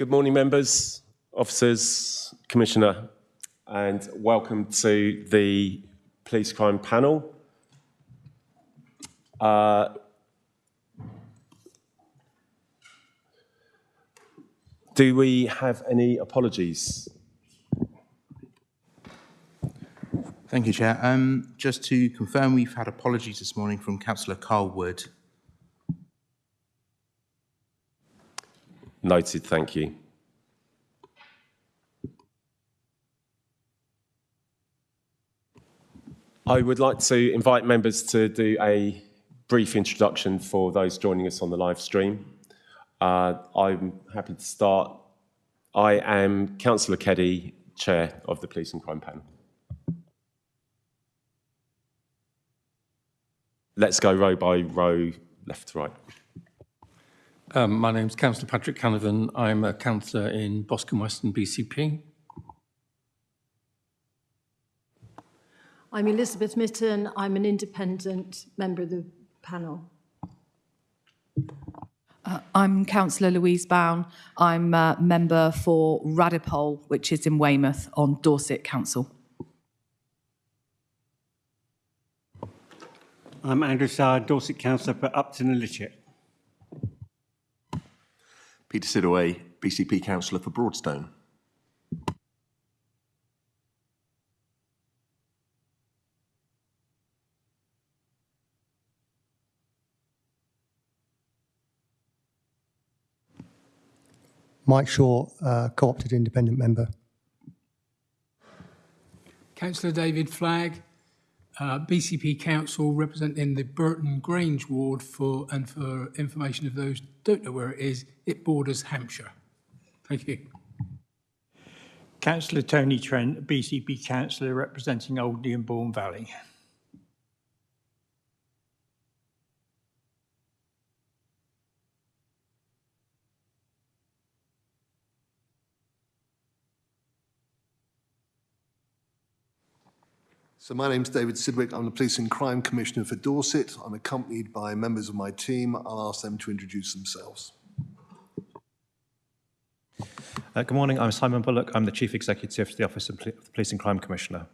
Good morning, members, officers, Commissioner, and welcome to the Police Crime Panel. Do we have any apologies? Thank you, Chair. Just to confirm, we've had apologies this morning from Councillor Carl Wood. Noted, thank you. I would like to invite members to do a brief introduction for those joining us on the live stream. I'm happy to start. I am Councillor Keddy, Chair of the Police and Crime Panel. Let's go row by row, left to right. My name's Councillor Patrick Canavan. I'm a councillor in Boscombe Western BCP. I'm Elizabeth Mitten. I'm an independent member of the panel. I'm Councillor Louise Bown. I'm a member for Radipole, which is in Weymouth on Dorset Council. I'm Andrew Sarr, Dorset Councillor for Upton and Litchett. Peter Sidaway, BCP Councillor for Broadstone. Mike Shaw, co-opted independent member. Councillor David Flagg, BCP Council representing the Burton Grange ward for information of those who don't know where it is, it borders Hampshire. Thank you. Councillor Tony Trent, BCP Councillor representing Alderney and Bourne Valley. So my name's David Sidwick. I'm the Police and Crime Commissioner for Dorset. I'm accompanied by members of my team. I'll ask them to introduce themselves. Good morning. I'm Simon Bullock. I'm the Chief Executive to the Office of the Police and Crime Commissioner.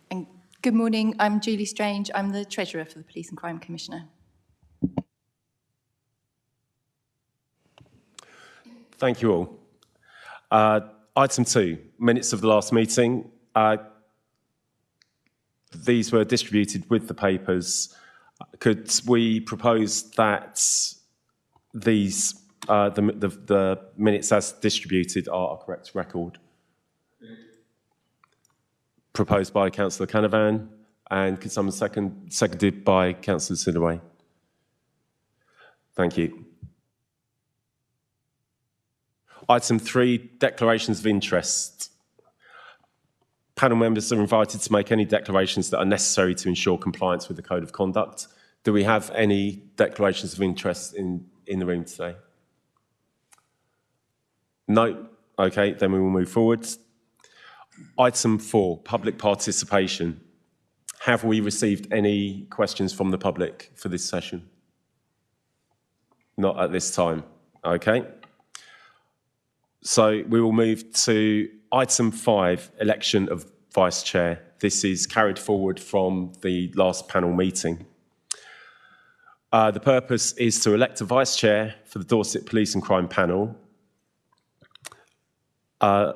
And good morning. I'm Julie Strange. I'm the Treasurer for the Police and Crime Commissioner. Thank you all. Item 2, minutes of the last meeting. These were distributed with the papers. Could we propose that these, the minutes as distributed are a correct record? Proposed by Councillor Canavan, and could someone seconded by Councillor Sidaway? Thank you. Item 3, declarations of interest. Panel members are invited to make any declarations that are necessary to ensure compliance with the Code of Conduct. Do we have any declarations of interest in the room today? No? Okay, then we will move forward. Item 4, public participation. Have we received any questions from the public for this session? Not at this time. Okay. So we will move to item 5, election of vice chair. This is carried forward from the last panel meeting. The purpose is to elect a vice chair for the Dorset Police and Crime Panel. A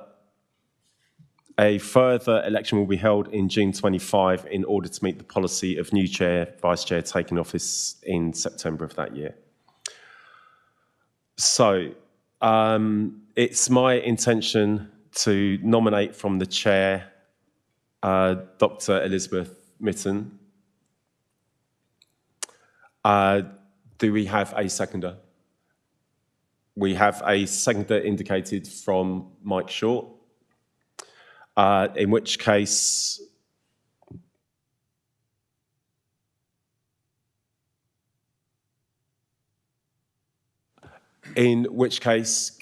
further election will be held in June 25 in order to meet the policy of new chair, vice chair taking office in September of that year. So, it's my intention to nominate from the chair Dr. Elizabeth Mitten. Do we have a seconder? We have a seconder indicated from Mike Shaw, in which case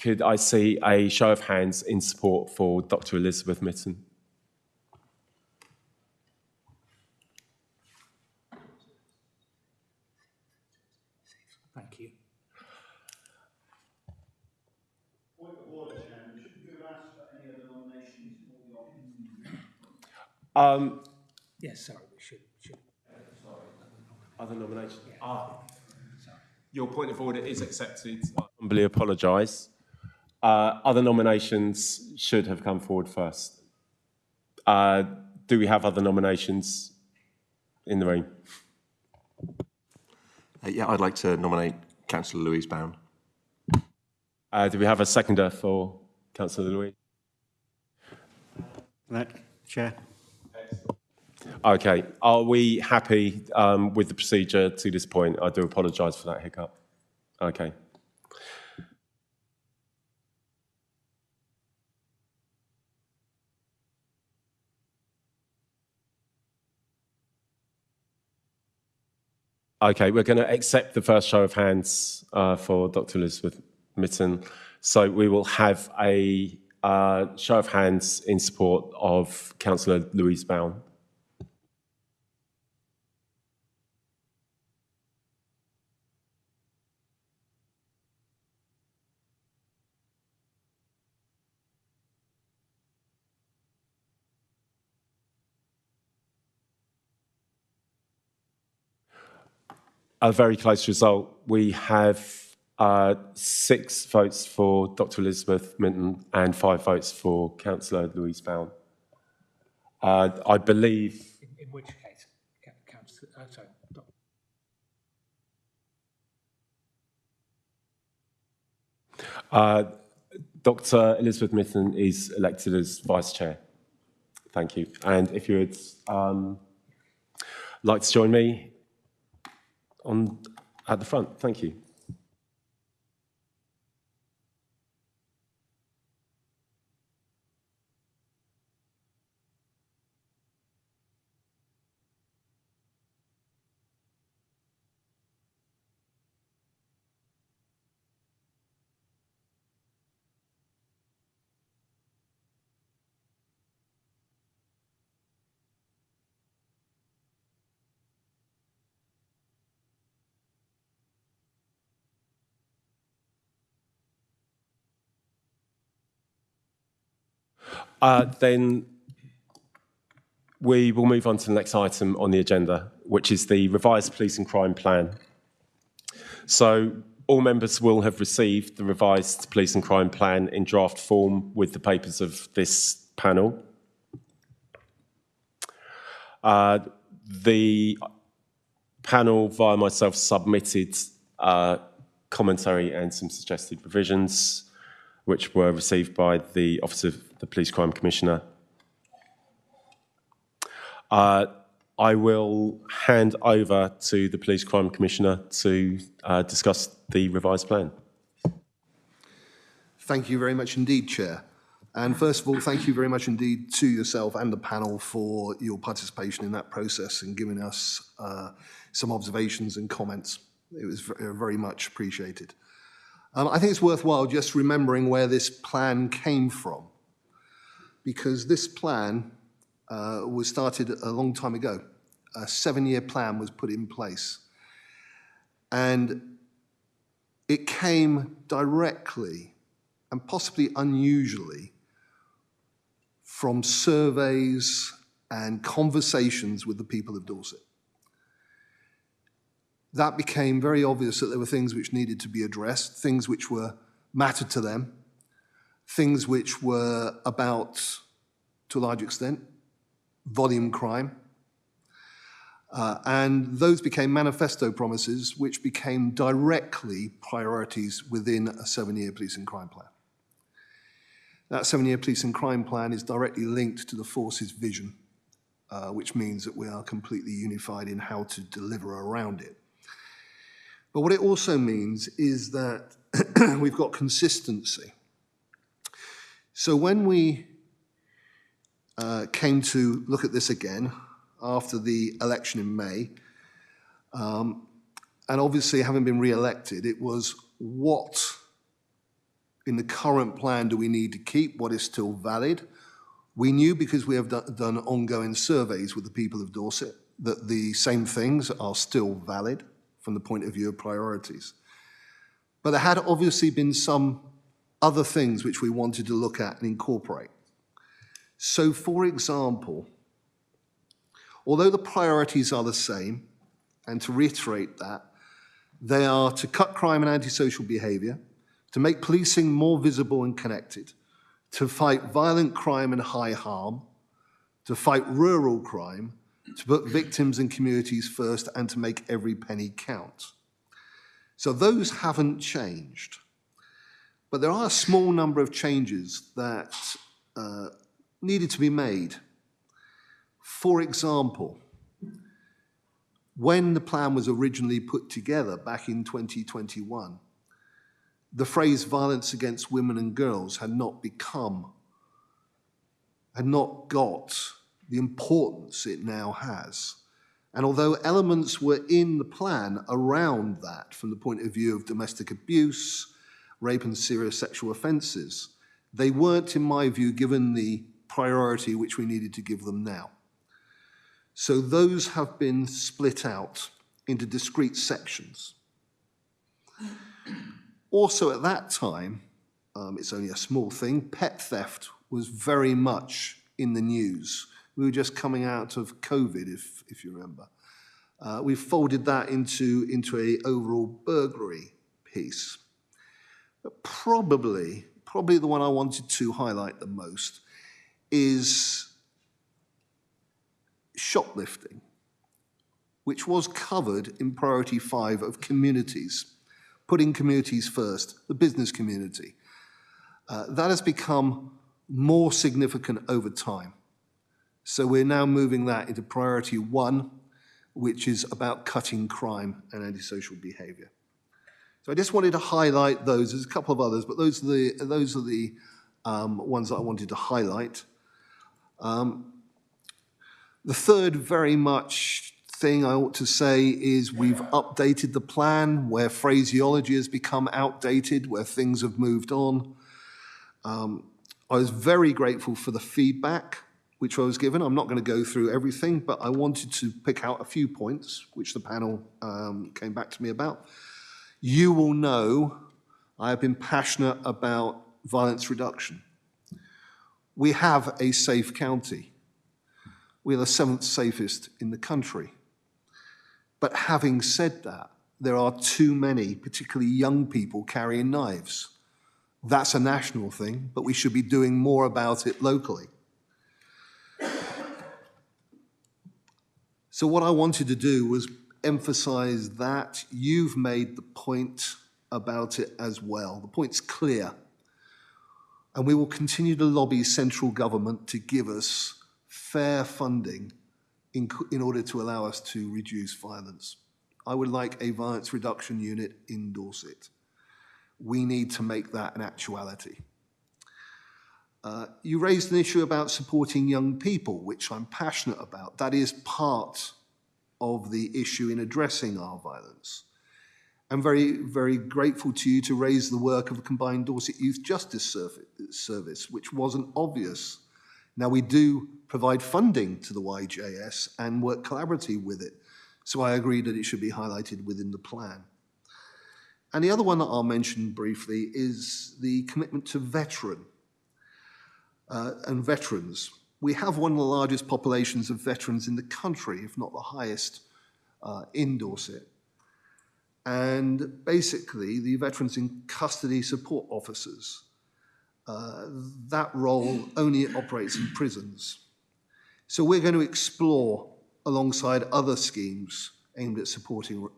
could I see a show of hands in support for Dr. Elizabeth Mitten? Thank you. Yes, sorry, we should. Other nominations? Your point of order is accepted. I humbly apologise. Other nominations should have come forward first. Do we have other nominations in the room? Yeah, I'd like to nominate Councillor Louise Bown. Do we have a seconder for Councillor Louise? Chair. Okay. Are we happy with the procedure to this point? I do apologise for that hiccup. Okay. Okay, we're going to accept the first show of hands for Dr. Elizabeth Mitten. So we will have a show of hands in support of Councillor Louise Bown. A very close result. We have 6 votes for Dr. Elizabeth Minton and 5 votes for Councillor Louise Bown. I believe... In which case, Councillor... sorry. Dr. Elizabeth Mitten is elected as Vice Chair. Thank you. And if you would like to join me at the front. Thank you. Then we will move on to the next item on the agenda, which is the revised police and crime plan. So all members will have received the revised police and crime plan in draft form with the papers of this panel. The panel, via myself, submitted commentary and some suggested revisions, which were received by the Office of the Police Crime Commissioner. I will hand over to the Police Crime Commissioner to discuss the revised plan. Thank you very much indeed, Chair. And first of all, thank you very much indeed to yourself and the panel for your participation in that process and giving us some observations and comments. It was very much appreciated. I think it's worthwhile just remembering where this plan came from, because this plan was started a long time ago. A 7-year plan was put in place. And it came directly and possibly unusually from surveys and conversations with the people of Dorset. That became very obvious that there were things which needed to be addressed, things which were mattered to them, things which were about, to a large extent, volume crime. And those became manifesto promises which became directly priorities within a 7-year police and crime plan. That 7-year police and crime plan is directly linked to the force's vision, which means that we are completely unified in how to deliver around it. But what it also means is that we've got consistency. So when we came to look at this again after the election in May, and obviously having been re-elected, it was what in the current plan do we need to keep, what is still valid. We knew, because we have done ongoing surveys with the people of Dorset, that the same things are still valid from the point of view of priorities. But there had obviously been some other things which we wanted to look at and incorporate. So, for example, although the priorities are the same, and to reiterate that, they are to cut crime and antisocial behaviour, to make policing more visible and connected, to fight violent crime and high harm, to fight rural crime, to put victims and communities first, and to make every penny count. So those haven't changed. But there are a small number of changes that needed to be made. For example, when the plan was originally put together back in 2021, the phrase violence against women and girls had not got the importance it now has. And although elements were in the plan around that from the point of view of domestic abuse, rape and serious sexual offences, they weren't, in my view, given the priority which we needed to give them now. So those have been split out into discrete sections. Also at that time, it's only a small thing, pet theft was very much in the news. We were just coming out of COVID, if you remember. We've folded that into a overall burglary piece. But probably the one I wanted to highlight the most is shoplifting, which was covered in priority 5 of communities, putting communities first, the business community. That has become more significant over time. So we're now moving that into priority 1, which is about cutting crime and antisocial behaviour. So I just wanted to highlight those. There's a couple of others, but those are the ones that I wanted to highlight. The third very much thing I ought to say is we've updated the plan where phraseology has become outdated, where things have moved on. I was very grateful for the feedback which I was given. I'm not going to go through everything, but I wanted to pick out a few points which the panel came back to me about. You will know I have been passionate about violence reduction. We have a safe county. We are the 7th safest in the country. But having said that, there are too many, particularly young people, carrying knives. That's a national thing, but we should be doing more about it locally. So what I wanted to do was emphasize that. You've made the point about it as well. The point's clear. And we will continue to lobby central government to give us fair funding in order to allow us to reduce violence. I would like a violence reduction unit in Dorset. We need to make that an actuality. You raised an issue about supporting young people, which I'm passionate about. That is part of the issue in addressing our violence. I'm very, very grateful to you to raise the work of the Combined Dorset Youth Justice Service, which wasn't obvious. Now, we do provide funding to the YJS and work collaboratively with it, so I agree that it should be highlighted within the plan. And the other one that I'll mention briefly is the commitment to veterans. We have one of the largest populations of veterans in the country, if not the highest, in Dorset. And basically, the Veterans in Custody Support Officers, that role only operates in prisons. So we're going to explore, alongside other schemes aimed at supporting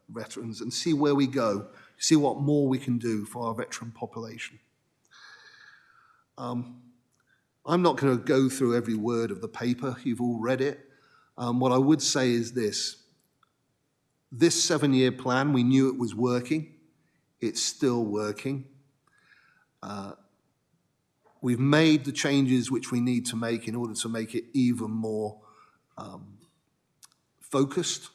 veterans, and see where we go, see what more we can do for our veteran population. I'm not going to go through every word of the paper. You've all read it. What I would say is this 7-year plan, we knew it was working. It's still working. We've made the changes which we need to make in order to make it even more focused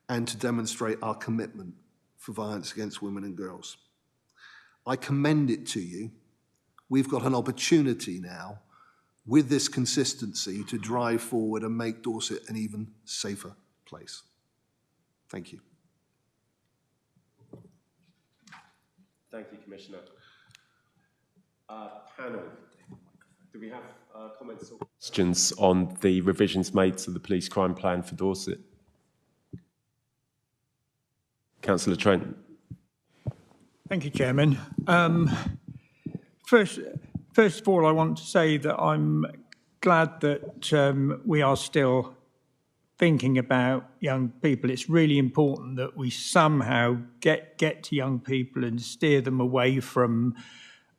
and to demonstrate our commitment for violence against women and girls. I commend it to you. We've got an opportunity now with this consistency to drive forward and make Dorset an even safer place. Thank you. Thank you, Commissioner. Panel, do we have comments or questions on the revisions made to the police crime plan for Dorset? Councillor Trent. Thank you, Chairman. First of all, I want to say that I'm glad that we are still thinking about young people. It's really important that we somehow get to young people and steer them away from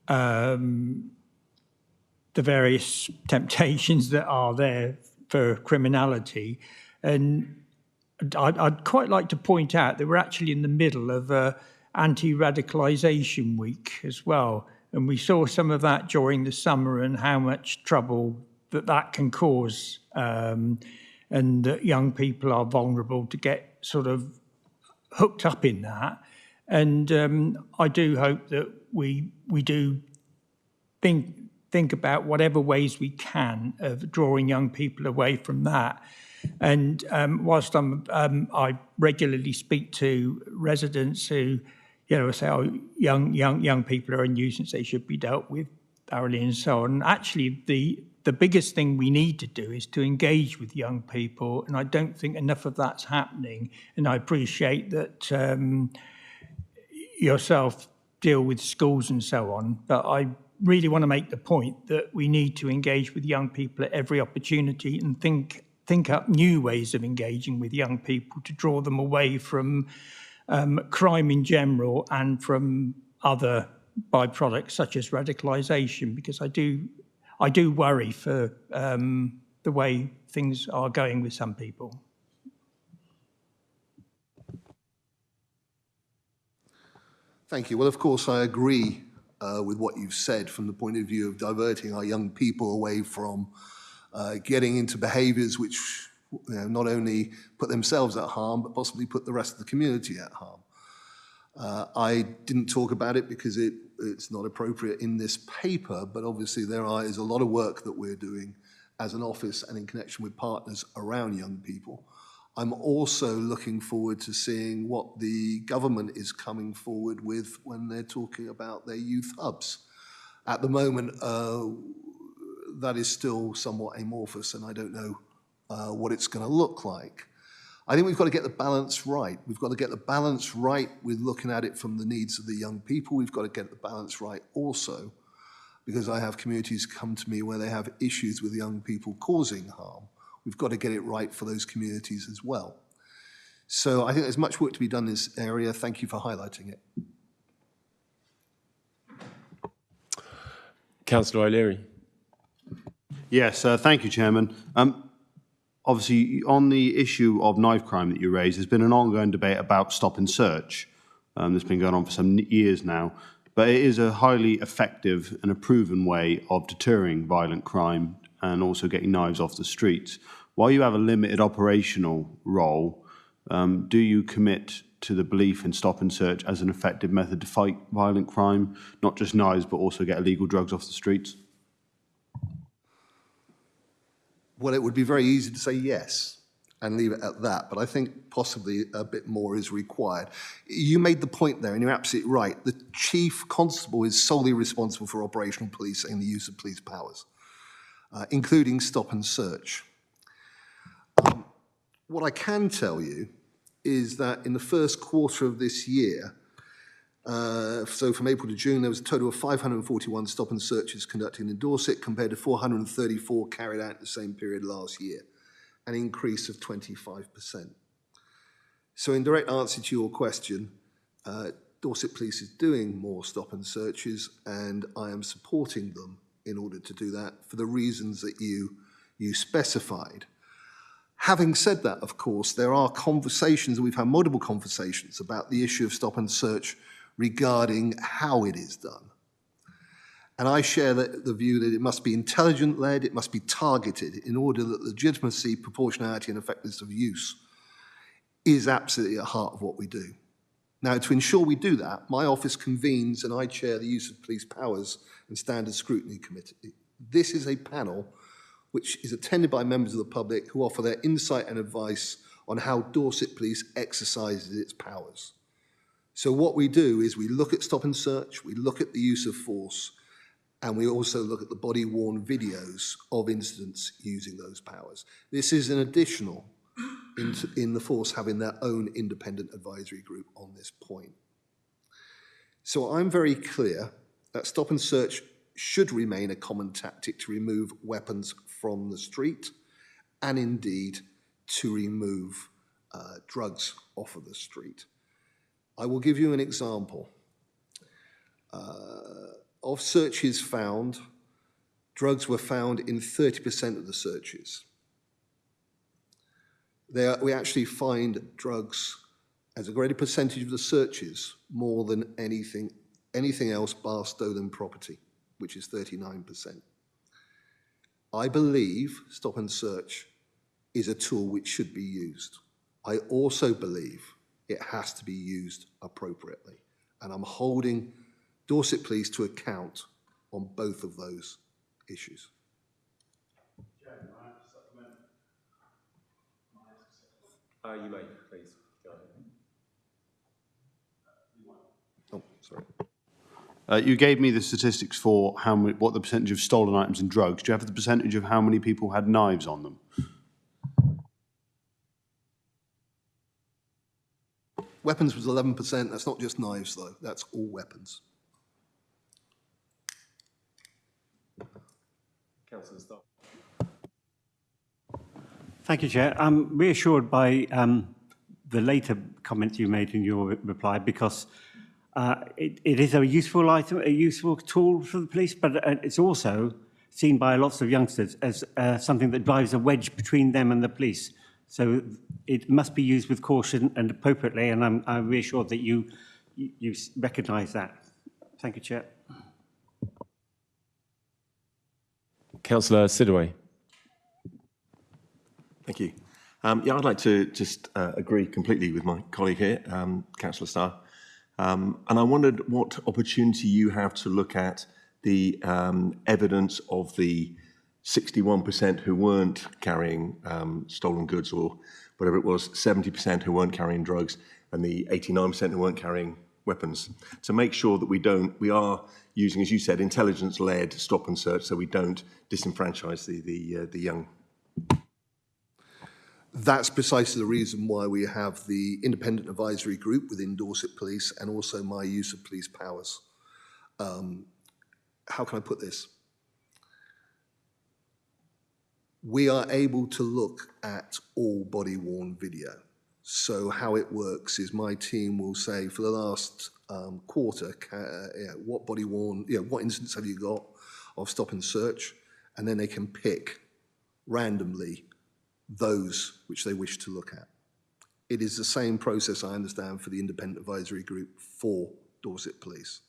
the various temptations that are there for criminality. And I'd quite like to point out that we're actually in the middle of anti-radicalisation week as well. And we saw some of that during the summer and how much trouble that can cause. And that young people are vulnerable to get sort of hooked up in that. And I do hope that we do think about whatever ways we can of drawing young people away from that. And whilst I regularly speak to residents who, say, oh, young people are a nuisance, they should be dealt with thoroughly and so on. Actually, the biggest thing we need to do is to engage with young people, and I don't think enough of that's happening. And I appreciate that yourself deal with schools and so on, but I really want to make the point that we need to engage with young people at every opportunity and think up new ways of engaging with young people to draw them away from crime in general and from other byproducts such as radicalisation, because I do worry for the way things are going with some people. Thank you. Well, of course, I agree with what you've said from the point of view of diverting our young people away from getting into behaviours which not only put themselves at harm, but possibly put the rest of the community at harm. I didn't talk about it because it's not appropriate in this paper, but obviously there is a lot of work that we're doing as an office and in connection with partners around young people. I'm also looking forward to seeing what the government is coming forward with when they're talking about their youth hubs. At the moment, that is still somewhat amorphous, and I don't know what it's going to look like. I think we've got to get the balance right. We've got to get the balance right with looking at it from the needs of the young people. We've got to get the balance right also, because I have communities come to me where they have issues with young people causing harm. We've got to get it right for those communities as well. So I think there's much work to be done in this area. Thank you for highlighting it. Councillor O'Leary. Yes, thank you, Chairman. Obviously, on the issue of knife crime that you raised, there's been an ongoing debate about stop and search. That's been going on for some years now. But it is a highly effective and a proven way of deterring violent crime and also getting knives off the streets. While you have a limited operational role, do you commit to the belief in stop and search as an effective method to fight violent crime, not just knives, but also get illegal drugs off the streets? Well, it would be very easy to say yes and leave it at that, but I think possibly a bit more is required. You made the point there, and you're absolutely right. The Chief Constable is solely responsible for operational policing and the use of police powers, including stop and search. What I can tell you is that in the first quarter of this year, so from April to June, there was a total of 541 stop and searches conducted in Dorset compared to 434 carried out in the same period last year, an increase of 25%. So in direct answer to your question, Dorset Police is doing more stop and searches, and I am supporting them in order to do that for the reasons that you specified. Having said that, of course, there are conversations, and we've had multiple conversations about the issue of stop and search regarding how it is done. And I share the view that it must be intelligent-led, it must be targeted in order that legitimacy, proportionality, and effectiveness of use is absolutely at the heart of what we do. Now, to ensure we do that, my office convenes and I chair the Use of Police Powers and Standard Scrutiny Committee. This is a panel which is attended by members of the public who offer their insight and advice on how Dorset Police exercises its powers. So what we do is we look at stop and search, we look at the use of force, and we also look at the body-worn videos of incidents using those powers. This is an additional in the force having their own independent advisory group on this point. So I'm very clear that stop and search should remain a common tactic to remove weapons from the street and indeed to remove drugs off of the street. I will give you an example. Of searches found, drugs were found in 30% of the searches. We actually find drugs as a greater percentage of the searches more than anything else bar stolen property, which is 39%. I believe stop and search is a tool which should be used. I also believe it has to be used appropriately. And I'm holding Dorset Police to account on both of those issues. You may, please. Go ahead. Oh, sorry. You gave me the statistics for what the percentage of stolen items and drugs. Do you have the percentage of how many people had knives on them? Weapons was 11%. That's not just knives, though. That's all weapons. Councillor Stark. Thank you, Chair. I'm reassured by the later comments you made in your reply, because it is a useful item, a useful tool for the police, but it's also seen by lots of youngsters as something that drives a wedge between them and the police. So it must be used with caution and appropriately, and I'm reassured that you recognise that. Thank you, Chair. Councillor Sidaway. Thank you. Yeah, I'd like to just agree completely with my colleague here, Councillor Starr. And I wondered what opportunity you have to look at the evidence of the 61% who weren't carrying stolen goods, or whatever it was, 70% who weren't carrying drugs, and the 89% who weren't carrying weapons, to make sure that we are using, as you said, intelligence-led stop and search, so we don't disenfranchise the young. That's precisely the reason why we have the independent advisory group within Dorset Police and also my use of police powers. How can I put this? We are able to look at all body-worn video. So how it works is my team will say, for the last quarter, what body-worn, what incidents have you got of stop and search? And then they can pick randomly those which they wish to look at. It is the same process, I understand, for the independent advisory group for Dorset Police.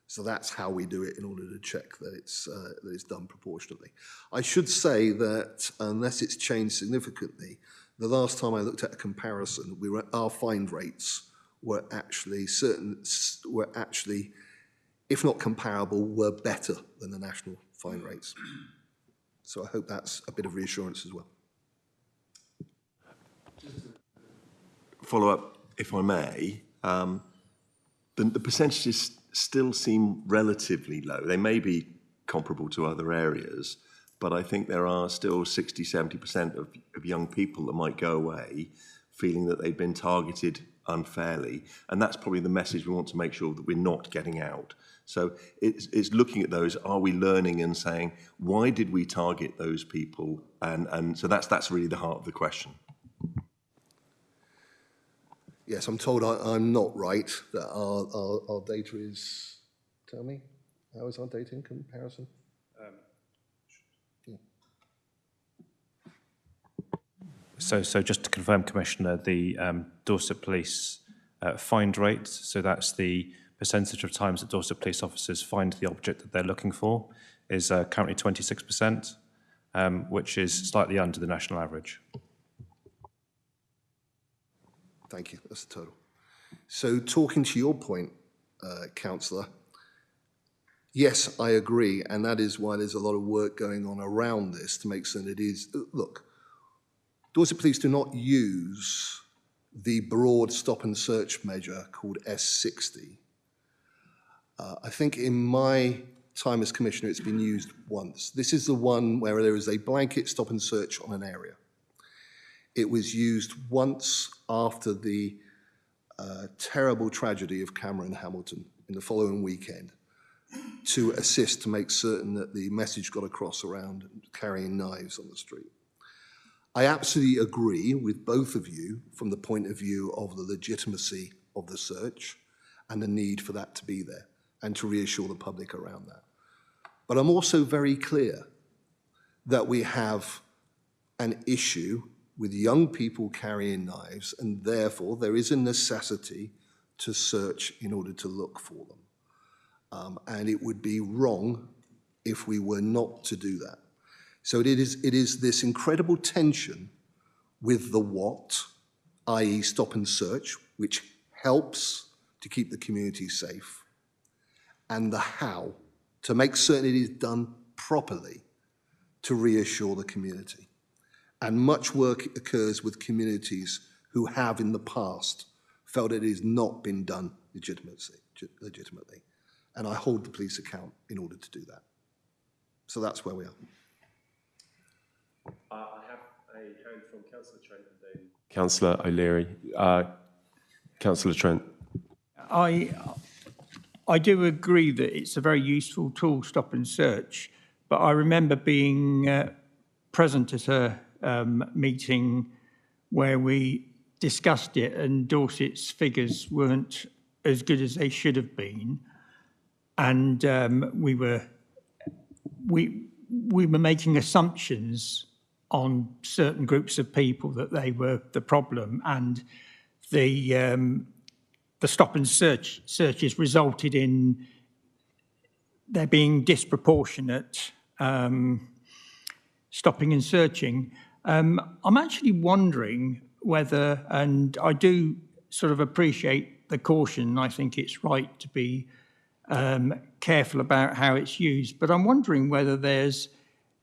So that's how we do it in order to check that it's done proportionately. I should say that unless it's changed significantly, the last time I looked at a comparison, our find rates were actually if not comparable, were better than the national fine rates. So I hope that's a bit of reassurance as well. Follow up, if I may. The percentages still seem relatively low. They may be comparable to other areas, but I think there are still 60, 70% of young people that might go away feeling that they've been targeted unfairly. And that's probably the message we want to make sure that we're not getting out. So it's looking at those, are we learning and saying, why did we target those people? And so that's really the heart of the question. Yes, I'm told I'm not right, that our data is, tell me, how is our data in comparison? Yeah. So just to confirm, Commissioner, the Dorset Police find rate, so that's the percentage of times that Dorset Police officers find the object that they're looking for, is currently 26%, which is slightly under the national average. Thank you, that's the total. So talking to your point, Councillor, yes, I agree, and that is why there's a lot of work going on around this to make certain it is, look, Dorset Police do not use the broad stop and search measure called S60. I think in my time as Commissioner, it's been used once. This is the one where there is a blanket stop and search on an area. It was used once after the terrible tragedy of Cameron Hamilton in the following weekend to assist to make certain that the message got across around carrying knives on the street. I absolutely agree with both of you from the point of view of the legitimacy of the search and the need for that to be there and to reassure the public around that. But I'm also very clear that we have an issue with young people carrying knives, and therefore there is a necessity to search in order to look for them. And it would be wrong if we were not to do that. So it is this incredible tension with the what, i.e. stop and search, which helps to keep the community safe, and the how, to make certain it is done properly to reassure the community. And much work occurs with communities who have in the past felt it has not been done legitimately. And I hold the police account in order to do that. So that's where we are. I have a hand from Councillor Trent and then Councillor O'Leary. Councillor Trent. I do agree that it's a very useful tool, stop and search, but I remember being present at a meeting where we discussed it and Dorset's figures weren't as good as they should have been. And we were making assumptions on certain groups of people that they were the problem, and the stop and searches resulted in there being disproportionate stopping and searching. I'm actually wondering whether, and I do sort of appreciate the caution, I think it's right to be careful about how it's used, but I'm wondering whether there's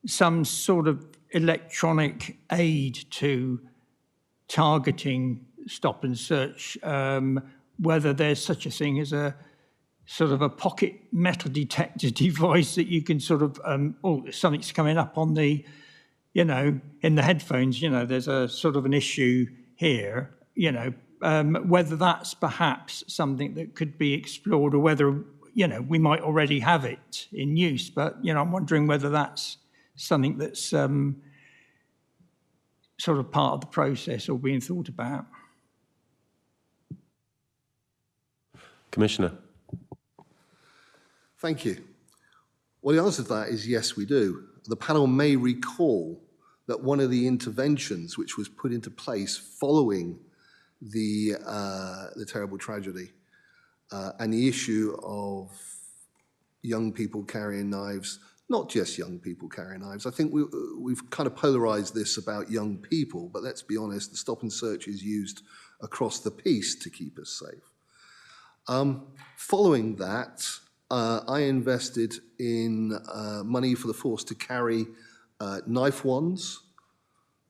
some sort of electronic aid to targeting stop and search, whether there's such a thing as a sort of a pocket metal detector device that you can sort of, oh, something's coming up on the, you know, in the headphones, you know, there's a sort of an issue here, you know, whether that's perhaps something that could be explored, or whether, you know, we might already have it in use, but, you know, I'm wondering whether that's something that's sort of part of the process or being thought about. Commissioner. Thank you. Well, the answer to that is yes, we do. The panel may recall that one of the interventions which was put into place following the terrible tragedy and the issue of young people carrying knives, not just young people carrying knives. I think we've kind of polarized this about young people, but let's be honest, the stop and search is used across the piece to keep us safe. Following that, I invested in money for the force to carry knife wands,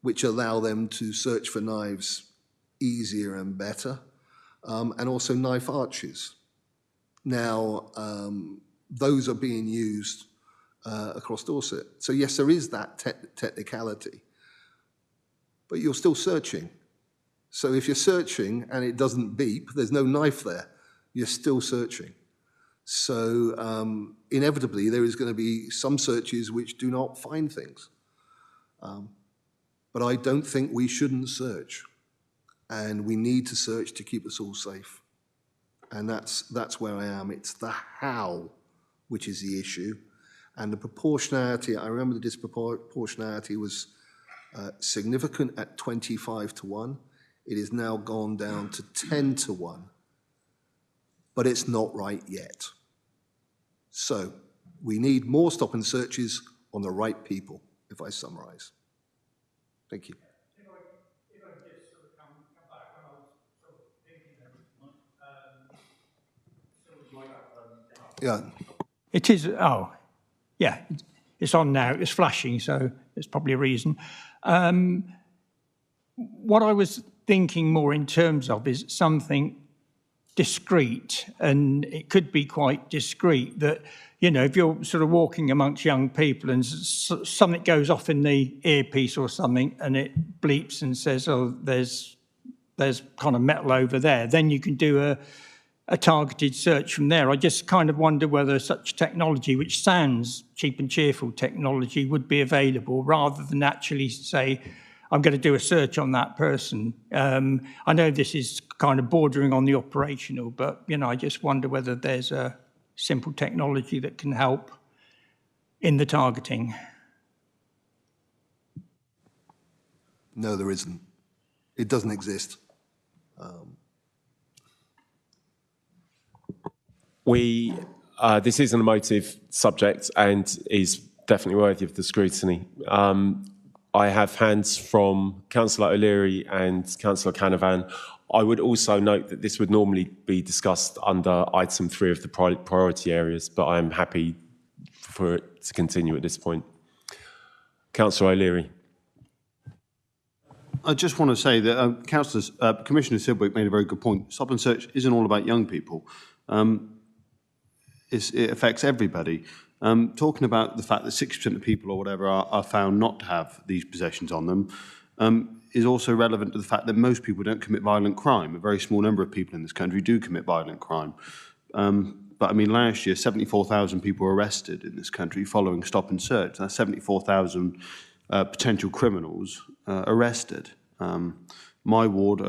which allow them to search for knives easier and better, and also knife arches. Now, those are being used across Dorset. So yes, there is that technicality, but you're still searching. So if you're searching and it doesn't beep, there's no knife there, you're still searching. So inevitably, there is going to be some searches which do not find things. But I don't think we shouldn't search. And we need to search to keep us all safe. And that's where I am. It's the how which is the issue. And the proportionality, I remember the disproportionality was significant at 25-1. It has now gone down to 10-1. But it's not right yet. So we need more stop and searches on the right people, if I summarize. Thank you. If I just sort of come back when I was sort of thinking Yeah. It is, oh, yeah, it's on now. It's flashing, so there's probably a reason. What I was thinking more in terms of is something discreet, and it could be quite discreet that, you know, if you're sort of walking amongst young people and something goes off in the earpiece or something and it bleeps and says, oh, there's kind of metal over there, then you can do a targeted search from there. I just kind of wonder whether such technology, which sounds cheap and cheerful technology, would be available rather than actually say, I'm going to do a search on that person. I know this is kind of bordering on the operational, but, you know, I just wonder whether there's a simple technology that can help in the targeting. No, there isn't. It doesn't exist. This is an emotive subject and is definitely worthy of the scrutiny. I have hands from Councillor O'Leary and Councillor Canavan. I would also note that this would normally be discussed under item 3 of the priority areas, but I am happy for it to continue at this point. Councillor O'Leary. I just want to say that Commissioner Sidgwick made a very good point. Stop and search isn't all about young people. It affects everybody. Talking about the fact that 60% of people or whatever are found not to have these possessions on them is also relevant to the fact that most people don't commit violent crime. A very small number of people in this country do commit violent crime. But I mean, last year, 74,000 people were arrested in this country following stop and search. That's 74,000 potential criminals arrested. My ward, I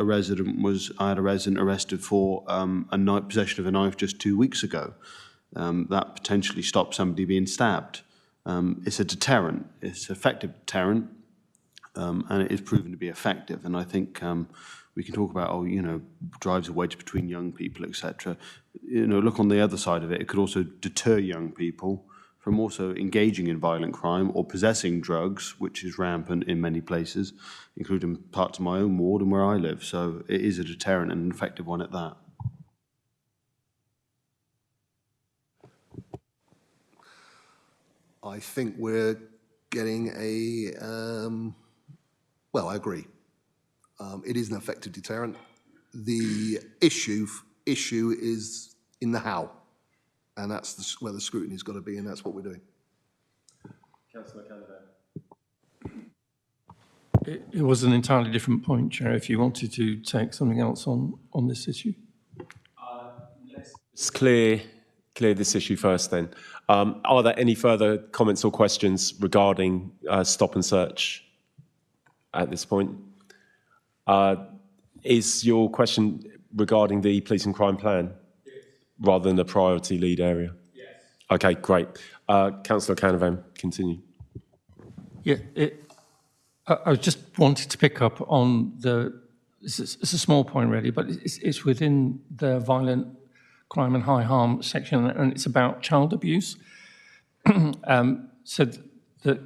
had a resident arrested for possession of a knife just 2 weeks ago. That potentially stopped somebody being stabbed. It's a deterrent. It's an effective deterrent, and it is proven to be effective. And I think we can talk about, drives a wedge between young people, etc. Look on the other side of it. It could also deter young people from also engaging in violent crime or possessing drugs, which is rampant in many places, including parts of my own ward and where I live. So it is a deterrent and an effective one at that. I think we're getting well, I agree. It is an effective deterrent. The issue is in the how, and that's where the scrutiny's got to be, and that's what we're doing. Councillor Canavan. It was an entirely different point, Chair, if you wanted to take something else on this issue. Let's clear this issue first then. Are there any further comments or questions regarding stop and search at this point? Is your question regarding the police and crime plan? Yes. Rather than the priority lead area? Yes. Okay, great. Councillor Canavan, continue. Yeah, I just wanted to pick up on it's a small point really, but it's within the violent crime and high harm section, and it's about child abuse. So that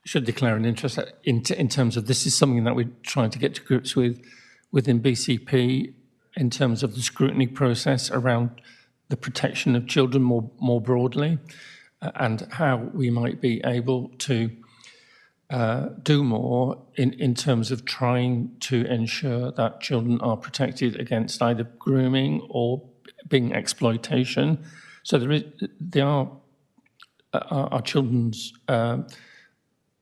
should declare an interest in terms of this is something that we're trying to get to grips with within BCP in terms of the scrutiny process around the protection of children more broadly, and how we might be able to do more in terms of trying to ensure that children are protected against either grooming or being exploitation. So our children's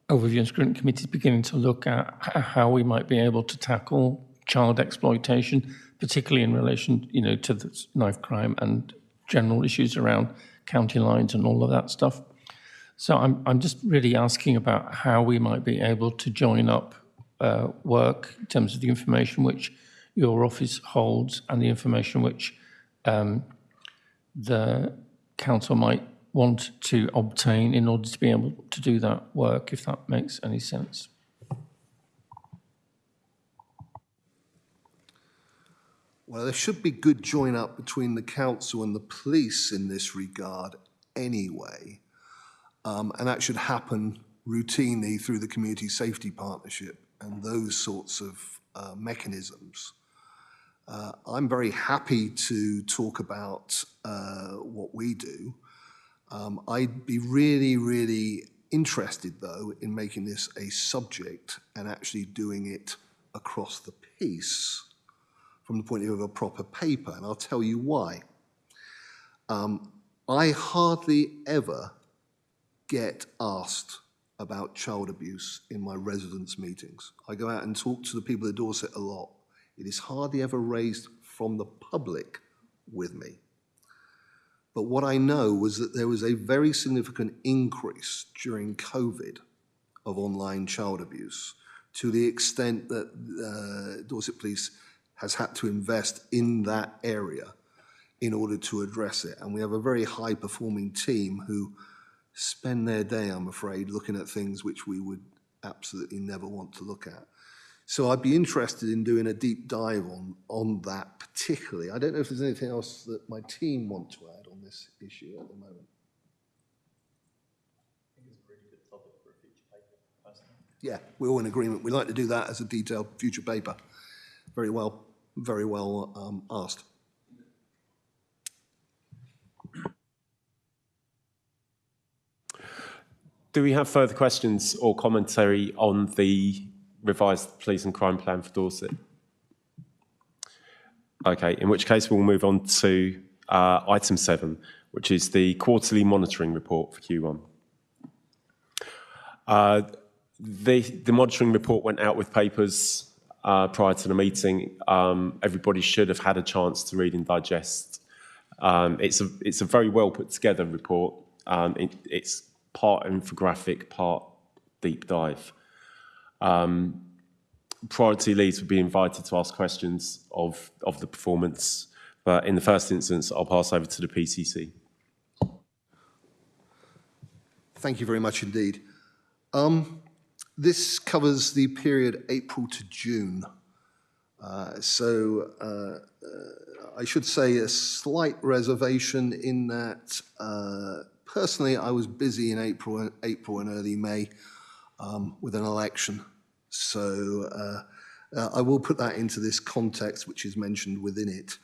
overview and scrutiny committee is beginning to look at how we might be able to tackle child exploitation, particularly in relation, to the knife crime and general issues around county lines and all of that stuff. So I'm just really asking about how we might be able to join up work in terms of the information which your office holds and the information which the council might want to obtain in order to be able to do that work, if that makes any sense. Well, there should be good join up between the council and the police in this regard anyway. And that should happen routinely through the community safety partnership and those sorts of mechanisms. I'm very happy to talk about what we do. I'd be really, really interested, though, in making this a subject and actually doing it across the piece from the point of view of a proper paper, and I'll tell you why. I hardly ever get asked about child abuse in my residents' meetings. I go out and talk to the people at Dorset a lot. It is hardly ever raised from the public with me. But what I know was that there was a very significant increase during COVID of online child abuse, to the extent that Dorset Police has had to invest in that area in order to address it. And we have a very high-performing team who spend their day, I'm afraid, looking at things which we would absolutely never want to look at. So I'd be interested in doing a deep dive on that particularly. I don't know if there's anything else that my team want to add on this issue at the moment. I think it's a really good topic for a future paper, personally. Yeah, we're all in agreement. We'd like to do that as a detailed future paper. Very well asked. Do we have further questions or commentary on the revised police and crime plan for Dorset? Okay, in which case we'll move on to item 7, which is the quarterly monitoring report for Q1. The monitoring report went out with papers prior to the meeting. Everybody should have had a chance to read and digest. It's a very well put together report. It's part infographic, part deep dive. Priority leads would be invited to ask questions of the performance, but in the first instance, I'll pass over to the PCC. Thank you very much indeed. This covers the period April to June. I should say a slight reservation in that personally, I was busy in April and early May with an election. So I will put that into this context, which is mentioned within it.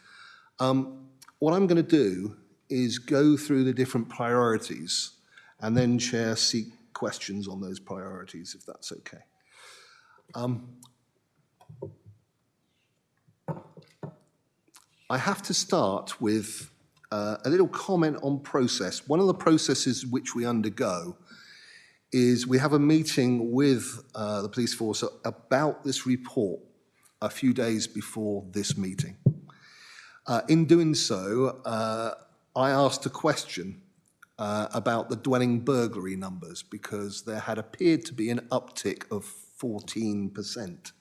What I'm going to do is go through the different priorities and then Chair seek questions on those priorities, if that's okay. I have to start with a little comment on process. One of the processes which we undergo is we have a meeting with the police force about this report a few days before this meeting. In doing so, I asked a question about the dwelling burglary numbers because there had appeared to be an uptick of 14%.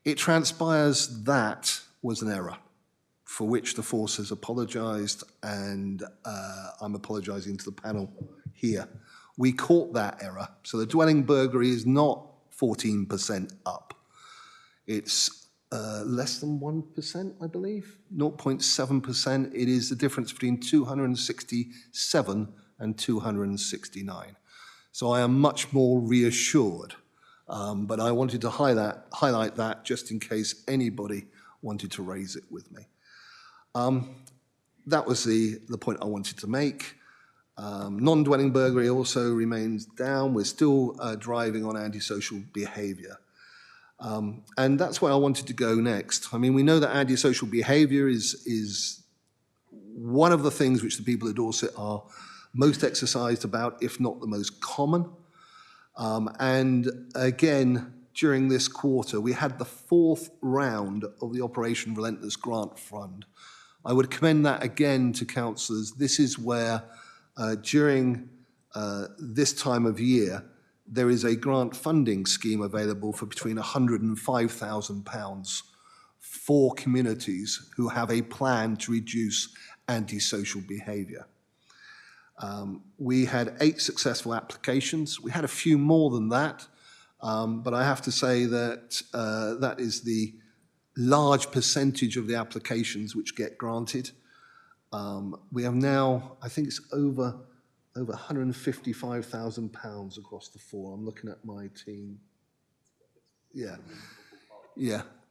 It transpires that was an error, for which the force has apologised, and I'm apologising to the panel here. We caught that error. So the dwelling burglary is not 14% up. It's less than 1%, I believe, 0.7%. It is the difference between 267 and 269. So I am much more reassured, but I wanted to highlight that just in case anybody wanted to raise it with me. That was the point I wanted to make. Non-dwelling burglary also remains down. We're still driving on antisocial behaviour. And that's where I wanted to go next. I mean, we know that antisocial behaviour is one of the things which the people of Dorset are most exercised about, if not the most common. And again, during this quarter, we had the 4th round of the Operation Relentless Grant Fund. I would commend that again to councillors. This is where during this time of year, there is a grant funding scheme available for between £100,000 and £5,000 for communities who have a plan to reduce antisocial behaviour. We had 8 successful applications. We had a few more than that, but I have to say that that is the large percentage of the applications which get granted. We have now, I think it's over £155,000 across the 4. I'm looking at my team.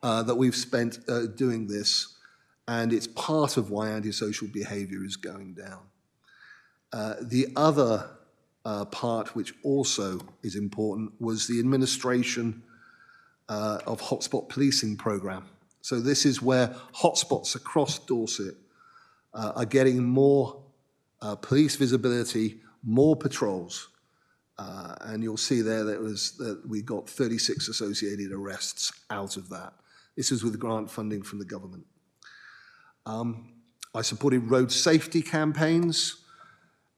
That we've spent doing this, and it's part of why antisocial behaviour is going down. The other part, which also is important, was the administration of hotspot policing programme. So this is where hotspots across Dorset are getting more police visibility, more patrols, and you'll see there that we got 36 associated arrests out of that. This is with grant funding from the government. I supported road safety campaigns,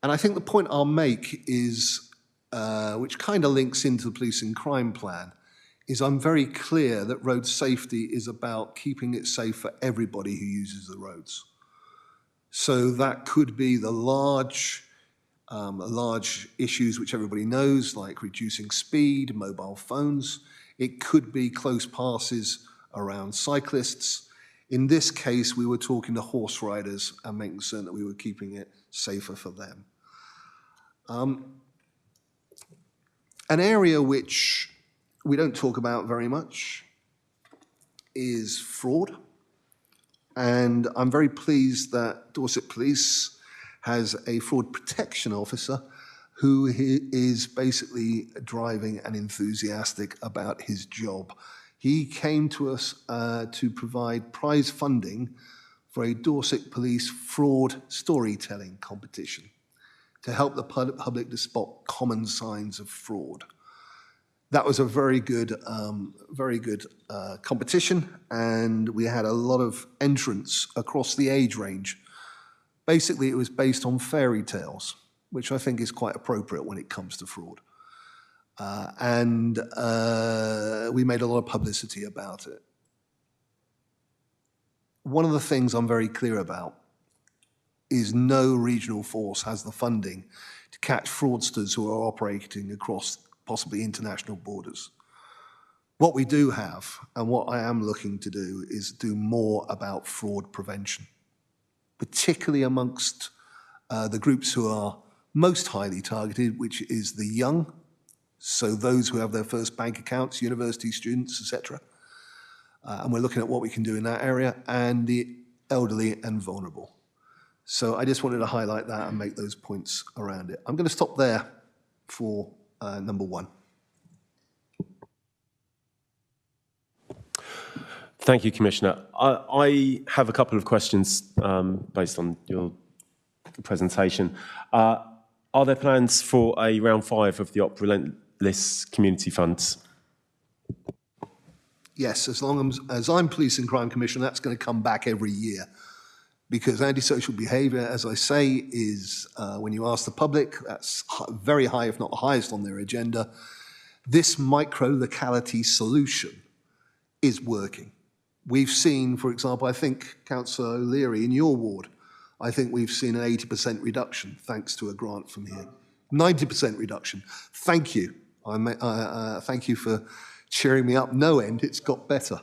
and I think the point I'll make is, which kind of links into the police and crime plan, is I'm very clear that road safety is about keeping it safe for everybody who uses the roads. So that could be the large issues which everybody knows, like reducing speed, mobile phones. It could be close passes around cyclists. In this case, we were talking to horse riders and making certain that we were keeping it safer for them. An area which we don't talk about very much is fraud. And I'm very pleased that Dorset Police has a fraud protection officer who is basically driving and enthusiastic about his job. He came to us to provide prize funding for a Dorset Police fraud storytelling competition to help the public to spot common signs of fraud. That was a very good competition, and we had a lot of entrants across the age range. Basically, it was based on fairy tales, which I think is quite appropriate when it comes to fraud. We made a lot of publicity about it. One of the things I'm very clear about is no regional force has the funding to catch fraudsters who are operating across possibly international borders. What we do have, and what I am looking to do, is do more about fraud prevention, particularly amongst the groups who are most highly targeted, which is the young, so those who have their first bank accounts, university students, etc. And we're looking at what we can do in that area, and the elderly and vulnerable. So I just wanted to highlight that and make those points around it. I'm going to stop there for number one. Thank you, Commissioner. I have a couple of questions based on your presentation. Are there plans for a round 5 of the Op Relentless Community Funds? Yes, as long as I'm Police and Crime Commissioner, that's going to come back every year. Because antisocial behaviour, as I say, is, when you ask the public, that's very high, if not the highest on their agenda. This micro-locality solution is working. We've seen, for example, I think, Councillor O'Leary, in your ward, I think we've seen an 80% reduction thanks to a grant from here. 90% reduction. Thank you. Thank you for cheering me up. No end, it's got better.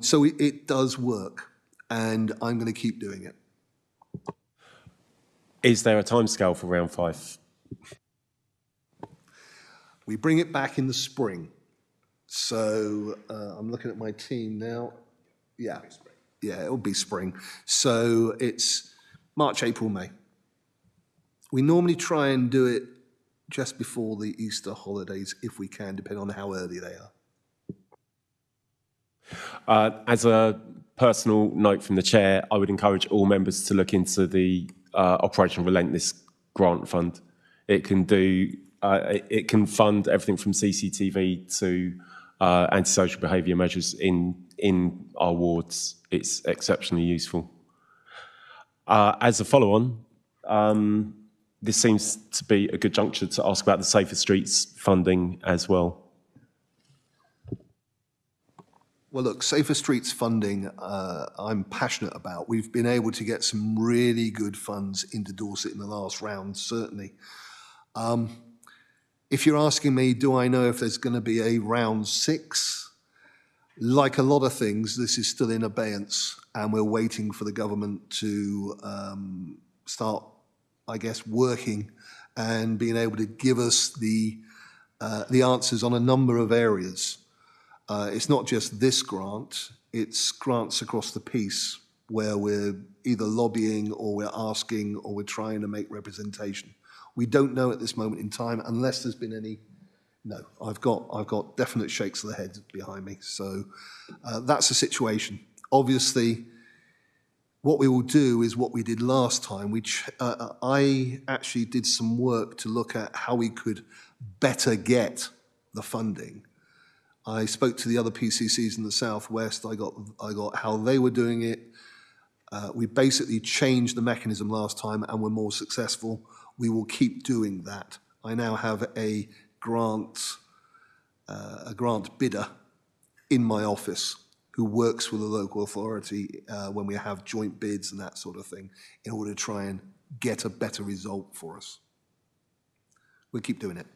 So it does work. And I'm going to keep doing it. Is there a timescale for round 5? We bring it back in the spring. So I'm looking at my team now. Yeah, it'll be spring. So it's March, April, May. We normally try and do it just before the Easter holidays, if we can, depending on how early they are. As a personal note from the chair, I would encourage all members to look into the Operation Relentless grant fund. It can fund everything from CCTV to antisocial behaviour measures in our wards. It's exceptionally useful. As a follow-on, this seems to be a good juncture to ask about the Safer Streets funding as well. Well, look, Safer Streets funding, I'm passionate about. We've been able to get some really good funds into Dorset in the last round, certainly. If you're asking me, do I know if there's going to be a round 6? Like a lot of things, this is still in abeyance, and we're waiting for the government to start, I guess, working and being able to give us the answers on a number of areas. It's not just this grant, it's grants across the piece where we're either lobbying or we're asking or we're trying to make representation. We don't know at this moment in time unless there's been any. No, I've got definite shakes of the head behind me. So that's the situation. Obviously, what we will do is what we did last time. I actually did some work to look at how we could better get the funding. I spoke to the other PCCs in the Southwest. I got how they were doing it. We basically changed the mechanism last time and were more successful. We will keep doing that. I now have a grant bidder in my office who works with the local authority when we have joint bids and that sort of thing in order to try and get a better result for us. We'll keep doing it.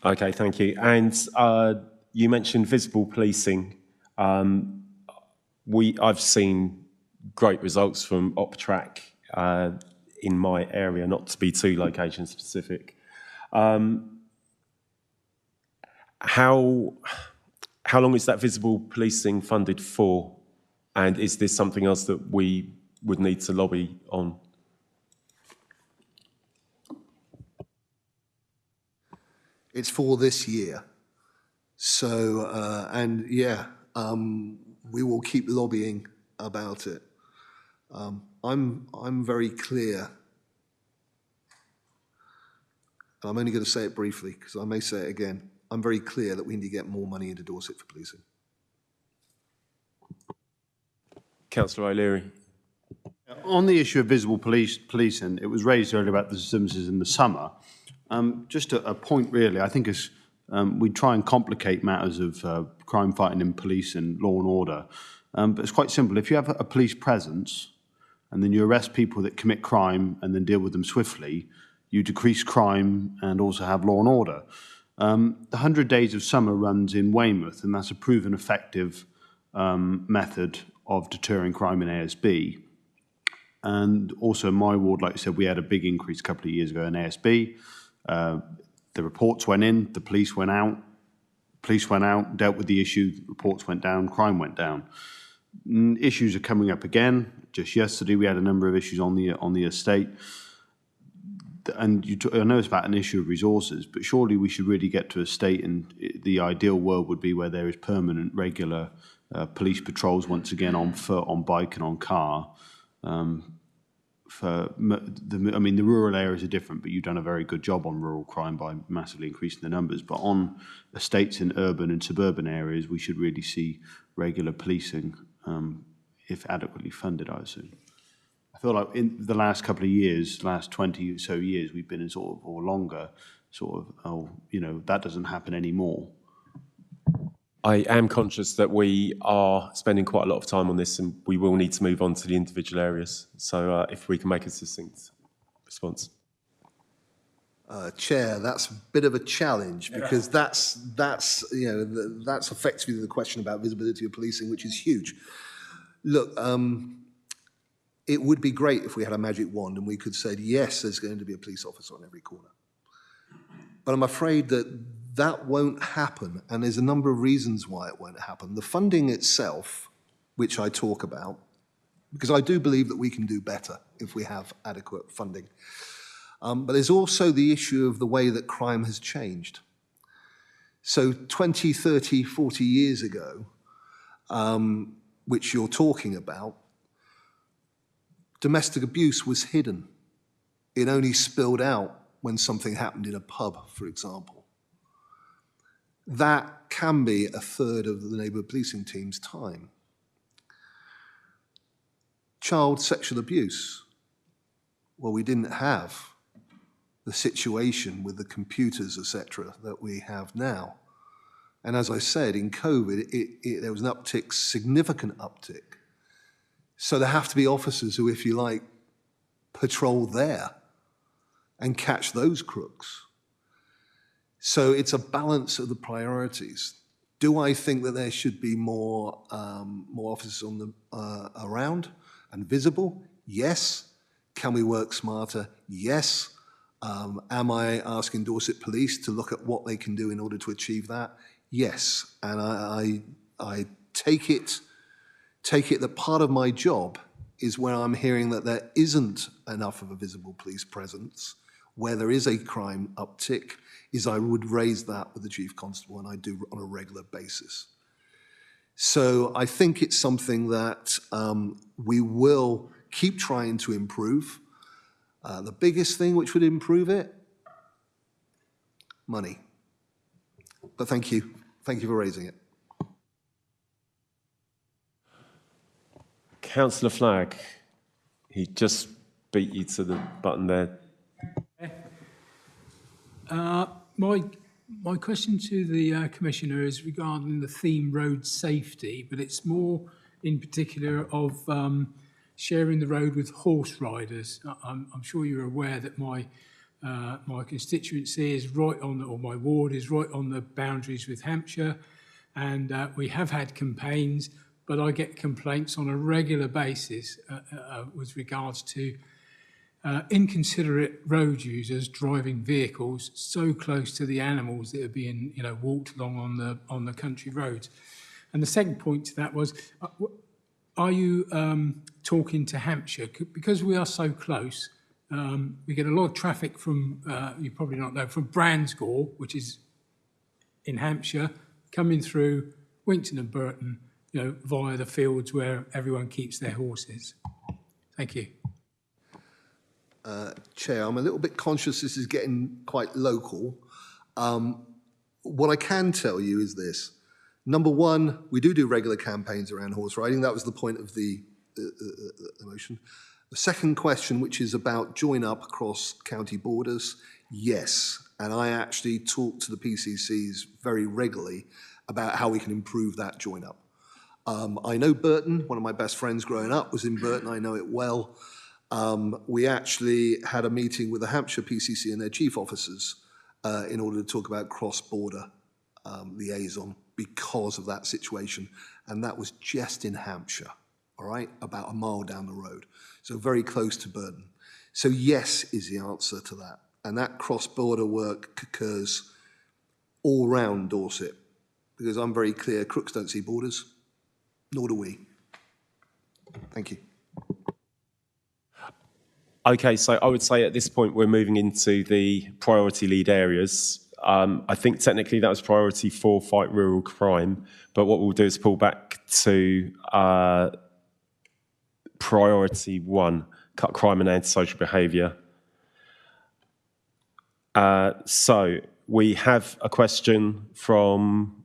Okay, thank you. And you mentioned visible policing. I've seen great results from OpTrack in my area, not to be too location specific. How long is that visible policing funded for? And is this something else that we would need to lobby on? It's for this year. So, and yeah, we will keep lobbying about it. I'm very clear. I'm only going to say it briefly because I may say it again. I'm very clear that we need to get more money into Dorset for policing. Councillor O'Leary. On the issue of visible policing, it was raised earlier about the disturbances in the summer. Just a point really, I think is we try and complicate matters of crime fighting in police and law and order. But it's quite simple. If you have a police presence and then you arrest people that commit crime and then deal with them swiftly, you decrease crime and also have law and order. The 100 Days of Summer runs in Weymouth, and that's a proven effective method of deterring crime in ASB. And also in my ward, like I said, we had a big increase a couple of years ago in ASB. The reports went in, the police went out, dealt with the issue, reports went down, crime went down. Issues are coming up again. Just yesterday, we had a number of issues on the estate. And I know it's about an issue of resources, but surely we should really get to a state, and the ideal world would be where there is permanent, regular police patrols once again on foot, on bike and on car. I mean, the rural areas are different, but you've done a very good job on rural crime by massively increasing the numbers. But on estates in urban and suburban areas, we should really see regular policing, if adequately funded, I assume. I feel like in the last couple of years, last 20 or so years, we've been in sort of, or longer, that doesn't happen anymore. I am conscious that we are spending quite a lot of time on this and we will need to move on to the individual areas. So if we can make a succinct response. Chair, that's a bit of a challenge because that's effectively the question about visibility of policing, which is huge. Look, it would be great if we had a magic wand and we could say, yes, there's going to be a police officer on every corner. But I'm afraid that won't happen, and there's a number of reasons why it won't happen. The funding itself, which I talk about, because I do believe that we can do better if we have adequate funding. But there's also the issue of the way that crime has changed. So 20, 30, 40 years ago, which you're talking about, domestic abuse was hidden. It only spilled out when something happened in a pub, for example. That can be a third of the neighbourhood policing team's time. Child sexual abuse. Well, we didn't have the situation with the computers, etc., that we have now. And as I said, in COVID, there was an uptick, significant uptick. So there have to be officers who, if you like, patrol there and catch those crooks. So it's a balance of the priorities. Do I think that there should be more officers on the around and visible? Yes. Can we work smarter? Yes. Am I asking Dorset Police to look at what they can do in order to achieve that? Yes. And I take it that part of my job is where I'm hearing that there isn't enough of a visible police presence, where there is a crime uptick, is I would raise that with the Chief Constable, and I do on a regular basis. So I think it's something that we will keep trying to improve. The biggest thing which would improve it, money. But thank you. Thank you for raising it. Councillor Flagg, he just beat you to the button there. My question to the Commissioner is regarding the theme road safety, but it's more in particular of sharing the road with horse riders. I'm sure you're aware that my constituency is right on, or my ward is right on the boundaries with Hampshire, and we have had campaigns, but I get complaints on a regular basis with regards to inconsiderate road users driving vehicles so close to the animals that are being, walked along on the country roads. And the second point to that was, are you talking to Hampshire? Because we are so close, we get a lot of traffic from, you probably not know, from Bransgore, which is in Hampshire, coming through Winton and Burton, via the fields where everyone keeps their horses. Thank you. Chair, I'm a little bit conscious this is getting quite local. What I can tell you is this. Number one, we do regular campaigns around horse riding. That was the point of the motion. The second question, which is about join up across county borders, yes. And I actually talk to the PCCs very regularly about how we can improve that join up. I know Burton. One of my best friends growing up was in Burton. I know it well. We actually had a meeting with the Hampshire PCC and their chief officers in order to talk about cross-border liaison because of that situation. And that was just in Hampshire, all right, about a mile down the road. So very close to Burton. So yes is the answer to that. And that cross-border work occurs all round Dorset, because I'm very clear, crooks don't see borders, nor do we. Thank you. Okay, so I would say at this point we're moving into the priority lead areas. I think technically that was priority 4, fight rural crime, but what we'll do is pull back to priority 1, cut crime and antisocial behaviour. So we have a question from,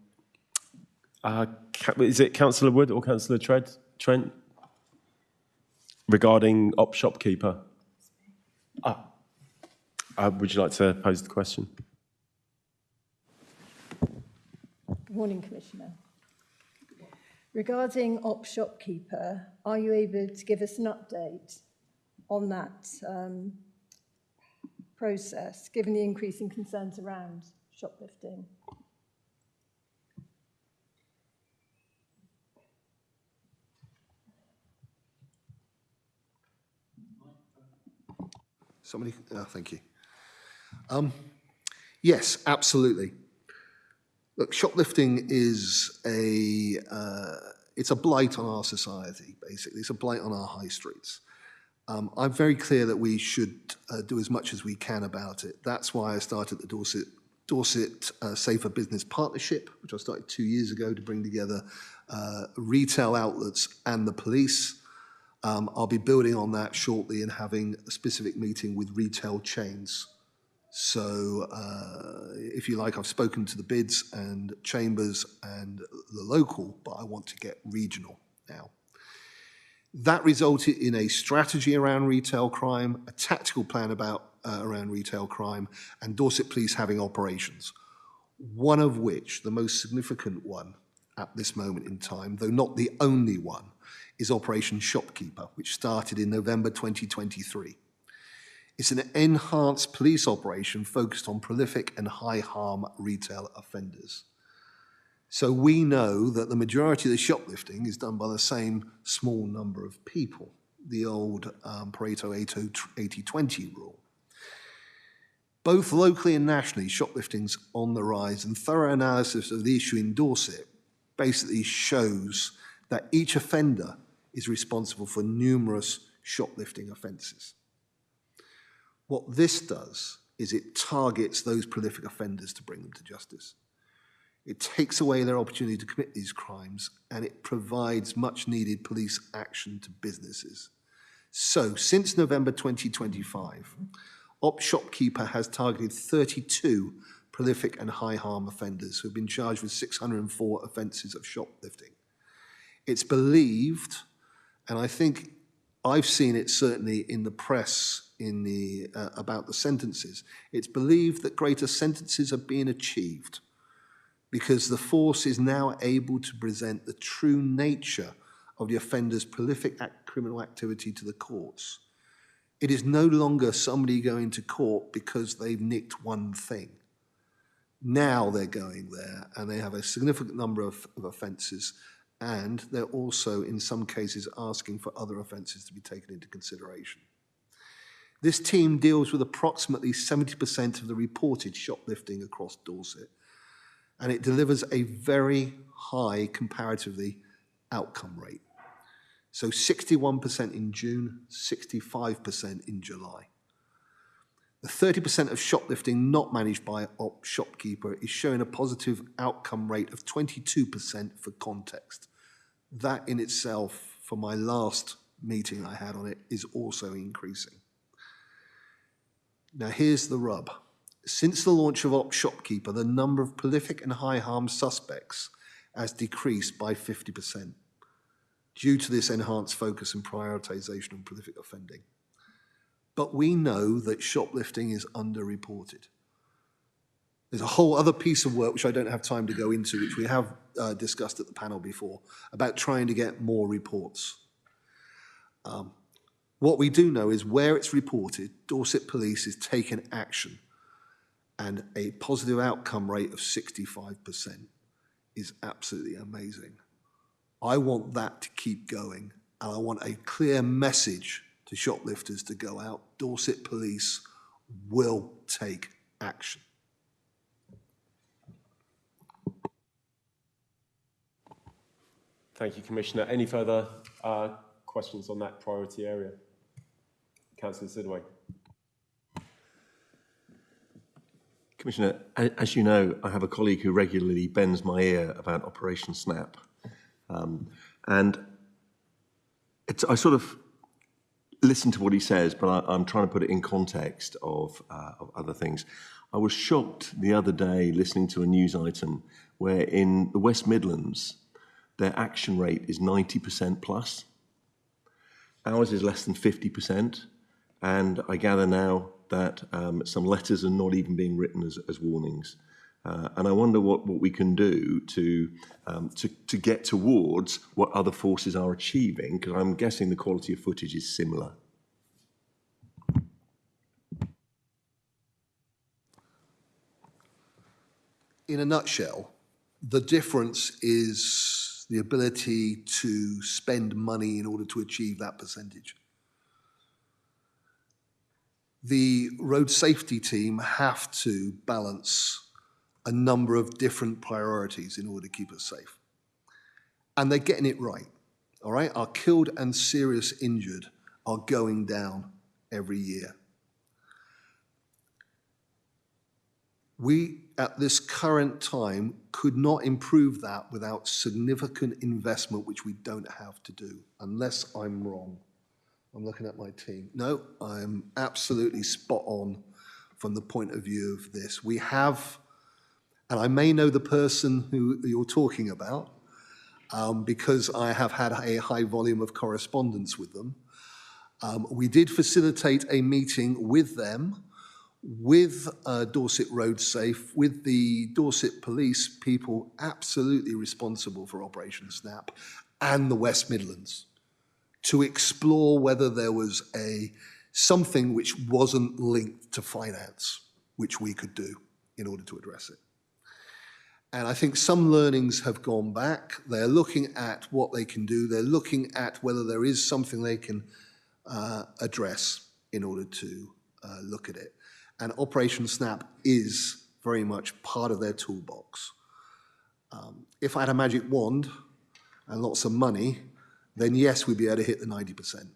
is it Councillor Wood or Councillor Trent? Regarding op shopkeeper. Would you like to pose the question? Good morning, Commissioner. Regarding op shopkeeper, are you able to give us an update on that process, given the increasing concerns around shoplifting? Somebody, thank you. Yes, absolutely. Look, shoplifting is it's a blight on our society, basically. It's a blight on our high streets. I'm very clear that we should do as much as we can about it. That's why I started the Dorset Safer Business Partnership, which I started 2 years ago to bring together retail outlets and the police. I'll be building on that shortly and having a specific meeting with retail chains. So if you like, I've spoken to the bids and chambers and the local, but I want to get regional now. That resulted in a strategy around retail crime, a tactical plan around retail crime, and Dorset Police having operations. One of which, the most significant one at this moment in time, though not the only one, is Operation Shopkeeper, which started in November 2023. It's an enhanced police operation focused on prolific and high-harm retail offenders. So we know that the majority of the shoplifting is done by the same small number of people, the old Pareto 80-20 rule. Both locally and nationally, shoplifting's on the rise, and thorough analysis of the issue in Dorset basically shows that each offender is responsible for numerous shoplifting offences. What this does is it targets those prolific offenders to bring them to justice. It takes away their opportunity to commit these crimes, and it provides much needed police action to businesses. So, since November 2025, OpShopkeeper has targeted 32 prolific and high harm offenders who have been charged with 604 offences of shoplifting. It's believed, and I think I've seen it certainly in the press in the, about the sentences, it's believed that greater sentences are being achieved because the force is now able to present the true nature of the offender's prolific criminal activity to the courts. It is no longer somebody going to court because they've nicked one thing. Now they're going there and they have a significant number of offences, and they're also, in some cases, asking for other offences to be taken into consideration. This team deals with approximately 70% of the reported shoplifting across Dorset, and it delivers a very high, comparatively, outcome rate. So 61% in June, 65% in July. The 30% of shoplifting not managed by OpShopkeeper is showing a positive outcome rate of 22% for context. That in itself, for my last meeting I had on it, is also increasing. Now here's the rub. Since the launch of OpShopkeeper, the number of prolific and high harm suspects has decreased by 50% due to this enhanced focus and prioritisation on prolific offending. But we know that shoplifting is underreported. There's a whole other piece of work, which I don't have time to go into, which we have discussed at the panel before, about trying to get more reports. What we do know is where it's reported, Dorset Police is taking action, and a positive outcome rate of 65% is absolutely amazing. I want that to keep going, and I want a clear message to shoplifters to go out. Dorset Police will take action. Thank you, Commissioner. Any further questions on that priority area? Councillor Sidaway. Commissioner, as you know, I have a colleague who regularly bends my ear about Operation Snap. And I sort of listen to what he says, but I'm trying to put it in context of other things. I was shocked the other day listening to a news item where in the West Midlands, their action rate is 90% plus. Ours is less than 50%. And I gather now that some letters are not even being written as warnings. And I wonder what we can do to get towards what other forces are achieving, because I'm guessing the quality of footage is similar. In a nutshell, the difference is the ability to spend money in order to achieve that percentage. The road safety team have to balance a number of different priorities in order to keep us safe. And they're getting it right, all right? Our killed and serious injured are going down every year. We, at this current time, could not improve that without significant investment, which we don't have to do, unless I'm wrong. I'm looking at my team. No, I'm absolutely spot on from the point of view of this. We have, and I may know the person who you're talking about because I have had a high volume of correspondence with them. We did facilitate a meeting with them, with Dorset Road Safe, with the Dorset Police people absolutely responsible for Operation Snap, and the West Midlands, to explore whether there was something which wasn't linked to finance, which we could do in order to address it. And I think some learnings have gone back. They're looking at what they can do. They're looking at whether there is something they can address in order to look at it. And Operation Snap is very much part of their toolbox. If I had a magic wand and lots of money, then yes, we'd be able to hit the 90%.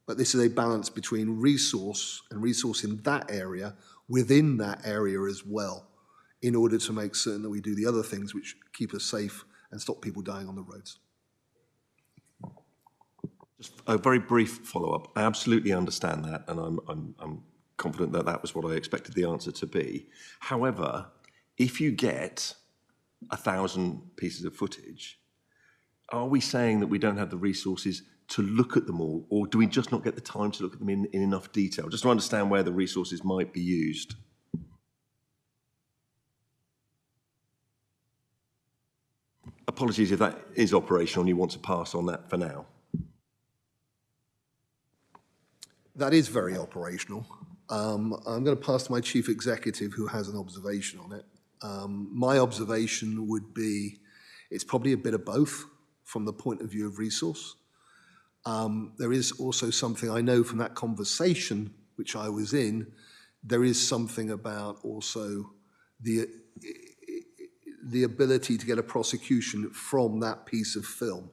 But this is a balance between resource and resource in that area, within that area as well, in order to make certain that we do the other things which keep us safe and stop people dying on the roads. Just a very brief follow-up. I absolutely understand that, and I'm confident that that was what I expected the answer to be. However, if you get 1,000 pieces of footage, are we saying that we don't have the resources to look at them all, or do we just not get the time to look at them in enough detail? Just to understand where the resources might be used. Apologies if that is operational and you want to pass on that for now. That is very operational. I'm going to pass to my chief executive who has an observation on it. My observation would be it's probably a bit of both from the point of view of resource. There is also something I know from that conversation which I was in, there is something about also the ability to get a prosecution from that piece of film.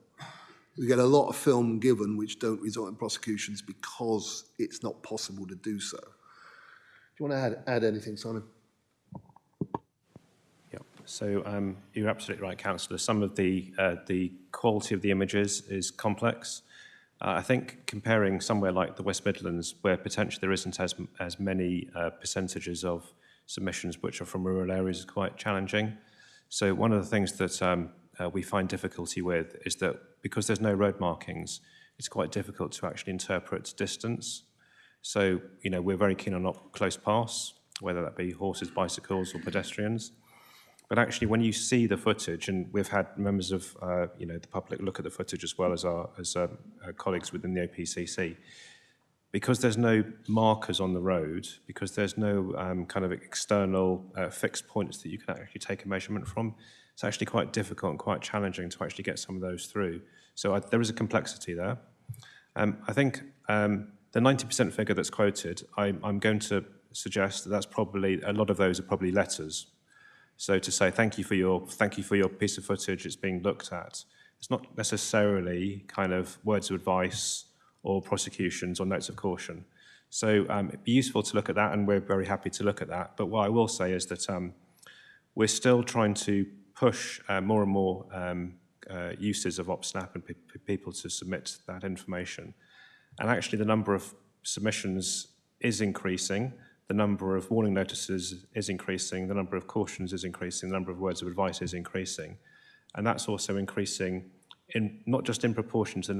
We get a lot of film given which don't result in prosecutions because it's not possible to do so. Do you want to add anything, Simon? Yeah. So you're absolutely right, Councillor. Some of the quality of the images is complex. I think comparing somewhere like the West Midlands, where potentially there isn't as many percentages of submissions which are from rural areas, is quite challenging. So one of the things that we find difficulty with is that because there's no road markings, it's quite difficult to actually interpret distance. So, you know, we're very keen on not close pass, whether that be horses, bicycles or pedestrians. But actually, when you see the footage, and we've had members of you know, the public look at the footage as well as our colleagues within the OPCC, because there's no markers on the road, because there's no kind of external fixed points that you can actually take a measurement from, it's actually quite difficult and quite challenging to actually get some of those through. So there is a complexity there. I think the 90% figure that's quoted, I'm going to suggest that that's probably, a lot of those are probably letters. So to say thank you for your piece of footage, it's being looked at. It's not necessarily kind of words of advice or prosecutions or notes of caution. So it'd be useful to look at that, and we're very happy to look at that. But what I will say is that we're still trying to push more and more uses of OpSnap and people to submit that information. And actually the number of submissions is increasing, the number of warning notices is increasing, the number of cautions is increasing, the number of words of advice is increasing. And that's also increasing in not just in proportion to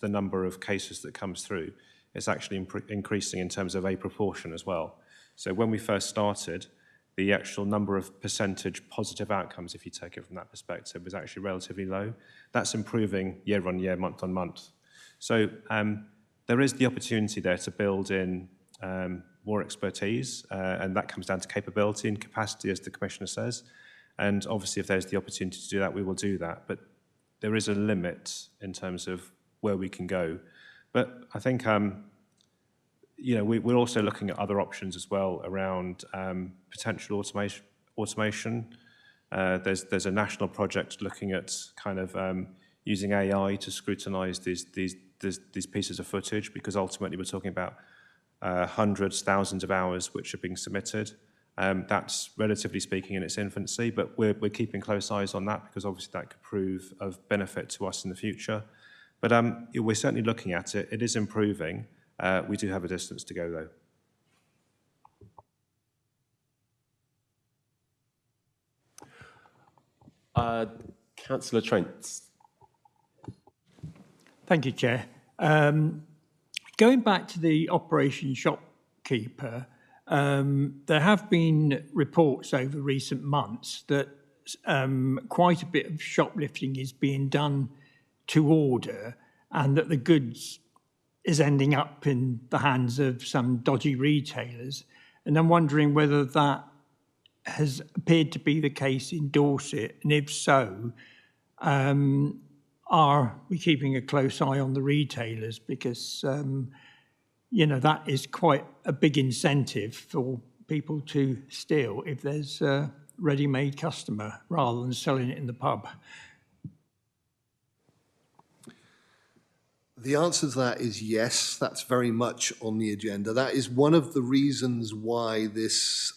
the number of cases that comes through, it's actually increasing in terms of a proportion as well. So when we first started, the actual number of percentage positive outcomes, if you take it from that perspective, was actually relatively low. That's improving year on year, month on month. So there is the opportunity there to build in more expertise, and that comes down to capability and capacity, as the Commissioner says. And obviously, if there's the opportunity to do that, we will do that. But there is a limit in terms of where we can go. But I think you know, we're also looking at other options as well around potential automation. There's a national project looking at kind of using AI to scrutinise these pieces of footage, because ultimately we're talking about hundreds, thousands of hours which are being submitted. That's relatively speaking in its infancy, but we're keeping close eyes on that, because obviously that could prove of benefit to us in the future. But we're certainly looking at it. It is improving. We do have a distance to go, though. Councillor Trent. Thank you, Chair. Going back to the Operation Shopkeeper, there have been reports over recent months that quite a bit of shoplifting is being done to order, and that the goods is ending up in the hands of some dodgy retailers. And I'm wondering whether that has appeared to be the case in Dorset, and if so, are we keeping a close eye on the retailers? Because, you know, that is quite a big incentive for people to steal if there's a ready-made customer rather than selling it in the pub. The answer to that is yes. That's very much on the agenda. That is one of the reasons why this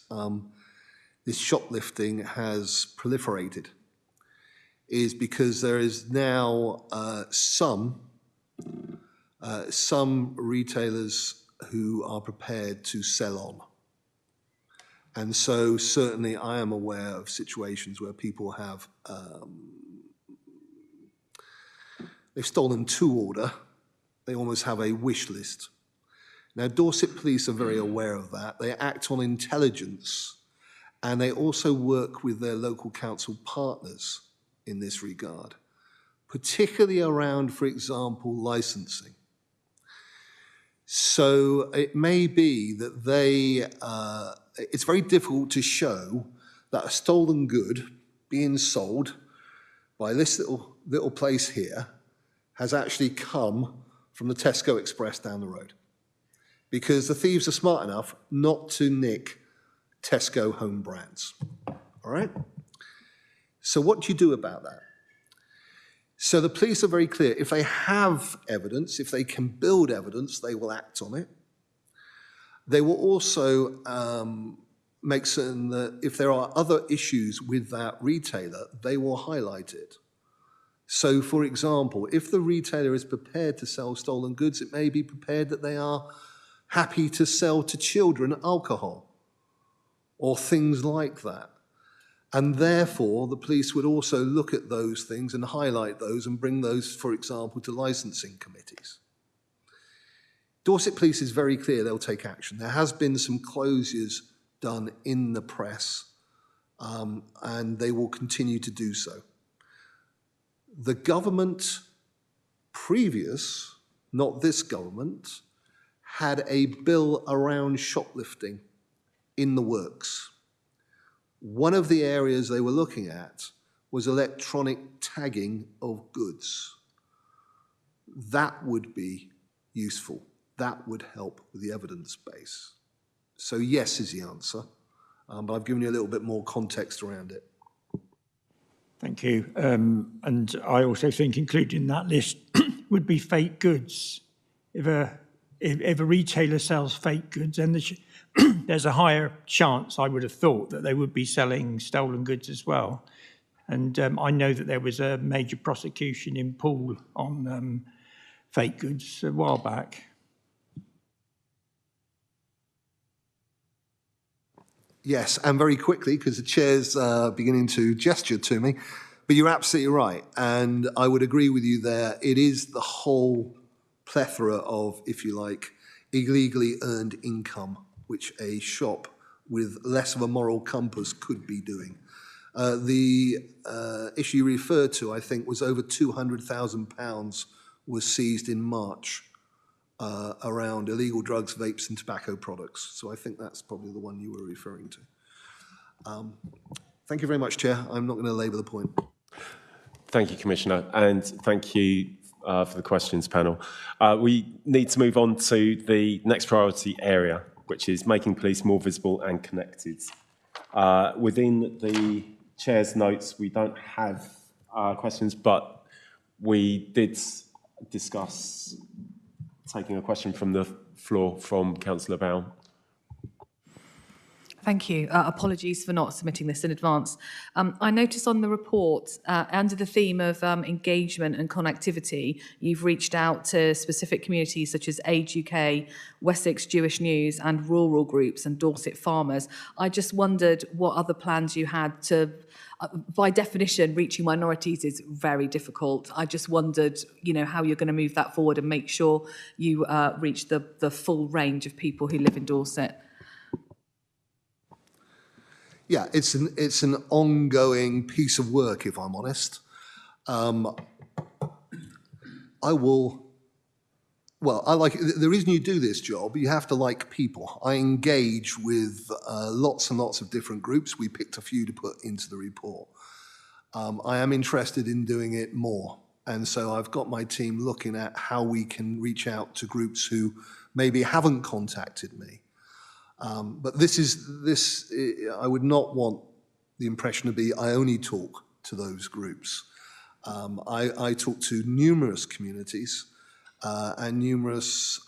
shoplifting has proliferated, is because there is now some retailers who are prepared to sell on. And so certainly I am aware of situations where people have, they've stolen to order. They almost have a wish list. Now, Dorset Police are very aware of that. They act on intelligence, and they also work with their local council partners in this regard, particularly around, for example, licensing. So it may be that it's very difficult to show that a stolen good being sold by this little place here has actually come from the Tesco Express down the road, because the thieves are smart enough not to nick Tesco home brands. All right? So what do you do about that? So the police are very clear. If they have evidence, if they can build evidence, they will act on it. They will also make certain that if there are other issues with that retailer, they will highlight it. So, for example, if the retailer is prepared to sell stolen goods, it may be prepared that they are happy to sell to children alcohol or things like that. And therefore, the police would also look at those things and highlight those and bring those, for example, to licensing committees. Dorset Police is very clear they'll take action. There has been some closures done in the press, and they will continue to do so. The government previous, not this government, had a bill around shoplifting in the works. One of the areas they were looking at was electronic tagging of goods. That would be useful. That would help with the evidence base. So yes is the answer, but I've given you a little bit more context around it. Thank you. And I also think included in that list would be fake goods. If a retailer sells fake goods, then there's a higher chance, I would have thought, that they would be selling stolen goods as well. And I know that there was a major prosecution in Poole on fake goods a while back. Yes, and very quickly, because the chair's beginning to gesture to me, but you're absolutely right. And I would agree with you there. It is the whole plethora of, if you like, illegally earned income, which a shop with less of a moral compass could be doing. The issue you referred to, I think, was over £200,000 was seized in March around illegal drugs, vapes and tobacco products. So I think that's probably the one you were referring to. Thank you very much, Chair. I'm not going to labour the point. Thank you, Commissioner, and thank you for the questions panel. We need to move on to the next priority area, which is making police more visible and connected. Within the Chair's notes, we don't have questions, but we did discuss taking a question from the floor from Councillor Bown. Thank you. Apologies for not submitting this in advance. I noticed on the report, under the theme of engagement and connectivity, you've reached out to specific communities such as Age UK, Wessex Jewish News and rural groups and Dorset farmers. I just wondered what other plans you had to, by definition, reaching minorities is very difficult. I just wondered, how you're going to move that forward and make sure you reach the full range of people who live in Dorset. Yeah, it's an ongoing piece of work, if I'm honest. The reason you do this job, you have to like people. I engage with lots and lots of different groups. We picked a few to put into the report. I am interested in doing it more. And so I've got my team looking at how we can reach out to groups who maybe haven't contacted me. But I would not want the impression to be I only talk to those groups. I talk to numerous communities, and numerous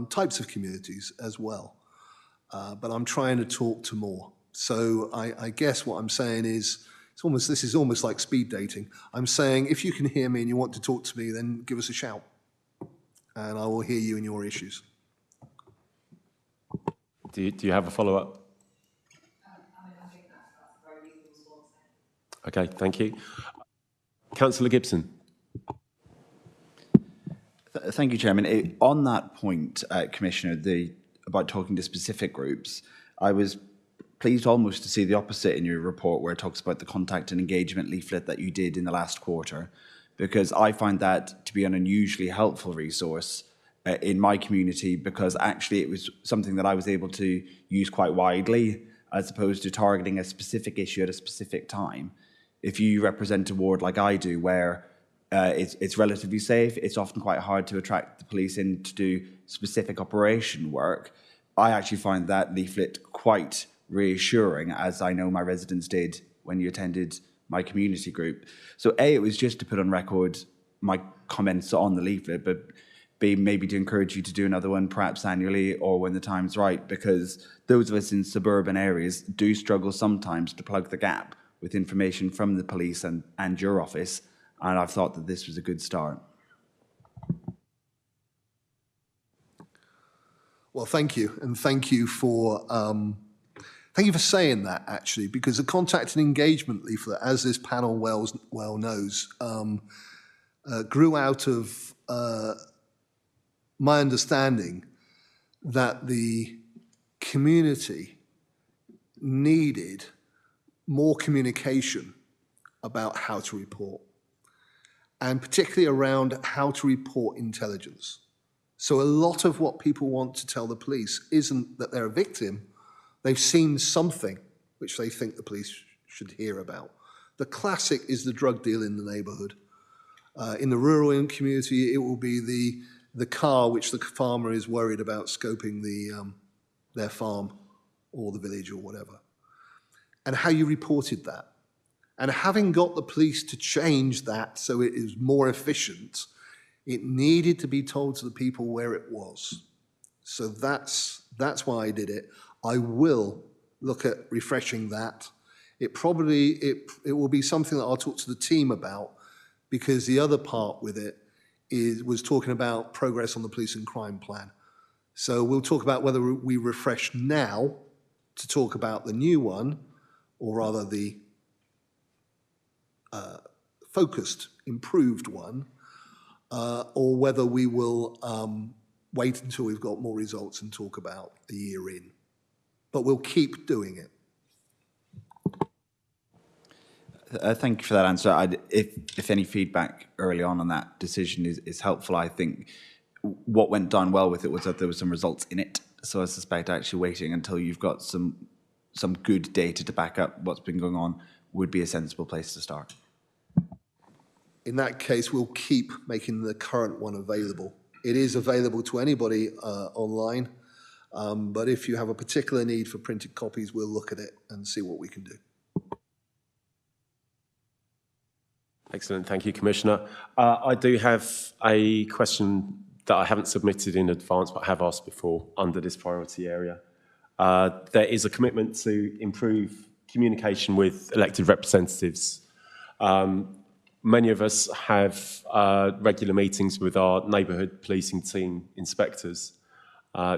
types of communities as well. But I'm trying to talk to more. So I guess what I'm saying is, this is almost like speed dating. I'm saying, if you can hear me and you want to talk to me, then give us a shout, and I will hear you and your issues. Do you have a follow-up? Okay, thank you. Councillor Gibson. Thank you, Chairman. On that point, Commissioner, about talking to specific groups, I was pleased almost to see the opposite in your report, where it talks about the contact and engagement leaflet that you did in the last quarter, because I find that to be an unusually helpful resource in my community, because actually it was something that I was able to use quite widely, as opposed to targeting a specific issue at a specific time. If you represent a ward like I do, where it's relatively safe, it's often quite hard to attract the police in to do specific operation work. I actually find that leaflet quite reassuring, as I know my residents did when you attended my community group. So A, it was just to put on record my comments on the leaflet, but B, maybe to encourage you to do another one, perhaps annually or when the time's right, because those of us in suburban areas do struggle sometimes to plug the gap with information from the police and your office, and I've thought that this was a good start. Well, thank you, and thank you for saying that, actually, because the contact and engagement leaflet, as this panel well knows, grew out of my understanding that the community needed more communication about how to report, and particularly around how to report intelligence. So a lot of what people want to tell the police isn't that they're a victim. They've seen something which they think the police should hear about. The classic is the drug deal in the neighborhood. In the rural community, it will be the car which the farmer is worried about scoping their farm or the village or whatever, and how you reported that. And having got the police to change that so it is more efficient, it needed to be told to the people where it was. So that's why I did it. I will look at refreshing that. It will be something that I'll talk to the team about, because the other part with it was talking about progress on the police and crime plan. So we'll talk about whether we refresh now to talk about the new one, or rather the focused, improved one, or whether we will wait until we've got more results and talk about a year in. But we'll keep doing it. Thank you for that answer. If any feedback early on that decision is helpful, I think what went down well with it was that there were some results in it. So I suspect actually waiting until you've got some good data to back up what's been going on would be a sensible place to start. In that case, we'll keep making the current one available. It is available to anybody online, but if you have a particular need for printed copies, we'll look at it and see what we can do. Excellent, thank you, Commissioner. I do have a question that I haven't submitted in advance, but have asked before under this priority area. There is a commitment to improve communication with elected representatives. Many of us have regular meetings with our neighbourhood policing team inspectors.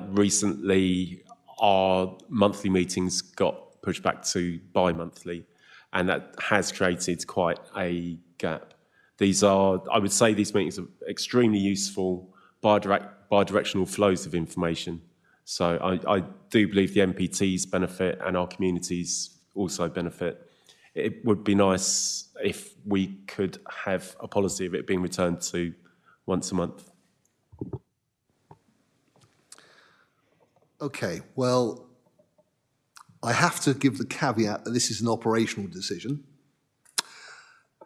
Recently, our monthly meetings got pushed back to bi-monthly, and that has created quite a gap. I would say these meetings are extremely useful, bi-directional flows of information. So I do believe the MPTs benefit and our communities also benefit. It would be nice if we could have a policy of it being returned to once a month. Okay, well, I have to give the caveat that this is an operational decision.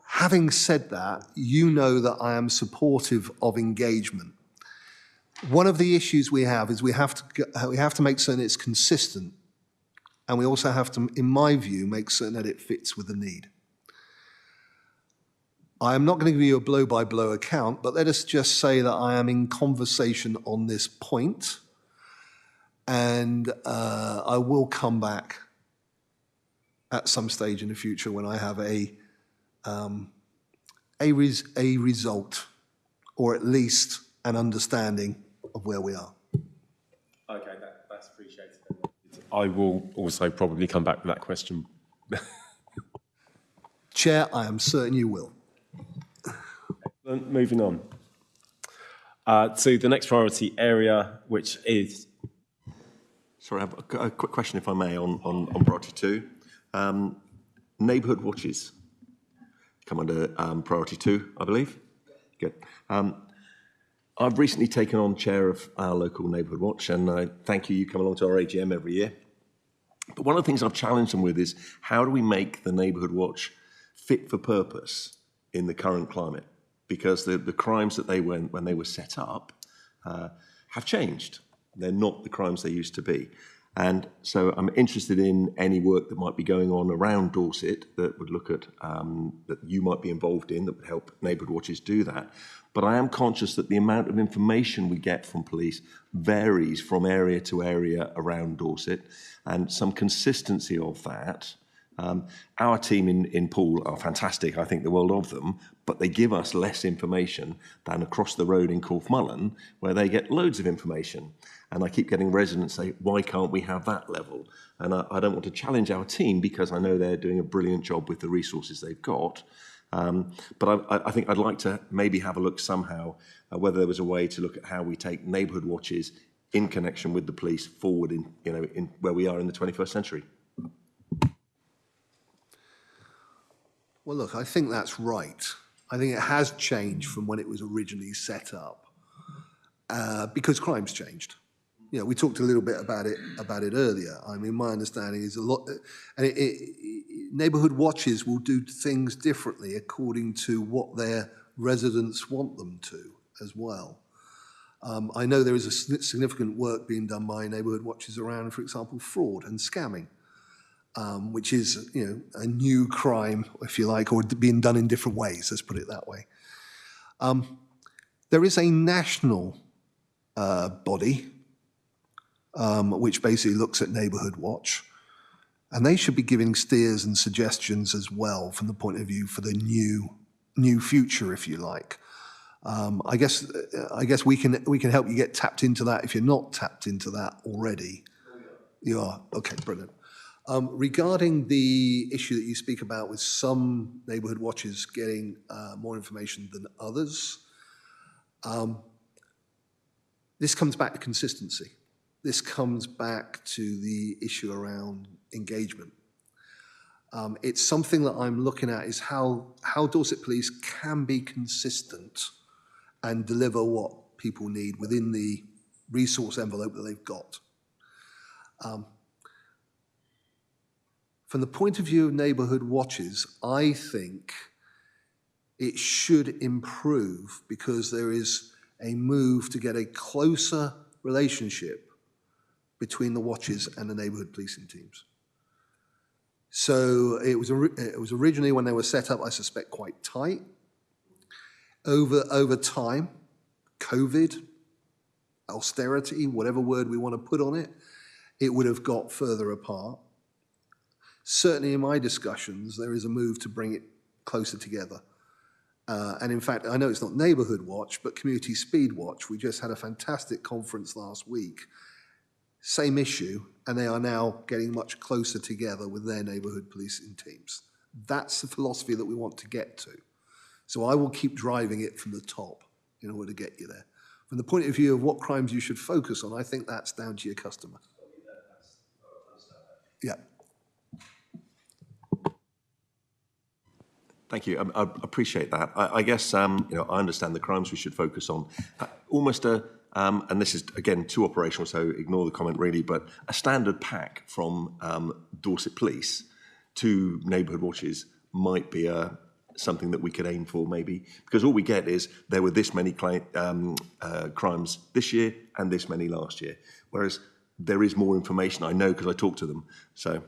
Having said that, you know that I am supportive of engagement. One of the issues we have is we have to make certain it's consistent, and we also have to, in my view, make certain that it fits with the need. I am not going to give you a blow-by-blow account, but let us just say that I am in conversation on this point, and I will come back at some stage in the future when I have a result, or at least an understanding of where we are. Okay, that's appreciated. I will also probably come back with that question. Chair, I am certain you will. Moving on to the next priority area, which is... Sorry, I have a quick question, if I may, on priority 2. Neighbourhood watches come under priority 2, I believe. Good. I've recently taken on chair of our local neighbourhood watch, and I thank you. You come along to our AGM every year. But one of the things I've challenged them with is how do we make the neighbourhood watch fit for purpose in the current climate? Because the crimes that they when they were set up have changed. They're not the crimes they used to be. And so I'm interested in any work that might be going on around Dorset that would look at, that you might be involved in, that would help neighbourhood watches do that. But I am conscious that the amount of information we get from police varies from area to area around Dorset, and some consistency of that. Our team in Poole are fantastic, I think the world of them, but they give us less information than across the road in Corfmullen, where they get loads of information. And I keep getting residents say, why can't we have that level? And I don't want to challenge our team because I know they're doing a brilliant job with the resources they've got. But I think I'd like to maybe have a look somehow whether there was a way to look at how we take neighbourhood watches in connection with the police forward in where we are in the 21st century. Well, look, I think that's right. I think it has changed from when it was originally set up because crime's changed. You know, we talked a little bit about it earlier. I mean, my understanding is a lot, and neighbourhood watches will do things differently according to what their residents want them to as well. I know there is a significant work being done by neighbourhood watches around, for example, fraud and scamming. Which is, you know, a new crime, if you like, or being done in different ways, let's put it that way. There is a national body which basically looks at Neighbourhood Watch, and they should be giving steers and suggestions as well from the point of view for the new future, if you like. I guess we can help you get tapped into that if you're not tapped into that already. You are? Okay, brilliant. Regarding the issue that you speak about with some neighbourhood watches getting more information than others, this comes back to consistency. This comes back to the issue around engagement. It's something that I'm looking at is how Dorset Police can be consistent and deliver what people need within the resource envelope that they've got. From the point of view of neighbourhood watches, I think it should improve because there is a move to get a closer relationship between the watches and the neighbourhood policing teams. So it was originally, when they were set up, I suspect, quite tight. Over time, COVID, austerity, whatever word we want to put on it, it would have got further apart. Certainly in my discussions, there is a move to bring it closer together. And in fact, I know it's not Neighbourhood Watch, but Community Speed Watch. We just had a fantastic conference last week. Same issue, and they are now getting much closer together with their neighbourhood policing teams. That's the philosophy that we want to get to. So I will keep driving it from the top in order to get you there. From the point of view of what crimes you should focus on, I think that's down to your customer. Yeah. Thank you. I appreciate that. I guess I understand the crimes we should focus on. Almost and this is again too operational, so ignore the comment really. But a standard pack from Dorset Police to neighbourhood watches might be something that we could aim for, maybe, because all we get is there were this many crimes this year and this many last year, whereas there is more information. I know because I talked to them. So.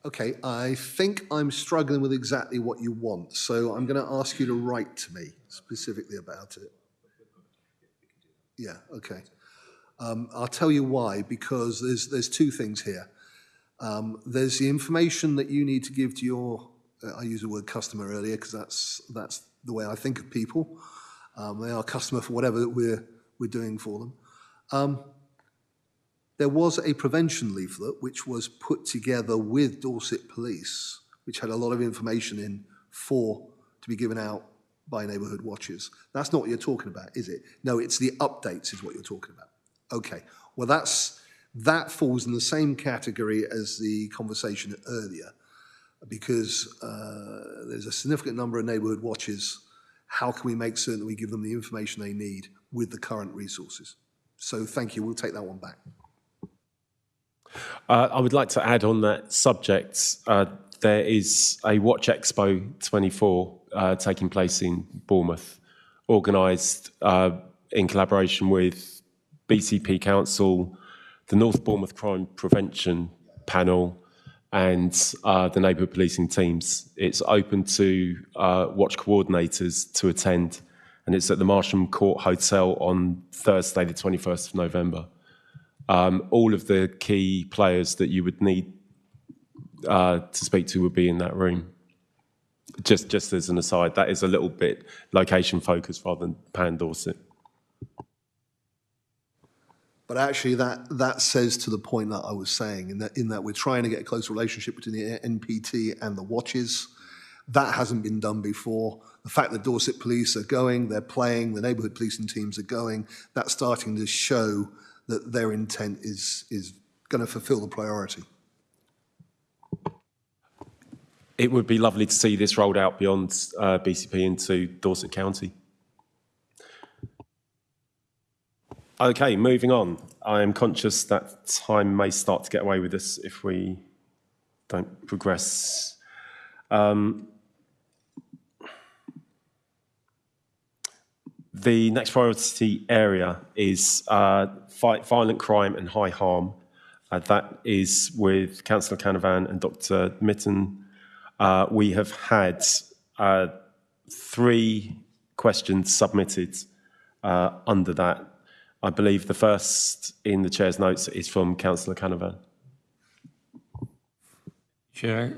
Okay, I think I'm struggling with exactly what you want, so I'm going to ask you to write to me specifically about it. Yeah, okay. I'll tell you why, because there's two things here. There's the information that you need to give to your, I used the word customer earlier because that's the way I think of people. They are a customer for whatever that we're doing for them. There was a prevention leaflet which was put together with Dorset Police, which had a lot of information in to be given out by neighbourhood watches. That's not what you're talking about, is it? No, it's the updates is what you're talking about. Okay, well that falls in the same category as the conversation earlier, because there's a significant number of neighbourhood watches. How can we make certain that we give them the information they need with the current resources? So thank you, we'll take that one back. I would like to add on that subject, there is a Watch Expo 24 taking place in Bournemouth, organised in collaboration with BCP Council, the North Bournemouth Crime Prevention Panel and the neighbourhood policing teams. It's open to watch coordinators to attend, and it's at the Marsham Court Hotel on Thursday, the 21st of November. All of the key players that you would need to speak to would be in that room. Just as an aside, that is a little bit location focused rather than Pan Dorset. But actually that says to the point that I was saying, in that we're trying to get a close relationship between the NPT and the watches. That hasn't been done before. The fact that Dorset Police are going, they're playing, the neighbourhood policing teams are going, that's starting to show that their intent is going to fulfil the priority. It would be lovely to see this rolled out beyond BCP into Dorset County. Okay, moving on. I am conscious that time may start to get away with us if we don't progress. The next priority area is fight violent crime and high harm. That is with Councillor Canavan and Dr. Mitten. We have had 3 questions submitted under that. I believe the first in the Chair's notes is from Councillor Canavan. Chair,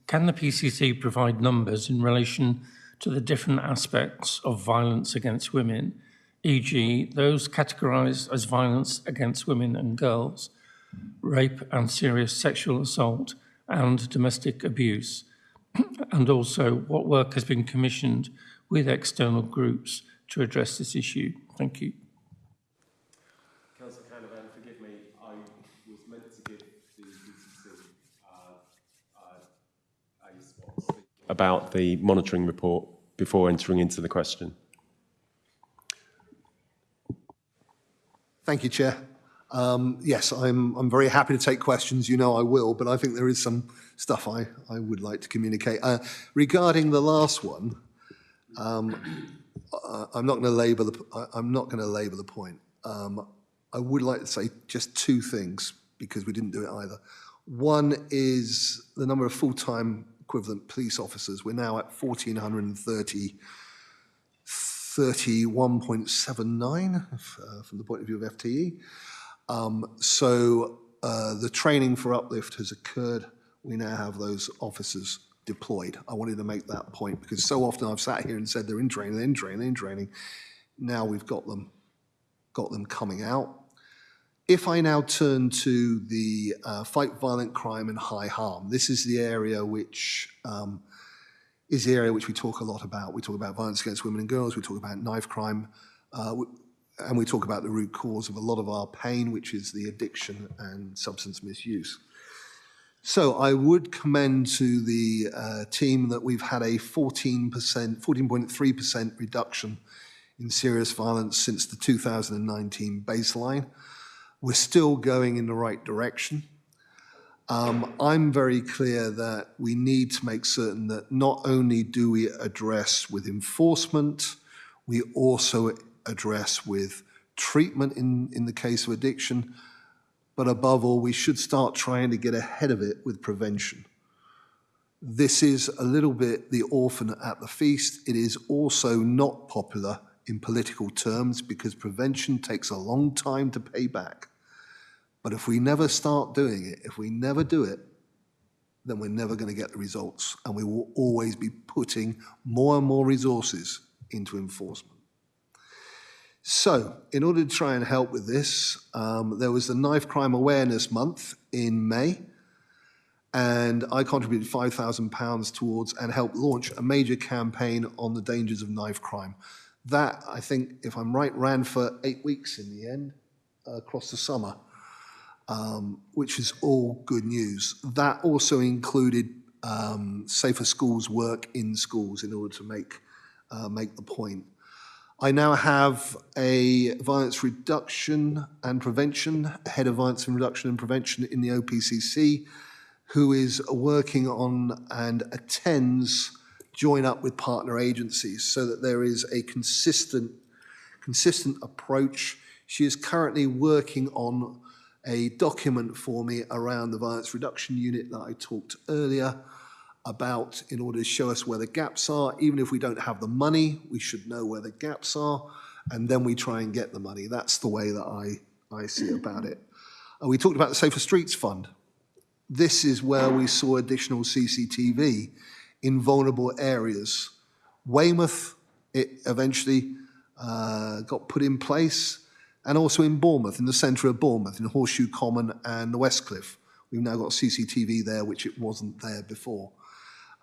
can the PCC provide numbers in relation to the different aspects of violence against women, e.g. those categorised as violence against women and girls, rape and serious sexual assault and domestic abuse, and also what work has been commissioned with external groups to address this issue? Thank you. Councillor Canavan, forgive me, I was meant to give the BCC a spot about the monitoring report before entering into the question. Thank you, Chair. Yes, I'm very happy to take questions. You know I will, but I think there is some stuff I would like to communicate. Regarding the last one, I'm not going to labour the point. I would like to say just 2 things because we didn't do it either. One is the number of full-time equivalent police officers. We're now at 1,430. 31.79 from the point of view of FTE. So the training for uplift has occurred. We now have those officers deployed. I wanted to make that point because so often I've sat here and said they're in training, they're in training, they're in training. Now we've got them coming out. If I now turn to the fight violent crime and high harm, this is the area which is the area which we talk a lot about. We talk about violence against women and girls, we talk about knife crime, and we talk about the root cause of a lot of our pain, which is the addiction and substance misuse. So I would commend to the team that we've had a 14.3% reduction in serious violence since the 2019 baseline. We're still going in the right direction. I'm very clear that we need to make certain that not only do we address with enforcement, we also address with treatment in the case of addiction, but above all, we should start trying to get ahead of it with prevention. This is a little bit the orphan at the feast. It is also not popular in political terms because prevention takes a long time to pay back. But if we never start doing it, if we never do it, then we're never going to get the results, and we will always be putting more and more resources into enforcement. So, in order to try and help with this, there was the Knife Crime Awareness Month in May, and I contributed £5,000 towards and helped launch a major campaign on the dangers of knife crime. That, I think, if I'm right, ran for 8 weeks in the end, across the summer, which is all good news. That also included safer schools work in schools in order to make the point. I now have a violence reduction and prevention, head of violence and reduction and prevention in the OPCC, who is working on and attends join up with partner agencies so that there is a consistent approach. She is currently working on a document for me around the violence reduction unit that I talked earlier about, in order to show us where the gaps are. Even if we don't have the money, we should know where the gaps are, and then we try and get the money. That's the way that I see about it. We talked about the Safer Streets Fund. This is where we saw additional CCTV in vulnerable areas. Weymouth, it eventually got put in place, and also in Bournemouth, in the centre of Bournemouth, in Horseshoe Common and the Westcliff. We've now got CCTV there, which it wasn't there before.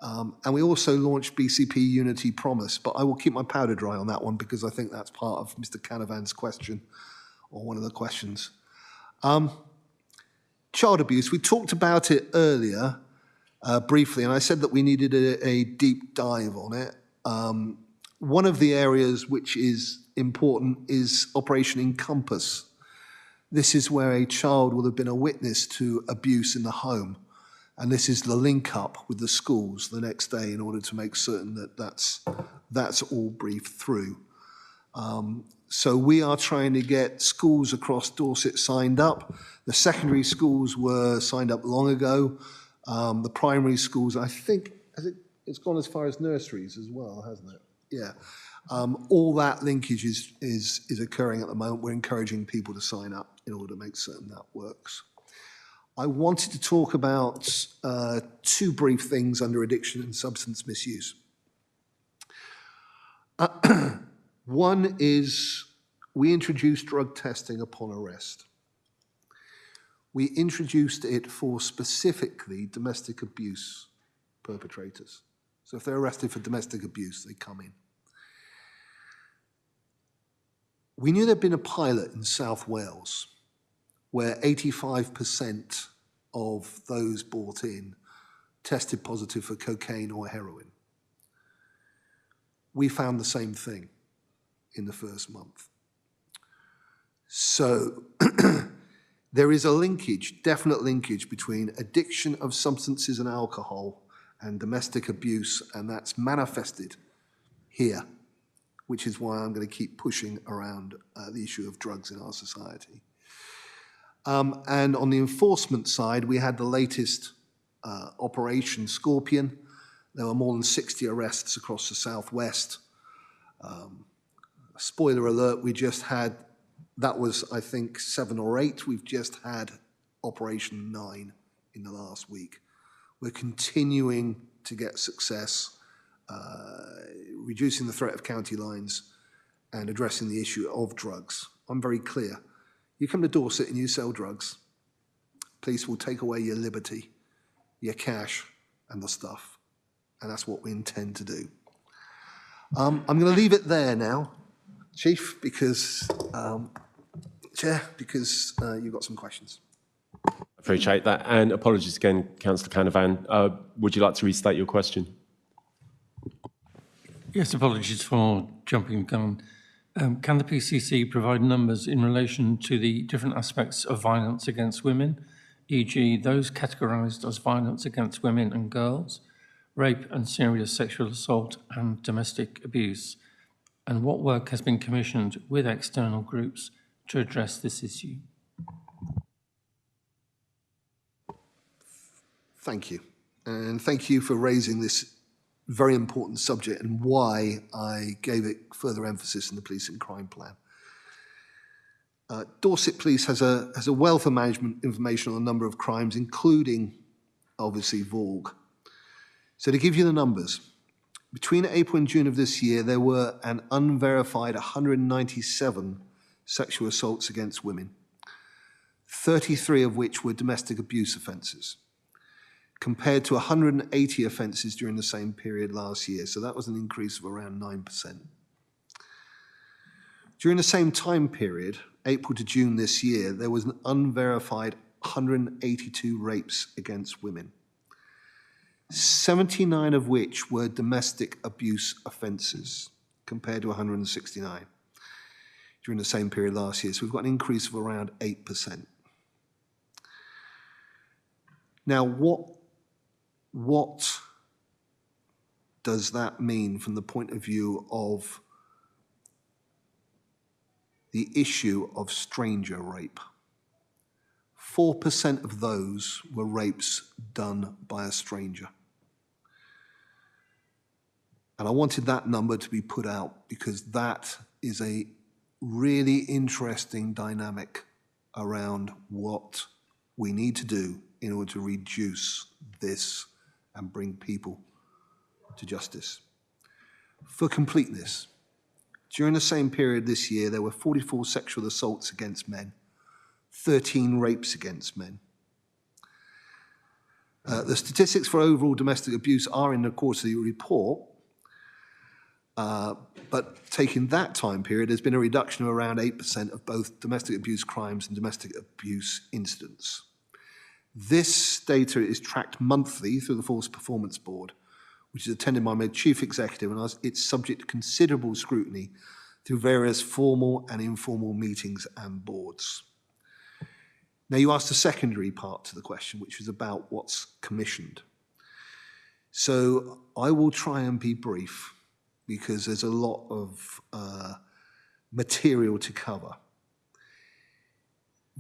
And we also launched BCP Unity Promise, but I will keep my powder dry on that one because I think that's part of Mr. Canavan's question, or one of the questions. Child abuse, we talked about it earlier briefly, and I said that we needed a deep dive on it. One of the areas which is important is Operation Encompass. This is where a child will have been a witness to abuse in the home, and this is the link up with the schools the next day in order to make certain that that's all briefed through. So we are trying to get schools across Dorset signed up. The secondary schools were signed up long ago. The primary schools, I think, it's gone as far as nurseries as well, hasn't it? Yeah. All that linkage is occurring at the moment. We're encouraging people to sign up in order to make certain that works. I wanted to talk about two brief things under addiction and substance misuse. One is we introduced drug testing upon arrest. We introduced it for specifically domestic abuse perpetrators. So if they're arrested for domestic abuse, they come in. We knew there'd been a pilot in South Wales where 85% of those brought in tested positive for cocaine or heroin. We found the same thing in the first month. So there is a linkage, definite linkage between addiction of substances and alcohol and domestic abuse, and that's manifested here, which is why I'm going to keep pushing around the issue of drugs in our society. And on the enforcement side, we had the latest Operation Scorpion. There were more than 60 arrests across the southwest. Spoiler alert, we just had, that was, I think, 7 or 8. We've just had Operation 9 in the last week. We're continuing to get success, reducing the threat of county lines and addressing the issue of drugs. I'm very clear. You come to Dorset and you sell drugs, police will take away your liberty, your cash, and the stuff. And that's what we intend to do. I'm going to leave it there now, Chief, because, Chair, because you've got some questions. Appreciate that. And apologies again, Councillor Canavan. Would you like to restate your question? Yes, apologies for jumping the gun. Can the PCC provide numbers in relation to the different aspects of violence against women, e.g. those categorised as violence against women and girls, rape and serious sexual assault and domestic abuse, and what work has been commissioned with external groups to address this issue? Thank you. and thank you for raising this very important subject and why I gave it further emphasis in the Police and Crime Plan. Dorset Police has a wealth of management information on a number of crimes, including, obviously, VORG. So to give you the numbers, between April and June of this year, there were an unverified 197 sexual assaults against women, 33 of which were domestic abuse offences, compared to 180 offences during the same period last year. So that was an increase of around 9%. During the same time period, April to June this year, there was an unverified 182 rapes against women, 79 of which were domestic abuse offences, compared to 169 during the same period last year. So we've got an increase of around 8%. Now, what does that mean from the point of view of the issue of stranger rape? 4% of those were rapes done by a stranger. And I wanted that number to be put out because that is a really interesting dynamic around what we need to do in order to reduce this and bring people to justice. For completeness, during the same period this year, there were 44 sexual assaults against men, 13 rapes against men. The statistics for overall domestic abuse are in the quarterly report, but taking that time period, there's been a reduction of around 8% of both domestic abuse crimes and domestic abuse incidents. This data is tracked monthly through the Force Performance Board, which is attended by my Chief Executive, and it's subject to considerable scrutiny through various formal and informal meetings and boards. Now, you asked a secondary part to the question, which is about what's commissioned. So I will try and be brief because there's a lot of material to cover.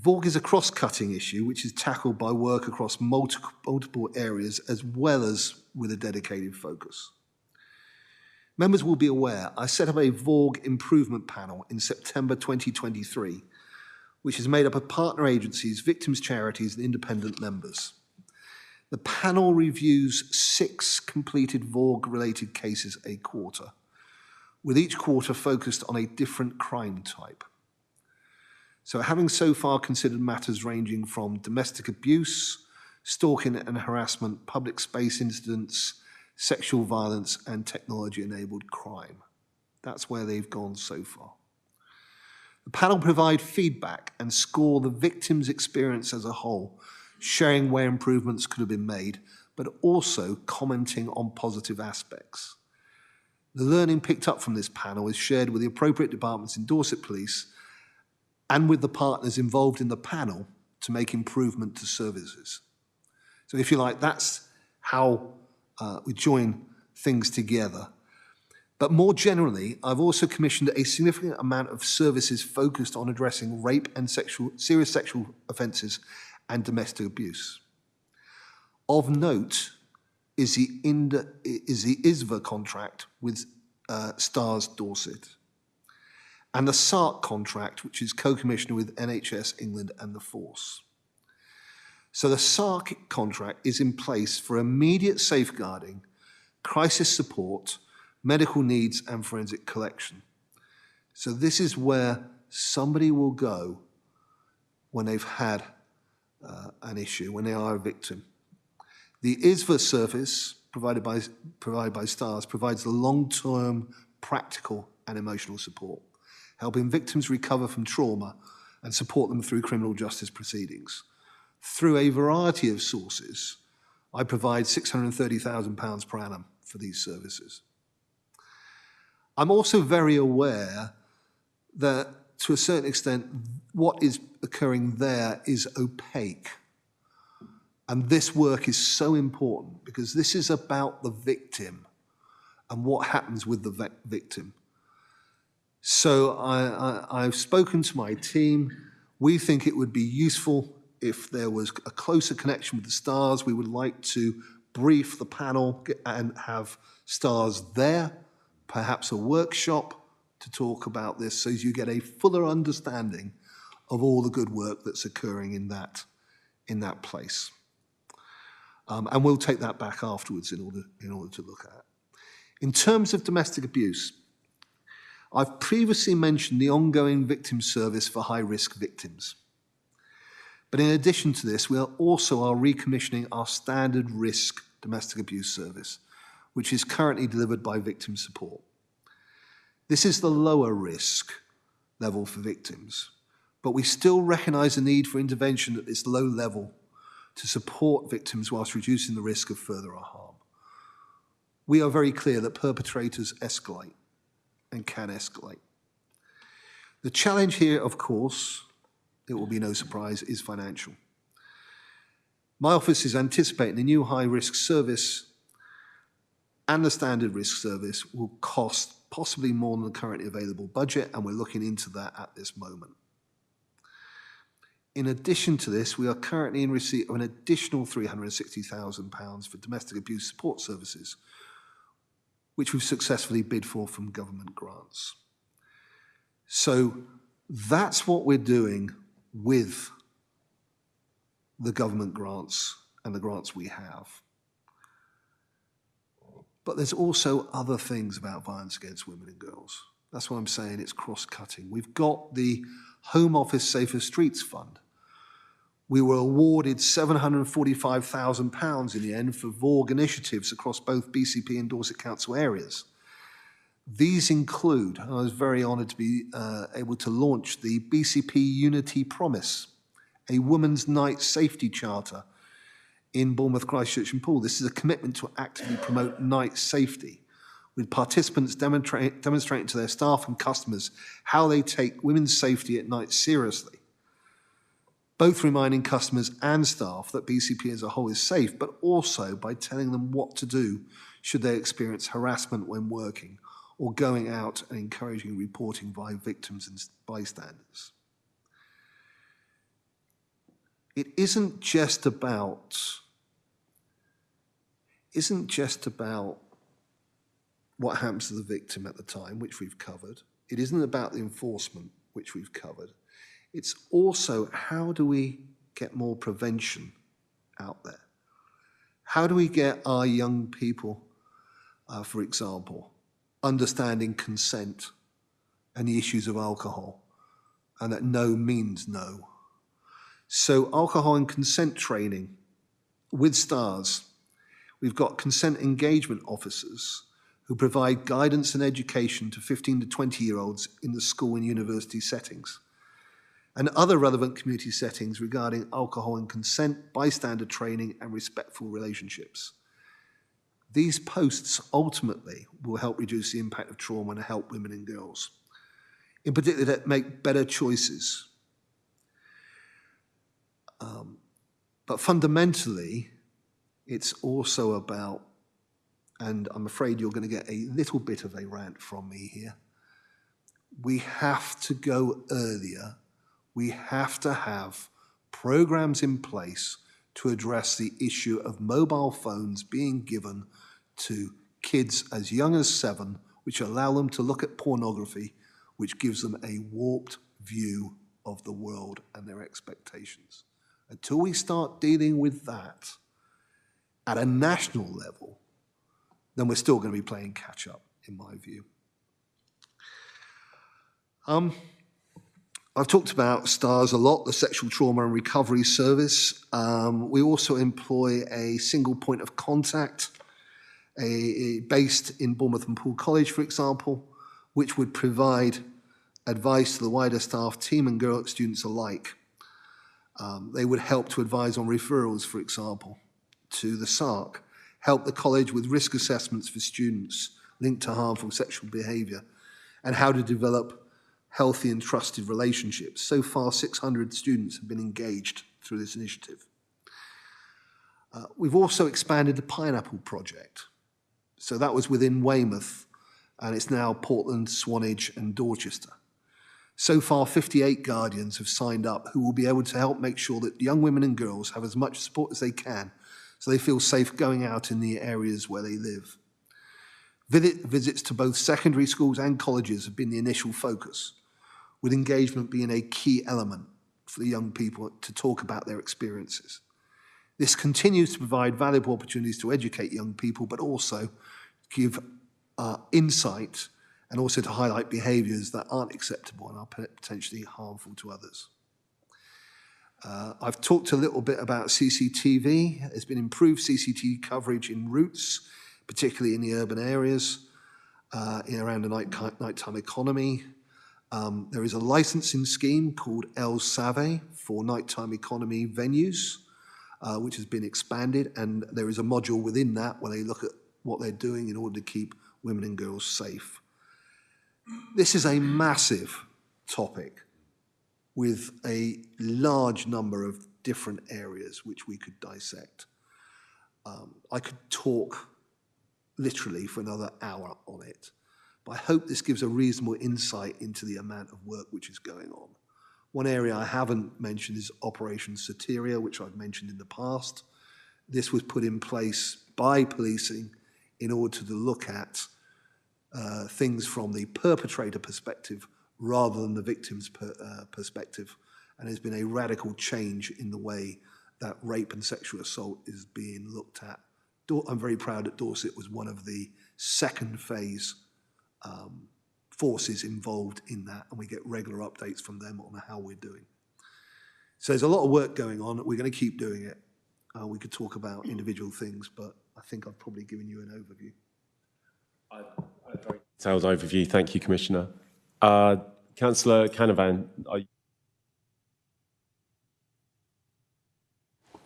VORG is a cross-cutting issue which is tackled by work across multiple areas as well as with a dedicated focus. Members will be aware I set up a VORG improvement panel in September 2023, which is made up of partner agencies, victims' charities, and independent members. The panel reviews 6 completed VORG-related cases a quarter, with each quarter focused on a different crime type. So having so far considered matters ranging from domestic abuse, stalking and harassment, public space incidents, sexual violence, and technology-enabled crime. That's where they've gone so far. The panel provide feedback and score the victim's experience as a whole, sharing where improvements could have been made, but also commenting on positive aspects. The learning picked up from this panel is shared with the appropriate departments in Dorset Police and with the partners involved in the panel to make improvement to services. So if you like, that's how we join things together. But more generally, I've also commissioned a significant amount of services focused on addressing rape and serious sexual offences and domestic abuse. Of note is the ISVA contract with STARS Dorset, and the SARC contract, which is co-commissioned with NHS England and the Force. So the SARC contract is in place for immediate safeguarding, crisis support, medical needs, and forensic collection. So this is where somebody will go when they've had an issue, when they are a victim. The ISVA service provided by STARS provides the long-term practical and emotional support, helping victims recover from trauma and support them through criminal justice proceedings. Through a variety of sources, I provide £630,000 per annum for these services. I'm also very aware that, to a certain extent, what is occurring there is opaque. And this work is so important because this is about the victim and what happens with the victim. So I've spoken to my team. We think it would be useful if there was a closer connection with the STARS. We would like to brief the panel and have stars there, perhaps a workshop to talk about this, so you get a fuller understanding of all the good work that's occurring in that place. And we'll take that back afterwards in order to look at. In terms of domestic abuse, I've previously mentioned the ongoing victim service for high-risk victims. But in addition to this, we are recommissioning our standard risk domestic abuse service, which is currently delivered by Victim Support. This is the lower risk level for victims, but we still recognise the need for intervention at this low level to support victims whilst reducing the risk of further harm. We are very clear that perpetrators escalate and can escalate. The challenge here, of course, it will be no surprise, is financial. My office is anticipating the new high-risk service and the standard risk service will cost possibly more than the currently available budget, and we're looking into that at this moment. In addition to this, we are currently in receipt of an additional £360,000 for domestic abuse support services, which we've successfully bid for from government grants. So that's what we're doing with the government grants and the grants we have. But there's also other things about violence against women and girls. That's why I'm saying it's cross-cutting. We've got the Home Office Safer Streets Fund. We were awarded £745,000 in the end for VORG initiatives across both BCP and Dorset Council areas. These include, and I was very honoured to be able to launch the BCP Unity Promise, a Women's Night Safety Charter in Bournemouth, Christchurch and Poole. This is a commitment to actively promote night safety, with participants demonstrating to their staff and customers how they take women's safety at night seriously, both reminding customers and staff that BCP as a whole is safe, but also by telling them what to do should they experience harassment when working, or going out and encouraging reporting by victims and bystanders. It isn't just about what happens to the victim at the time, which we've covered. It isn't about the enforcement, which we've covered. It's also, how do we get more prevention out there? How do we get our young people, for example, understanding consent and the issues of alcohol, and that no means no? So alcohol and consent training with STARS. We've got consent engagement officers who provide guidance and education to 15 to 20-year-olds in the school and university settings, and other relevant community settings regarding alcohol and consent, bystander training, and respectful relationships. These posts ultimately will help reduce the impact of trauma and help women and girls, in particular that make better choices. But fundamentally, it's also about, and I'm afraid you're going to get a little bit of a rant from me here, we have to go earlier. We have to have programs in place to address the issue of mobile phones being given to kids as young as 7, which allow them to look at pornography, which gives them a warped view of the world and their expectations. Until we start dealing with that at a national level, then we're still going to be playing catch up, in my view. I've talked about STARS a lot, the Sexual Trauma and Recovery Service. We also employ a single point of contact, based in Bournemouth and Poole College, for example, which would provide advice to the wider staff, team and girl students alike. They would help to advise on referrals, for example, to the SARC, help the college with risk assessments for students linked to harmful sexual behaviour, and how to develop healthy and trusted relationships. So far, 600 students have been engaged through this initiative. We've also expanded the Pineapple Project. So that was within Weymouth, and it's now Portland, Swanage and Dorchester. So far, 58 guardians have signed up who will be able to help make sure that young women and girls have as much support as they can so they feel safe going out in the areas where they live. Visits to both secondary schools and colleges have been the initial focus, with engagement being a key element for the young people to talk about their experiences. This continues to provide valuable opportunities to educate young people, but also give insight and also to highlight behaviours that aren't acceptable and are potentially harmful to others. I've talked a little bit about CCTV. There's been improved CCTV coverage in routes, particularly in the urban areas, around the nighttime economy. There is a licensing scheme called El Save for nighttime economy venues, which has been expanded, and there is a module within that where they look at what they're doing in order to keep women and girls safe. This is a massive topic with a large number of different areas which we could dissect. I could talk literally for another hour on it, but I hope this gives a reasonable insight into the amount of work which is going on. One area I haven't mentioned is Operation Soteria, which I've mentioned in the past. This was put in place by policing in order to look at things from the perpetrator perspective rather than the victim's perspective. And there's been a radical change in the way that rape and sexual assault is being looked at. I'm very proud that Dorset was one of the second phase forces involved in that, and we get regular updates from them on how we're doing. So there's a lot of work going on. We're going to keep doing it. We could talk about individual things, but I think I've probably given you an overview. A very detailed overview. Thank you, Commissioner. Councillor Canavan.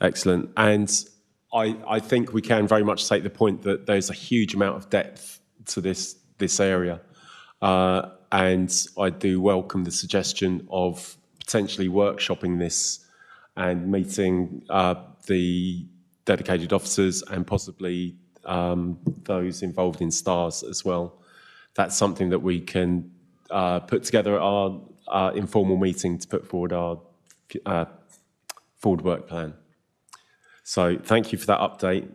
Excellent. And I think we can very much take the point that there's a huge amount of depth to this area. And I do welcome the suggestion of potentially workshopping this and meeting the dedicated officers and possibly those involved in STARS as well. That's something that we can put together at our informal meeting to put forward our forward work plan. So thank you for that update.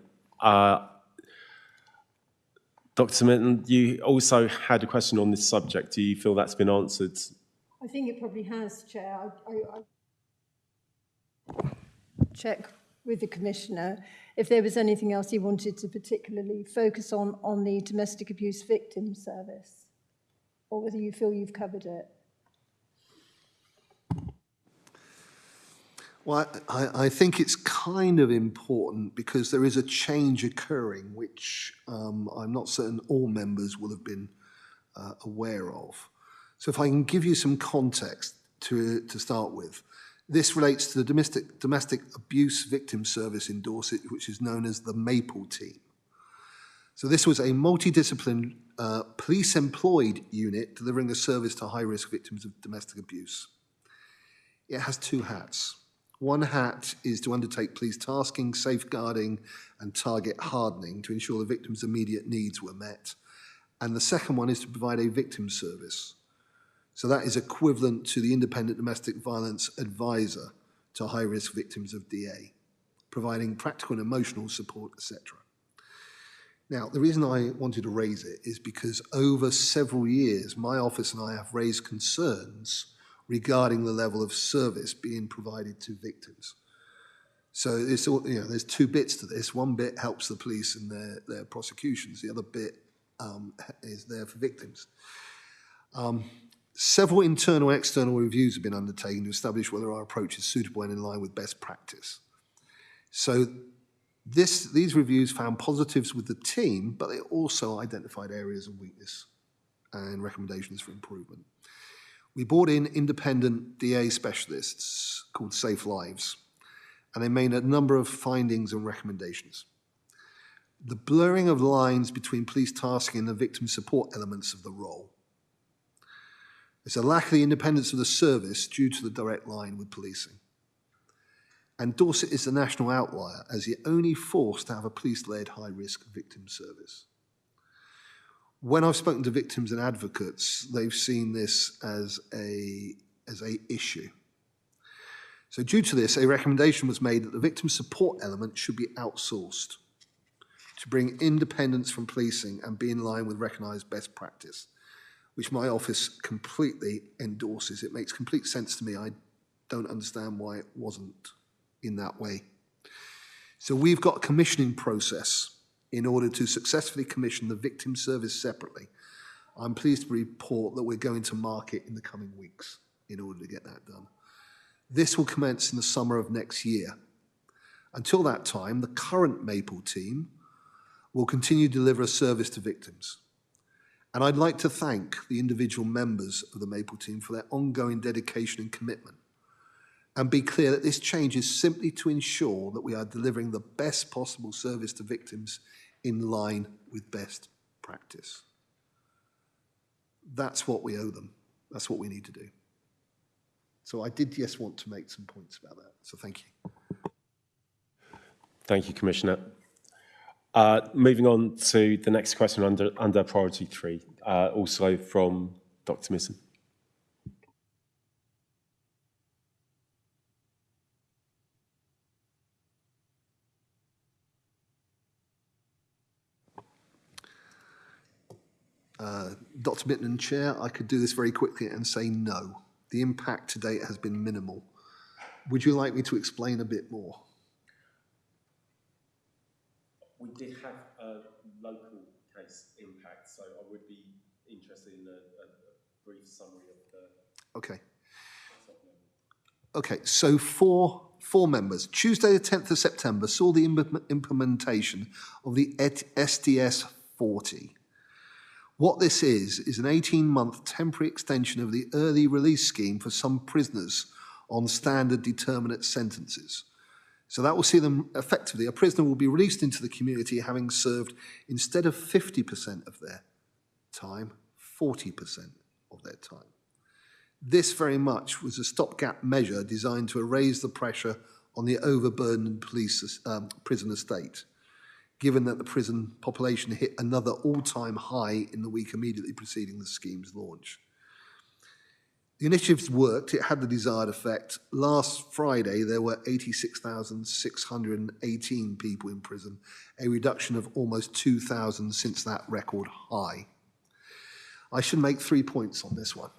Dr. Minton, you also had a question on this subject. Do you feel that's been answered? I think it probably has, Chair. I check with the Commissioner if there was anything else he wanted to particularly focus on the Domestic Abuse Victim Service, or whether you feel you've covered it. Well, I think it's kind of important because there is a change occurring, which I'm not certain all members will have been aware of. So if I can give you some context to start with, this relates to the Domestic Abuse Victim Service in Dorset, which is known as the MAPLE team. So this was a multidisciplinary police-employed unit delivering a service to high-risk victims of domestic abuse. It has two hats. One hat is to undertake police tasking, safeguarding, and target hardening to ensure the victim's immediate needs were met. And the second one is to provide a victim service. So that is equivalent to the independent domestic violence advisor to high-risk victims of DA, providing practical and emotional support, etc. Now, the reason I wanted to raise it is because over several years, my office and I have raised concerns regarding the level of service being provided to victims. So it's, there's two bits to this. One bit helps the police in their prosecutions. The other bit is there for victims. Several internal and external reviews have been undertaken to establish whether our approach is suitable and in line with best practice. So these reviews found positives with the team, but they also identified areas of weakness and recommendations for improvement. We brought in independent DA specialists called Safe Lives, and they made a number of findings and recommendations. The blurring of lines between police tasking and the victim support elements of the role. There's a lack of the independence of the service due to the direct line with policing. And Dorset is the national outlier as the only force to have a police-led high-risk victim service. When I've spoken to victims and advocates, they've seen this as a issue. So due to this, a recommendation was made that the victim support element should be outsourced to bring independence from policing and be in line with recognised best practice, which my office completely endorses. It makes complete sense to me. I don't understand why it wasn't in that way. So we've got a commissioning process in order to successfully commission the victim service separately. I'm pleased to report that we're going to market in the coming weeks in order to get that done. This will commence in the summer of next year. Until that time, the current Maple team will continue to deliver a service to victims. And I'd like to thank the individual members of the Maple team for their ongoing dedication and commitment. And be clear that this change is simply to ensure that we are delivering the best possible service to victims in line with best practice. That's what we owe them. That's what we need to do. So I did, yes, want to make some points about that. So thank you. Thank you, Commissioner. Moving on to the next question under priority 3, also from Dr. Misson. Dr. Mitton, Chair, I could do this very quickly and say no. The impact to date has been minimal. Would you like me to explain a bit more? We did have a local case impact, so I would be interested in a brief summary of the... Okay. Okay, so four members. Tuesday the 10th of September saw the implementation of the SDS 40. What this is an 18-month temporary extension of the early release scheme for some prisoners on standard determinate sentences. So that will see them effectively, a prisoner will be released into the community having served, instead of 50% of their time, 40% of their time. This very much was a stopgap measure designed to erase the pressure on the overburdened prison estate, given that the prison population hit another all-time high in the week immediately preceding the scheme's launch. The initiative's worked, it had the desired effect. Last Friday, there were 86,618 people in prison, a reduction of almost 2,000 since that record high. I should make 3 points on this one.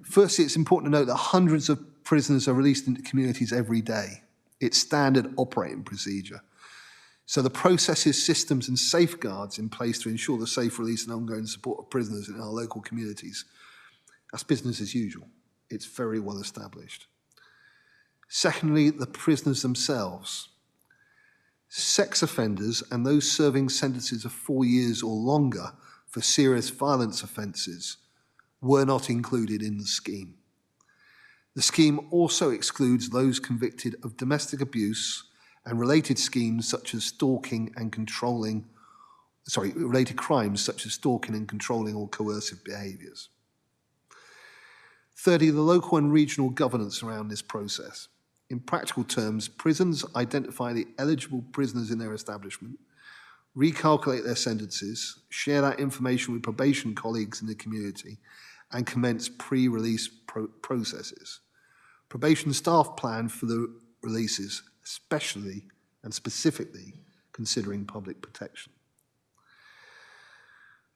Firstly, it's important to note that hundreds of prisoners are released into communities every day. It's standard operating procedure. So the processes, systems and safeguards in place to ensure the safe release and ongoing support of prisoners in our local communities, that's business as usual. It's very well established. Secondly, the prisoners themselves. Sex offenders and those serving sentences of 4 years or longer for serious violence offences were not included in the scheme. The scheme also excludes those convicted of domestic abuse and related schemes such as related crimes such as stalking and controlling or coercive behaviours. Thirdly, the local and regional governance around this process. In practical terms, prisons identify the eligible prisoners in their establishment, recalculate their sentences, share that information with probation colleagues in the community, and commence pre-release processes. Probation staff plan for the releases, especially and specifically considering public protection.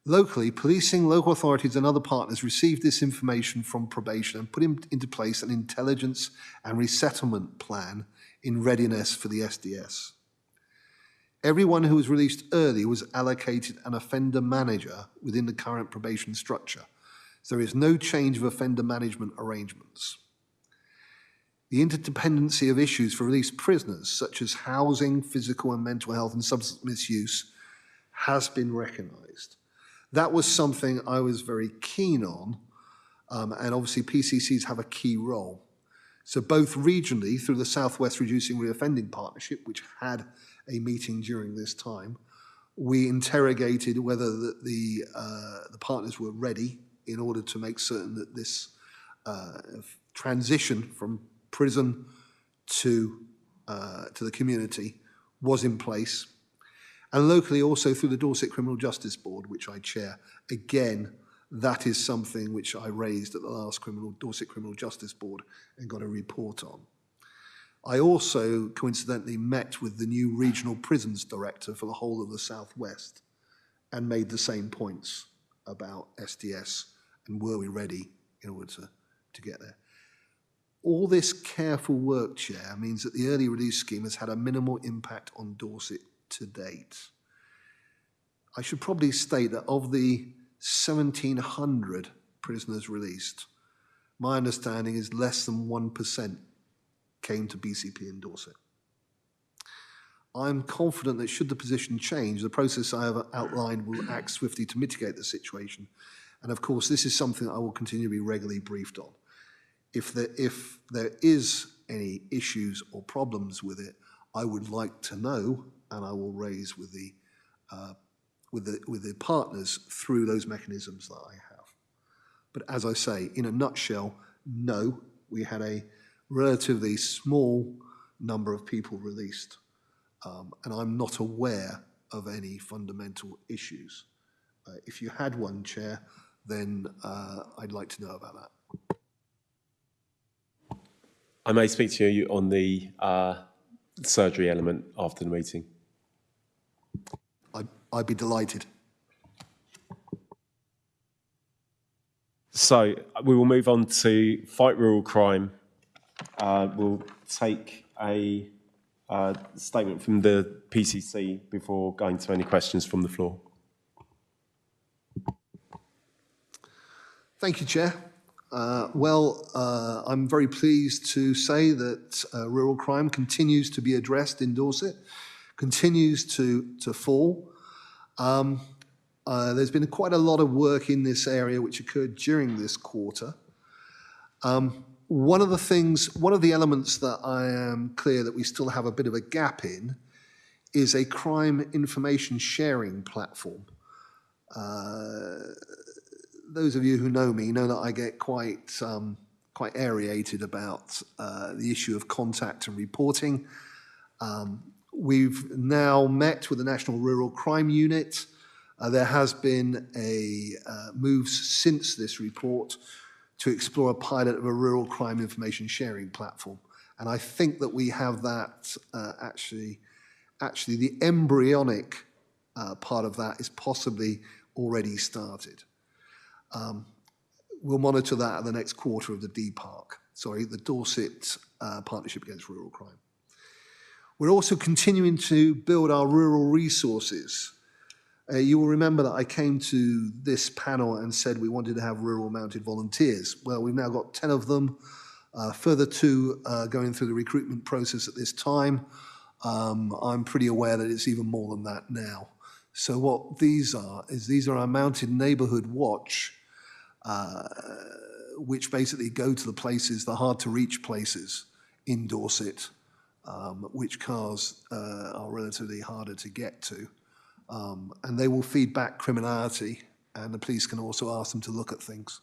Locally, policing, local authorities and other partners received this information from probation and put into place an intelligence and resettlement plan in readiness for the SDS. Everyone who was released early was allocated an offender manager within the current probation structure. So there is no change of offender management arrangements. The interdependency of issues for released prisoners, such as housing, physical and mental health and substance misuse, has been recognised. That was something I was very keen on, and obviously PCCs have a key role. So both regionally, through the South West Reducing Reoffending Partnership, which had a meeting during this time, we interrogated whether the partners were ready in order to make certain that this transition from prison to the community was in place. And locally also through the Dorset Criminal Justice Board, which I chair, again, that is something which I raised at the last Dorset Criminal Justice Board and got a report on. I also coincidentally met with the new Regional Prisons Director for the whole of the South West and made the same points about SDS and were we ready in order to get there. All this careful work, Chair, means that the early release scheme has had a minimal impact on Dorset to date. I should probably state that of the 1,700 prisoners released, my understanding is less than 1% came to BCP in Dorset. I'm confident that should the position change, the process I have outlined will act swiftly to mitigate the situation. And of course, this is something I will continue to be regularly briefed on. If there is any issues or problems with it, I would like to know, and I will raise with the partners through those mechanisms that I have. But as I say, in a nutshell, no, we had a relatively small number of people released, and I'm not aware of any fundamental issues. If you had one, Chair, then I'd like to know about that. I may speak to you on the surgery element after the meeting. I'd be delighted. So we will move on to fight rural crime. We'll take a statement from the PCC before going to any questions from the floor. Thank you, Chair. I'm very pleased to say that rural crime continues to be addressed in Dorset, continues to fall. There's been quite a lot of work in this area which occurred during this quarter. One of the elements that I am clear that we still have a bit of a gap in is a crime information sharing platform. Those of you who know me know that I get quite aerated about the issue of contact and reporting. We've now met with the National Rural Crime Unit. There has been a move since this report to explore a pilot of a rural crime information sharing platform. And I think that we have that actually the embryonic part of that is possibly already started. We'll monitor that at the next quarter of the the Dorset Partnership Against Rural Crime. We're also continuing to build our rural resources. You will remember that I came to this panel and said we wanted to have rural mounted volunteers. Well, we've now got 10 of them, further 2 going through the recruitment process at this time. I'm pretty aware that it's even more than that now. So what these are our mounted neighbourhood watch, which basically go to the places, the hard to reach places in Dorset, which cars are relatively harder to get to. And they will feed back criminality, and the police can also ask them to look at things.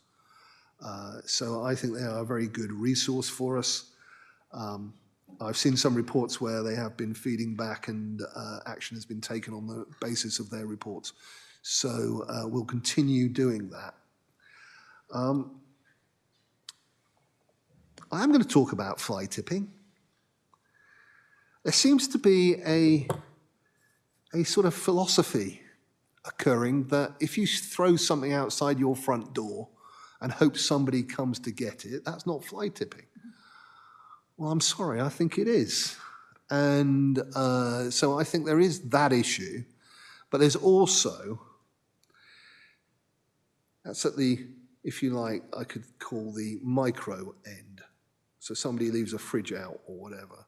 So I think they are a very good resource for us. I've seen some reports where they have been feeding back and action has been taken on the basis of their reports. So we'll continue doing that. I'm going to talk about fly tipping. There seems to be a sort of philosophy occurring that if you throw something outside your front door and hope somebody comes to get it, that's not fly tipping. Well, I'm sorry, I think it is. And so I think there is that issue, but there's also, that's at the, if you like, I could call the micro end. So somebody leaves a fridge out or whatever,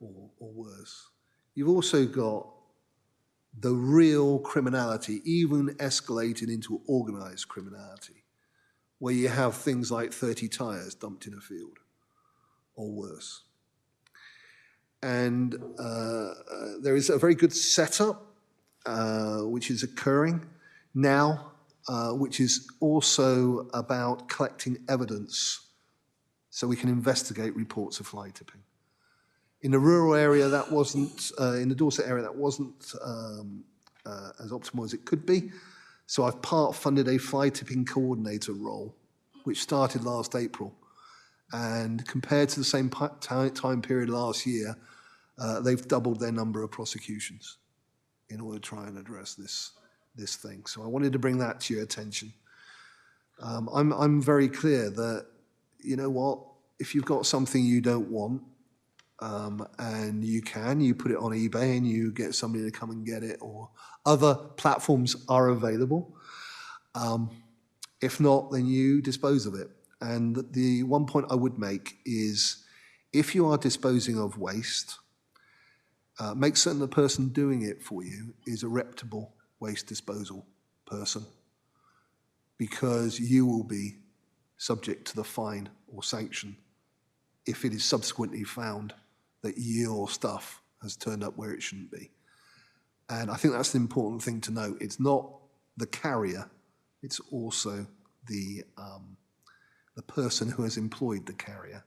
or worse. You've also got the real criminality, even escalated into organised criminality, where you have things like 30 tyres dumped in a field, or worse. And there is a very good setup, which is occurring now, which is also about collecting evidence so we can investigate reports of fly tipping. In the rural area, that wasn't, in the Dorset area, that wasn't as optimal as it could be. So I've part-funded a fly tipping coordinator role, which started last April. And compared to the same time period last year, they've doubled their number of prosecutions in order to try and address this thing. So I wanted to bring that to your attention. I'm very clear that, you know what, if you've got something you don't want, and you put it on eBay and you get somebody to come and get it, or other platforms are available. If not, then you dispose of it. And the one point I would make is, if you are disposing of waste, make certain the person doing it for you is a reputable waste disposal person, because you will be subject to the fine or sanction if it is subsequently found that your stuff has turned up where it shouldn't be. And I think that's the important thing to note. It's not the carrier, it's also the person who has employed the carrier.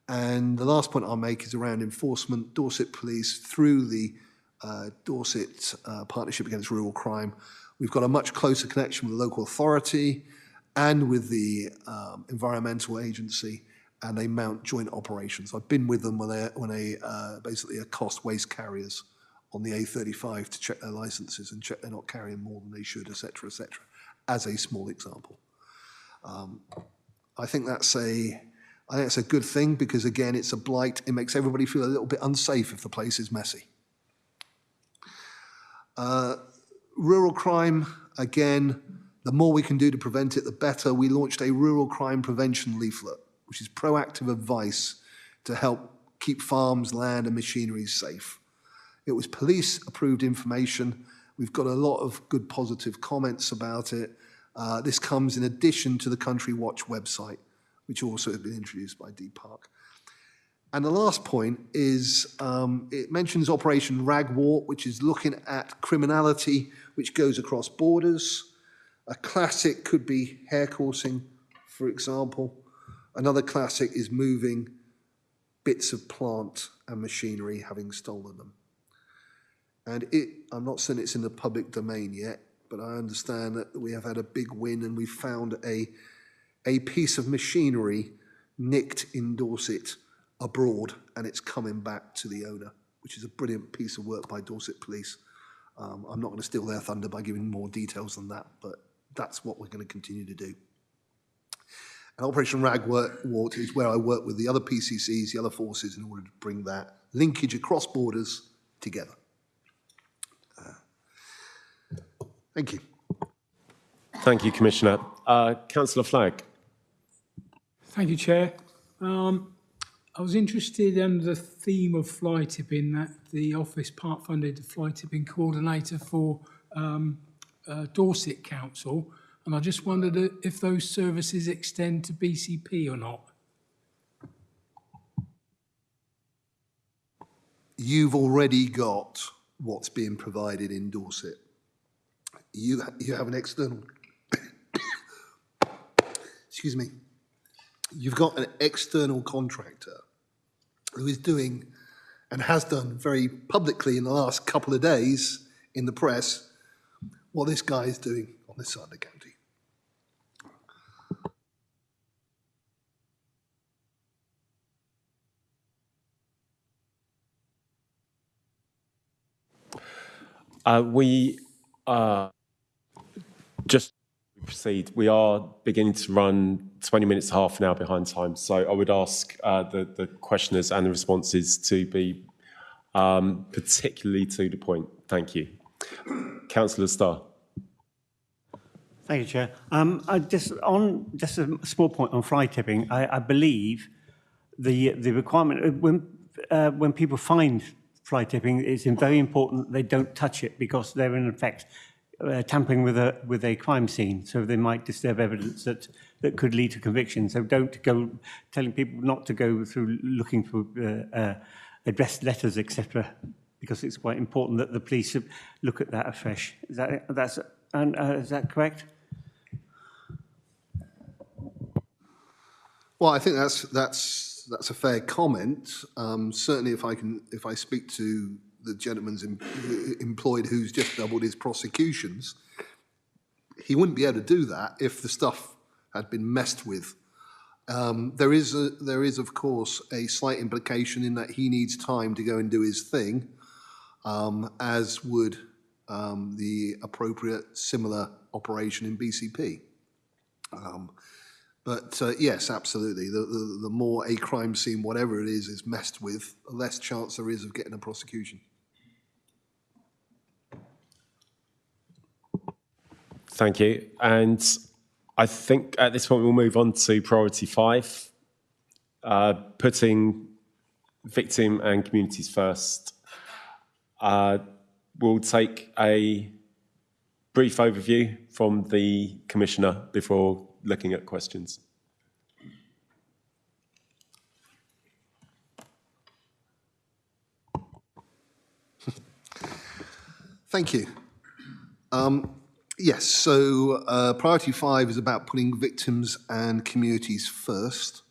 And the last point I'll make is around enforcement. Dorset Police, through the Dorset Partnership Against Rural Crime, we've got a much closer connection with the local authority and with the environmental agency, and they mount joint operations. I've been with them when they basically accost waste carriers on the A35 to check their licenses and check they're not carrying more than they should, et cetera, as a small example. I think that's a good thing, because again, it's a blight. It makes everybody feel a little bit unsafe if the place is messy. Rural crime, again, the more we can do to prevent it, the better. We launched a rural crime prevention leaflet, which is proactive advice to help keep farms, land, and machinery safe. It was police-approved information. We've got a lot of good positive comments about it. This comes in addition to the Country Watch website, which also has been introduced by DPark. And the last point is, it mentions Operation Ragwort, which is looking at criminality which goes across borders. A classic could be hair coursing, for example. Another classic is moving bits of plant and machinery, having stolen them. And I'm not saying it's in the public domain yet, but I understand that we have had a big win, and we found a piece of machinery nicked in Dorset abroad, and it's coming back to the owner, which is a brilliant piece of work by Dorset Police. I'm not going to steal their thunder by giving more details than that, but that's what we're going to continue to do. And Operation Ragwort is where I work with the other PCCs, the other forces, in order to bring that linkage across borders together. Thank you. Thank you, Commissioner. Councillor Flagg. Thank you, Chair. I was interested in the theme of fly tipping, that the office part-funded the fly tipping coordinator for Dorset Council, and I just wondered if those services extend to BCP or not. You've already got what's being provided in Dorset. You have an external, excuse me, you've got an external contractor who is doing, and has done very publicly in the last couple of days in the press, what this guy is doing on this side of the county. Just to proceed, we are beginning to run 20 minutes, half an hour behind time. So I would ask the questioners and the responses to be particularly to the point. Thank you. Councillor Starr. Thank you, Chair. Just a small point on fly tipping. I believe the requirement when people find fly tipping, it's very important they don't touch it, because they're in effect tampering with a crime scene, so they might disturb evidence that could lead to conviction. So don't go telling people not to go through looking for addressed letters, etc., because it's quite important that the police look at that afresh. Is that correct? Well, I think that's a fair comment. Certainly, if I speak to the gentleman's employed who's just doubled his prosecutions, he wouldn't be able to do that if the stuff had been messed with. There is, of course, a slight implication in that he needs time to go and do his thing, as would the appropriate similar operation in BCP. But yes, absolutely. The more a crime scene, whatever it is messed with, the less chance there is of getting a prosecution. Thank you. And I think at this point we'll move on to priority 5, putting victim and communities first. We'll take a brief overview from the Commissioner before looking at questions. Thank you. Yes, so priority 5 is about putting victims and communities first.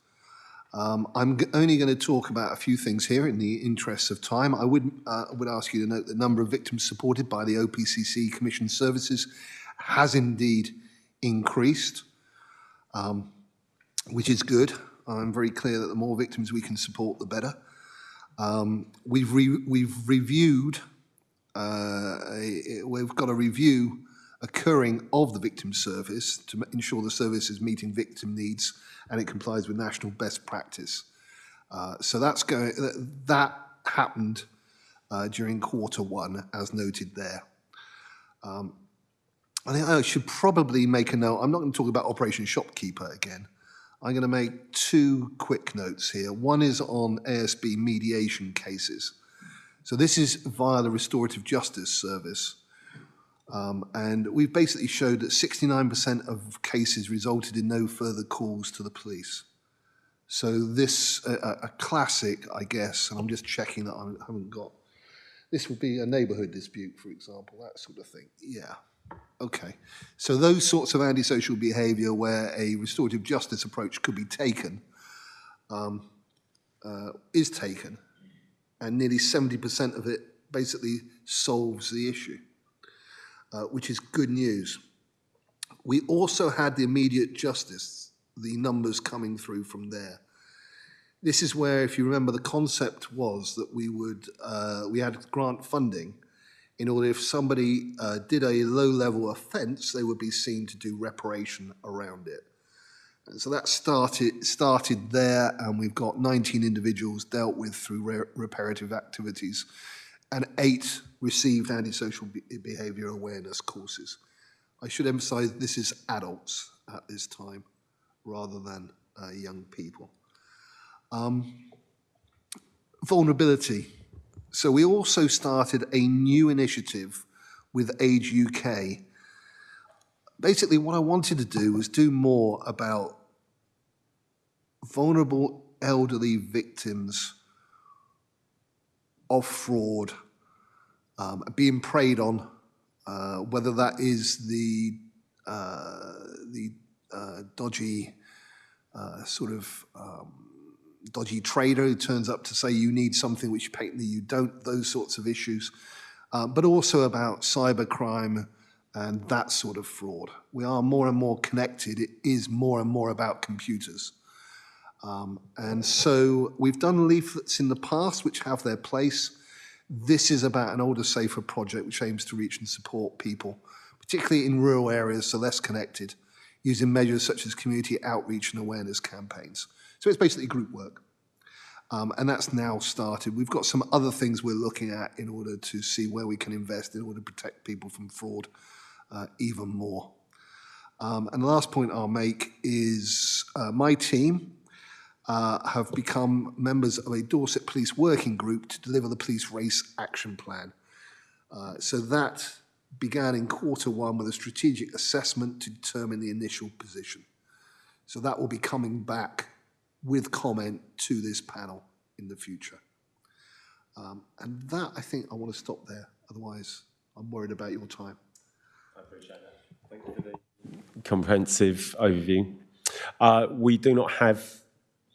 I'm only going to talk about a few things here in the interests of time. I would ask you to note the number of victims supported by the OPCC Commission services has indeed increased, which is good. I'm very clear that the more victims we can support, the better. We've reviewed, we've got a review occurring of the victim service to ensure the service is meeting victim needs and it complies with national best practice. So that happened during Q1, as noted there. I think I should probably make a note. I'm not going to talk about Operation Shopkeeper again. I'm going to make 2 quick notes here. One is on ASB mediation cases. So this is via the Restorative Justice Service. And we've basically showed that 69% of cases resulted in no further calls to the police. So this, a classic, I guess, and I'm just checking that I haven't got, this would be a neighbourhood dispute, for example, that sort of thing. Yeah, okay. So those sorts of antisocial behaviour where a restorative justice approach could be taken, is taken, and nearly 70% of it basically solves the issue. Which is good news. We also had the immediate justice, the numbers coming through from there. This is where, if you remember, the concept was that we had grant funding in order if somebody did a low-level offence, they would be seen to do reparation around it. And so that started there, and we've got 19 individuals dealt with through reparative activities, and 8 received antisocial behaviour awareness courses. I should emphasise this is adults at this time rather than young people. Vulnerability. So we also started a new initiative with Age UK. Basically what I wanted to do was do more about vulnerable elderly victims of fraud being preyed on, whether that is the dodgy dodgy trader who turns up to say you need something which patently you don't, those sorts of issues, but also about cybercrime and that sort of fraud. We are more and more connected. It is more and more about computers. And so we've done leaflets in the past which have their place. This is about an older, safer project which aims to reach and support people, particularly in rural areas, so less connected, using measures such as community outreach and awareness campaigns. So it's basically group work. And that's now started. We've got some other things we're looking at in order to see where we can invest in order to protect people from fraud even more. And the last point I'll make is my team have become members of a Dorset Police Working Group to deliver the Police Race Action Plan. So that began in Q1 with a strategic assessment to determine the initial position. So that will be coming back with comment to this panel in the future. And that, I think I want to stop there. Otherwise, I'm worried about your time. I appreciate that. Thank you for the comprehensive overview. We do not have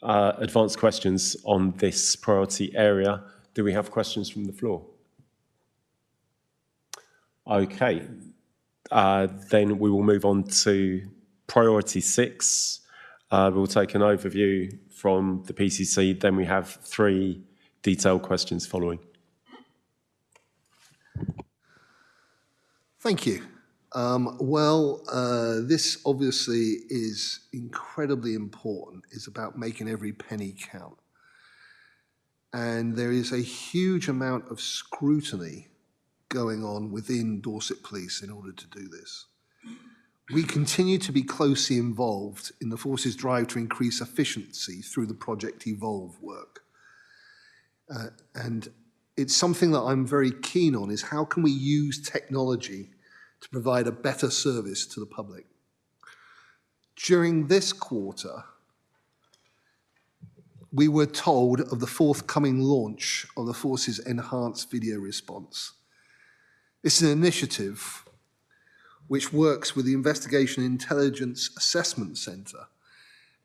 advanced questions on this priority area. Do we have questions from the floor? Okay, Then we will move on to priority 6. We'll take an overview from the PCC. Then we have 3 detailed questions following. Thank you. This obviously is incredibly important. It's about making every penny count. And there is a huge amount of scrutiny going on within Dorset Police in order to do this. We continue to be closely involved in the force's drive to increase efficiency through the Project Evolve work. And it's something that I'm very keen on, is how can we use technology to provide a better service to the public? During this quarter, we were told of the forthcoming launch of the force's enhanced video response. This is an initiative which works with the Investigation Intelligence Assessment Centre.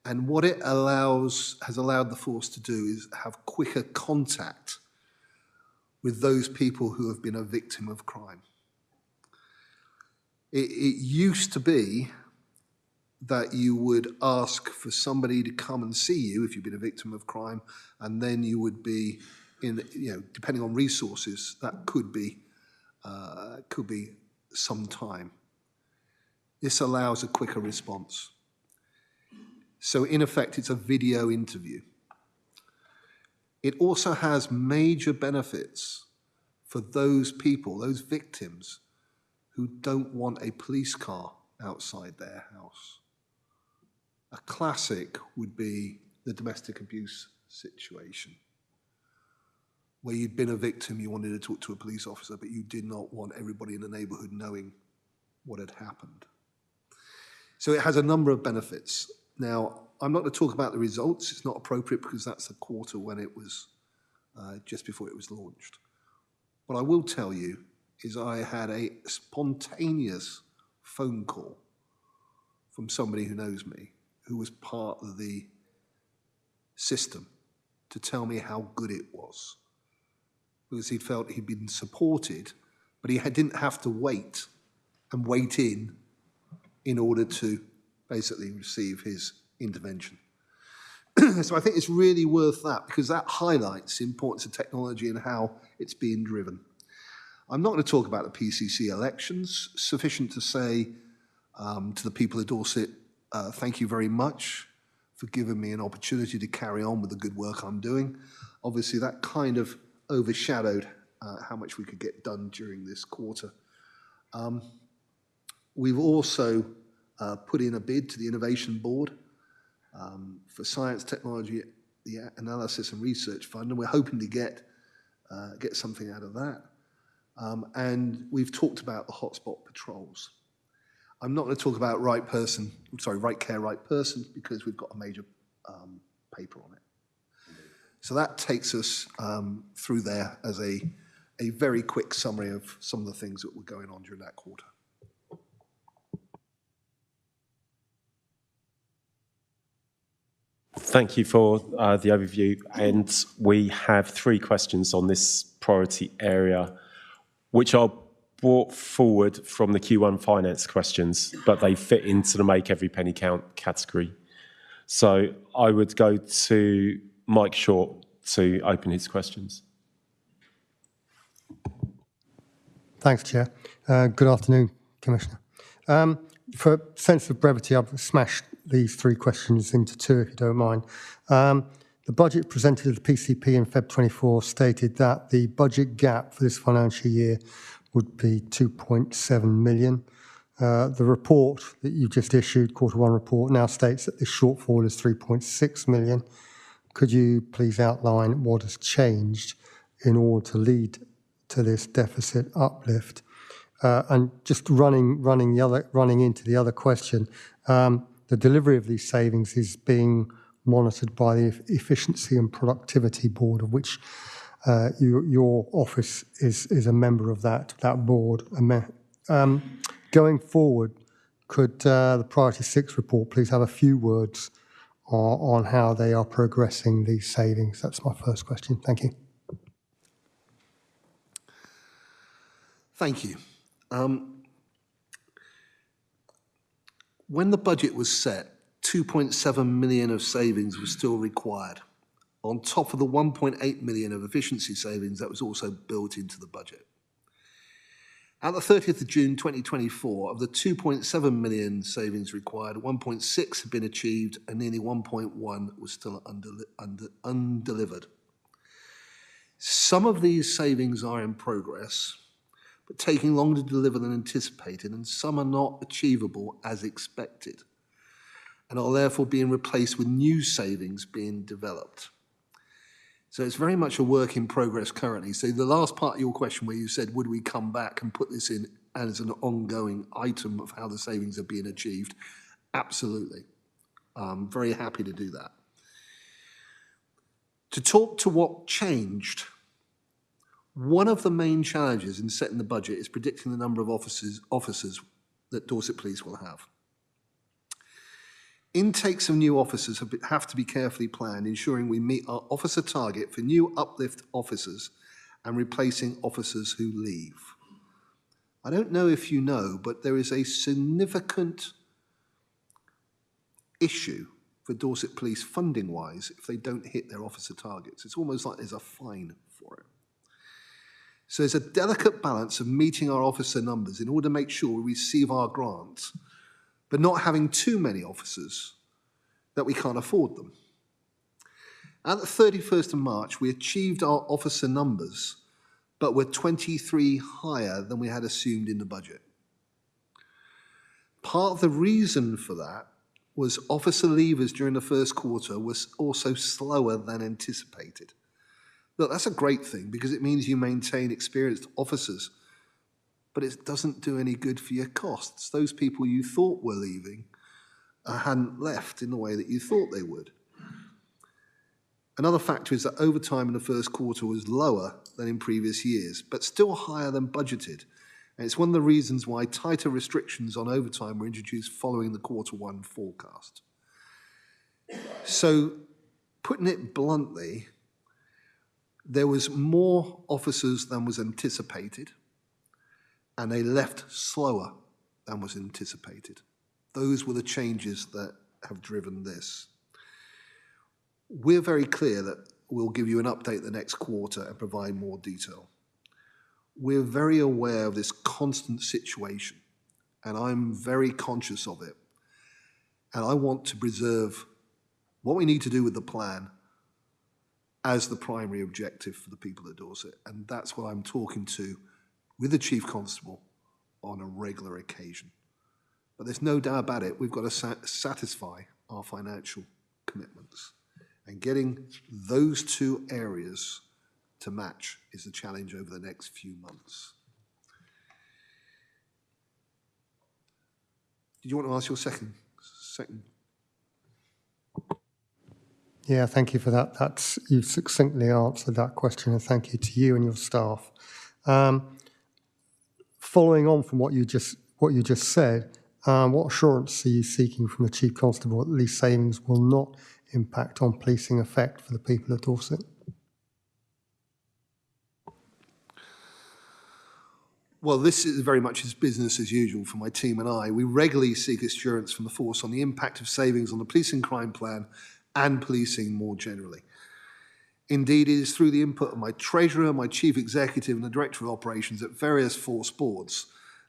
And what it has allowed the force to do is have quicker contact with those people who have been a victim of crime. It used to be that you would ask for somebody to come and see you if you've been a victim of crime, and then you would be depending on resources, that could be some time. This allows a quicker response. So in effect, it's a video interview. It also has major benefits for those people, those victims, who don't want a police car outside their house. A classic would be the domestic abuse situation, where you'd been a victim, you wanted to talk to a police officer, but you did not want everybody in the neighborhood knowing what had happened. So it has a number of benefits. Now, I'm not going to talk about the results. It's not appropriate because that's the quarter when it was just before it was launched. What I will tell you is I had a spontaneous phone call from somebody who knows me, who was part of the system, to tell me how good it was. Because he felt he'd been supported, but he didn't have to wait in order to basically receive his intervention. So I think it's really worth that, because that highlights the importance of technology and how it's being driven. I'm not going to talk about the PCC elections. Sufficient to say to the people of Dorset, thank you very much for giving me an opportunity to carry on with the good work I'm doing. Obviously, that kind of overshadowed how much we could get done during this quarter. We've also put in a bid to the Innovation Board for Science, Technology, the Analysis and Research Fund, and we're hoping to get something out of that. And we've talked about the hotspot patrols. I'm not going to talk about right care, right person, because we've got a major paper on it. So that takes us through there as a very quick summary of some of the things that were going on during that quarter. Thank you for the overview. And we have 3 questions on this priority area, which are brought forward from the Q1 finance questions, but they fit into the make every penny count category. So I would go to Mike Short to open his questions. Thanks, Chair. Good afternoon, Commissioner. For sense of brevity, I've smashed these 3 questions into 2, if you don't mind. The budget presented at the PCP in Feb 24 stated that the budget gap for this financial year would be 2.7 million. The report that you just issued, Q1 report, now states that the shortfall is 3.6 million. Could you please outline what has changed in order to lead to this deficit uplift? And just running into the other question, the delivery of these savings is being monitored by the Efficiency and Productivity Board, of which your office is a member of that board. Going forward, could the Priority 6 report please have a few words on how they are progressing these savings? That's my first question. Thank you. Thank you. When the budget was set, 2.7 million of savings was still required, on top of the 1.8 million of efficiency savings that was also built into the budget. At the 30th of June 2024, of the 2.7 million savings required, 1.6 had been achieved and nearly 1.1 was still undelivered. Some of these savings are in progress, but taking longer to deliver than anticipated, and some are not achievable as expected, and are therefore being replaced with new savings being developed. So it's very much a work in progress currently. So the last part of your question where you said, would we come back and put this in as an ongoing item of how the savings are being achieved? Absolutely. I'm very happy to do that. To talk to what changed, one of the main challenges in setting the budget is predicting the number of officers that Dorset Police will have. Intakes of new officers have to be carefully planned, ensuring we meet our officer target for new uplift officers and replacing officers who leave. I don't know if you know, but there is a significant issue for Dorset Police funding-wise if they don't hit their officer targets. It's almost like there's a fine for it. So there's a delicate balance of meeting our officer numbers in order to make sure we receive our grants, but not having too many officers that we can't afford them. At the 31st of March, we achieved our officer numbers, but were 23 higher than we had assumed in the budget. Part of the reason for that was officer leavers during the first quarter was also slower than anticipated. Look, that's a great thing because it means you maintain experienced officers, but it doesn't do any good for your costs. Those people you thought were leaving hadn't left in the way that you thought they would. Another factor is that overtime in the first quarter was lower than in previous years, but still higher than budgeted. And it's one of the reasons why tighter restrictions on overtime were introduced following the Q1 forecast. So, putting it bluntly, there was more officers than was anticipated, and they left slower than was anticipated. Those were the changes that have driven this. We're very clear that we'll give you an update the next quarter and provide more detail. We're very aware of this constant situation, and I'm very conscious of it. And I want to preserve what we need to do with the plan as the primary objective for the people of Dorset. And that's what I'm talking to with the Chief Constable on a regular occasion. But there's no doubt about it, we've got to satisfy our financial commitments. And getting those two areas to match is the challenge over the next few months. Did you want to ask your second? Yeah, thank you for that. You've succinctly answered that question, and thank you to you and your staff. Following on from what you just said, what assurance are you seeking from the Chief Constable that these savings will not impact on policing effect for the people of Dorset? Well, this is very much as business as usual for my team and I. We regularly seek assurance from the force on the impact of savings on the policing crime plan and policing more generally. Indeed, it is through the input of my treasurer, my chief executive, and the director of operations at various force boards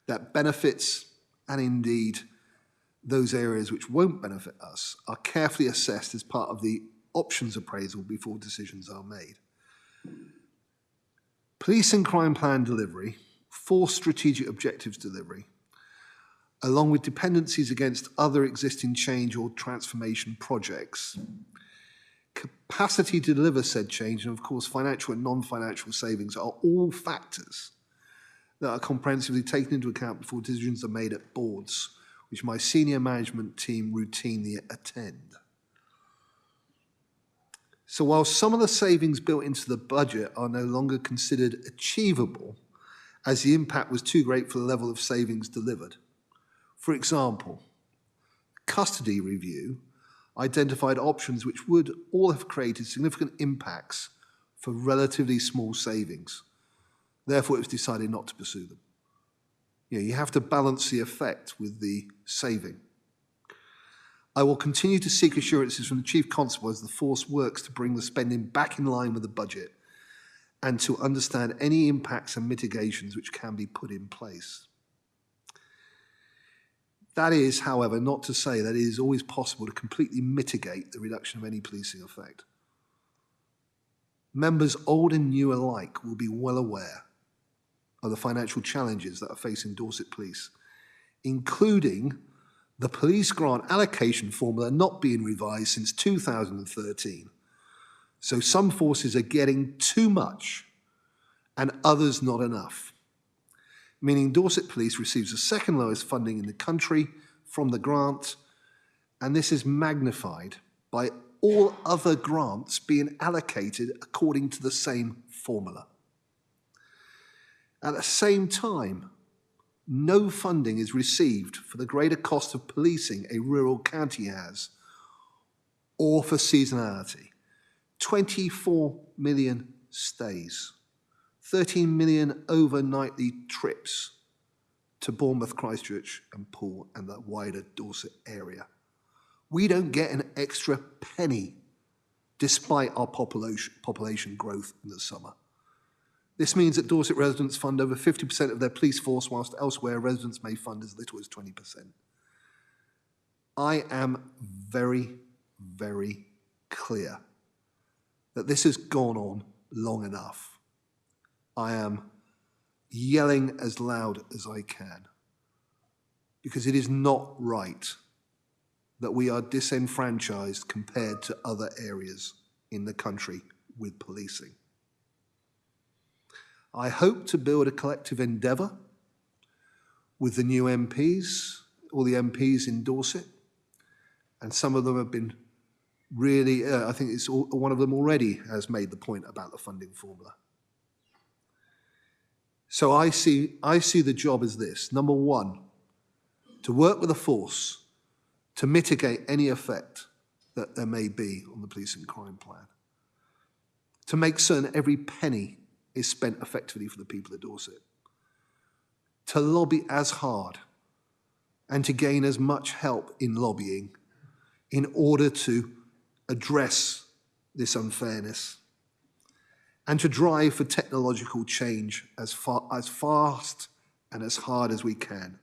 that benefits, and indeed those areas which won't benefit us, are carefully assessed as part of the options appraisal before decisions are made. Policing crime plan delivery, force strategic objectives delivery, along with dependencies against other existing change or transformation projects, capacity to deliver said change, and of course financial and non-financial savings are all factors that are comprehensively taken into account before decisions are made at boards, which my senior management team routinely attend. So while some of the savings built into the budget are no longer considered achievable, as the impact was too great for the level of savings delivered. For example, custody review identified options which would all have created significant impacts for relatively small savings. Therefore, it was decided not to pursue them. You have to balance the effect with the saving. I will continue to seek assurances from the Chief Constable as the force works to bring the spending back in line with the budget and to understand any impacts and mitigations which can be put in place. That is, however, not to say that it is always possible to completely mitigate the reduction of any policing effect. Members old and new alike will be well aware of the financial challenges that are facing Dorset Police, including the police grant allocation formula not being revised since 2013. So some forces are getting too much and others not enough, meaning Dorset Police receives the second lowest funding in the country from the grant, and this is magnified by all other grants being allocated according to the same formula. At the same time, no funding is received for the greater cost of policing a rural county has, or for seasonality. 24 million stays, 13 million overnightly trips to Bournemouth, Christchurch and Poole and the wider Dorset area. We don't get an extra penny despite our population growth in the summer. This means that Dorset residents fund over 50% of their police force, whilst elsewhere residents may fund as little as 20%. I am very, very clear that this has gone on long enough. I am yelling as loud as I can because it is not right that we are disenfranchised compared to other areas in the country with policing. I hope to build a collective endeavour with the new MPs, all the MPs in Dorset, and some of them have been really, I think it's one of them already has made the point about the funding formula. So I see the job as this. Number one, to work with the force to mitigate any effect that there may be on the policing crime plan. To make certain every penny is spent effectively for the people of Dorset. To lobby as hard and to gain as much help in lobbying in order to address this unfairness and to drive for technological change as fast and as hard as we can.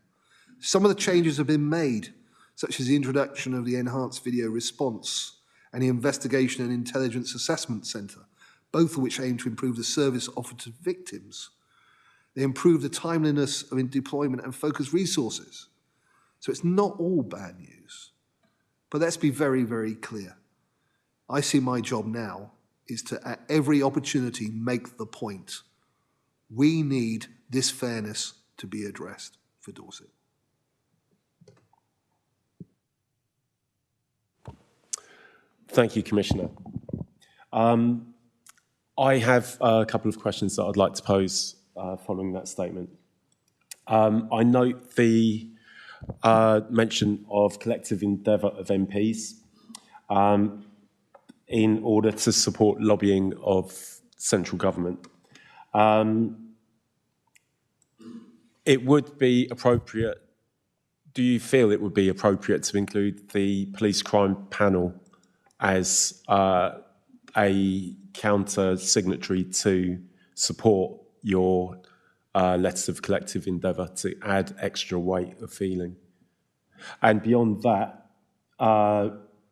Some of the changes have been made, such as the introduction of the Enhanced Video Response and the Investigation and Intelligence Assessment Centre, both of which aim to improve the service offered to victims. They improve the timeliness of deployment and focus resources. So it's not all bad news. But let's be very, very clear. I see my job now is to, at every opportunity, make the point. We need this fairness to be addressed for Dorset. Thank you, Commissioner. I have a couple of questions that I'd like to pose following that statement. I note the mention of collective endeavour of MPs in order to support lobbying of central government. It would be appropriate, do you feel it would be appropriate to include the police crime panel as a counter signatory to support your letters of collective endeavour to add extra weight of feeling? And beyond that,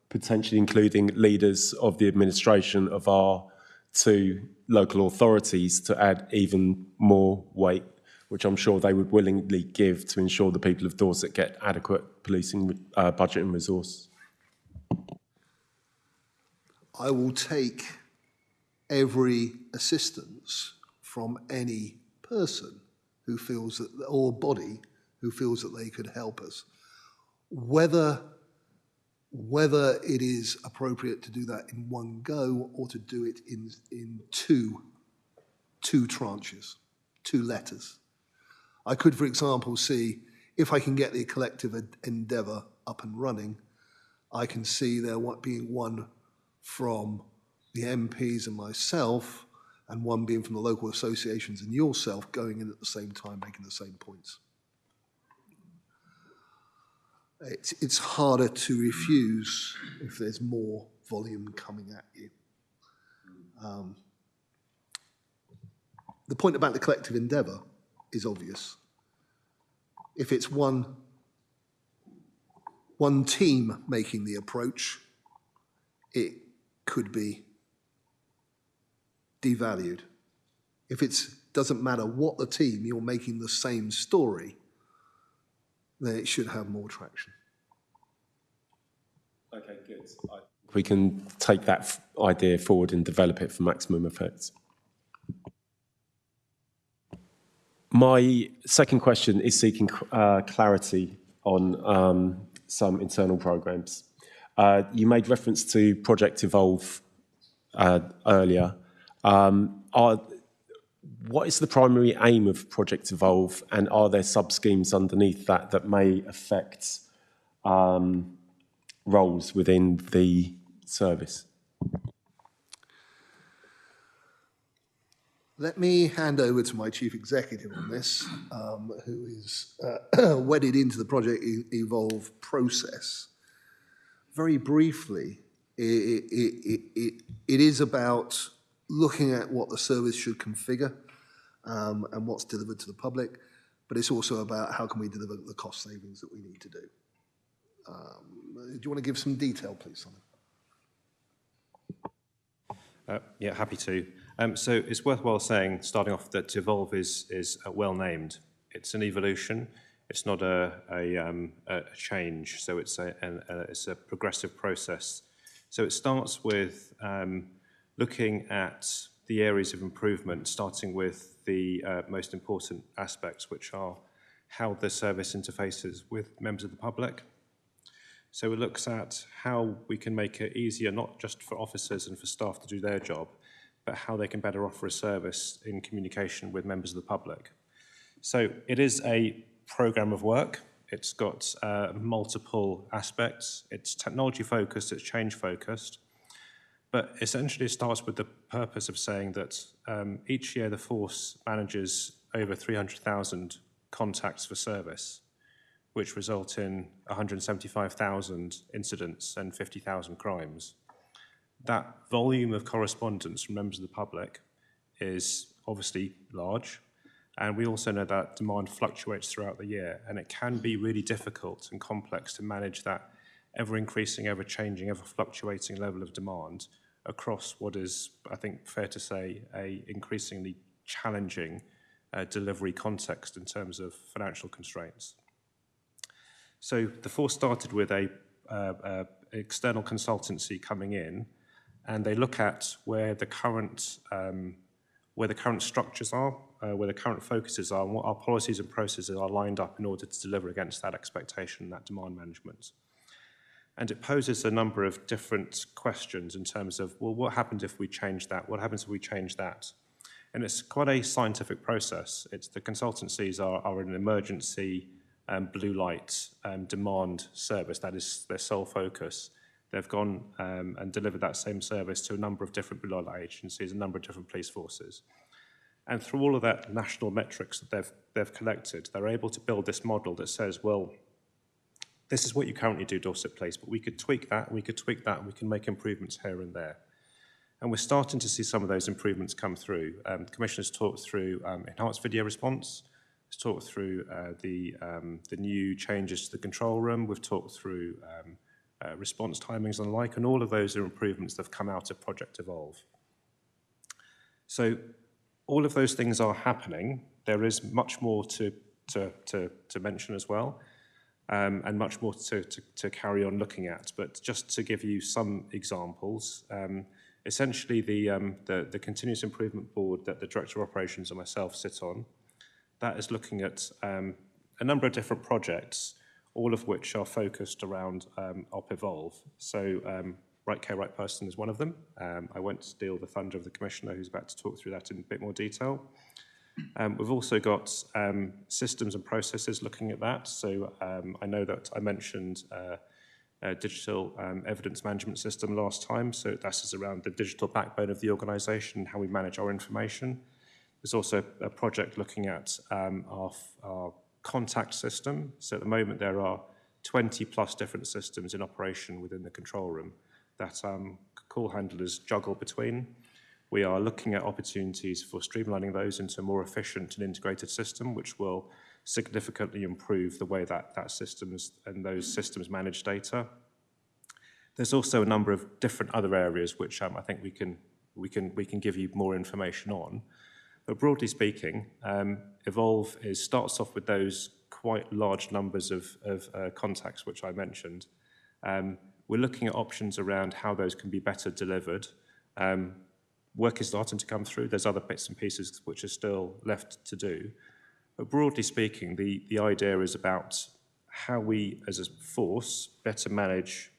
potentially including leaders of the administration of our two local authorities to add even more weight, which I'm sure they would willingly give to ensure the people of Dorset get adequate policing budget and resource. I will take every assistance from any person who feels that, or body who feels that they could help us. Whether it is appropriate to do that in one go or to do it in two tranches, two letters. I could, for example, see if I can get the collective endeavour up and running, I can see there being one from the MPs and myself, and one being from the local associations and yourself going in at the same time, making the same points. it's harder to refuse if there's more volume coming at you. The point about the collective endeavour is obvious. If it's one team making the approach, it could be devalued. If it doesn't matter what the team, you're making the same story, then it should have more traction. Okay, good. We can take that idea forward and develop it for maximum effect. My second question is seeking clarity on some internal programs. You made reference to Project Evolve earlier. What is the primary aim of Project Evolve, and are there sub-schemes underneath that that may affect roles within the service? Let me hand over to my chief executive on this, who is wedded into the Project Evolve process. Very briefly, it is about looking at what the service should configure and what's delivered to the public, but it's also about how can we deliver the cost savings that we need to do. Do you want to give some detail, please, Simon? Yeah, happy to. So it's worthwhile saying, starting off, that Evolve is well named. It's an evolution. It's not a change. So it's a progressive process. So it starts with looking at the areas of improvement, starting with the most important aspects, which are how the service interfaces with members of the public. So it looks at how we can make it easier, not just for officers and for staff to do their job, but how they can better offer a service in communication with members of the public. So it is a program of work. It's got multiple aspects. It's technology focused, it's change focused, but essentially it starts with the purpose of saying that each year the force manages over 300,000 contacts for service, which result in 175,000 incidents and 50,000 crimes. That volume of correspondence from members of the public is obviously large, and we also know that demand fluctuates throughout the year, and it can be really difficult and complex to manage that ever-increasing, ever-changing, ever-fluctuating level of demand across what is, I think, fair to say, a increasingly challenging delivery context in terms of financial constraints. So the force started with a external consultancy coming in, and they look at where the current structures are, where the current focuses are, and what our policies and processes are lined up in order to deliver against that expectation, that demand management. And it poses a number of different questions in terms of, well, what happens if we change that? What happens if we change that? And it's quite a scientific process. The consultancies are an emergency blue light demand service. That is their sole focus. They've gone and delivered that same service to a number of different blue light agencies, a number of different police forces. And through all of that national metrics that they've collected, they're able to build this model that says, well, this is what you currently do, Dorset Police, but we could tweak that, and we could tweak that, and we can make improvements here and there. And we're starting to see some of those improvements come through. The Commissioner's talked through enhanced video response. He's talked through the new changes to the control room. We've talked through response timings and the like, and all of those are improvements that have come out of Project Evolve. So all of those things are happening. There is much more to mention as well, and much more to carry on looking at. But just to give you some examples, essentially the Continuous Improvement Board that the Director of Operations and myself sit on, that is looking at a number of different projects, all of which are focused around Op Evolve. So Right Care, Right Person is one of them. I won't steal the thunder of the Commissioner, who's about to talk through that in a bit more detail. We've also got systems and processes looking at that. So I know that I mentioned a digital evidence management system last time. So that is around the digital backbone of the organisation, how we manage our information. There's also a project looking at our contact system. So at the moment there are 20 plus different systems in operation within the control room that call handlers juggle between. We are looking at opportunities for streamlining those into a more efficient and integrated system, which will significantly improve the way that those systems manage data. There's also a number of different other areas which I think we can give you more information on. But broadly speaking, Evolve starts off with those quite large numbers of contacts which I mentioned. We're looking at options around how those can be better delivered. Work is starting to come through. There's other bits and pieces which are still left to do. But broadly speaking, the idea is about how we, as a force, better manage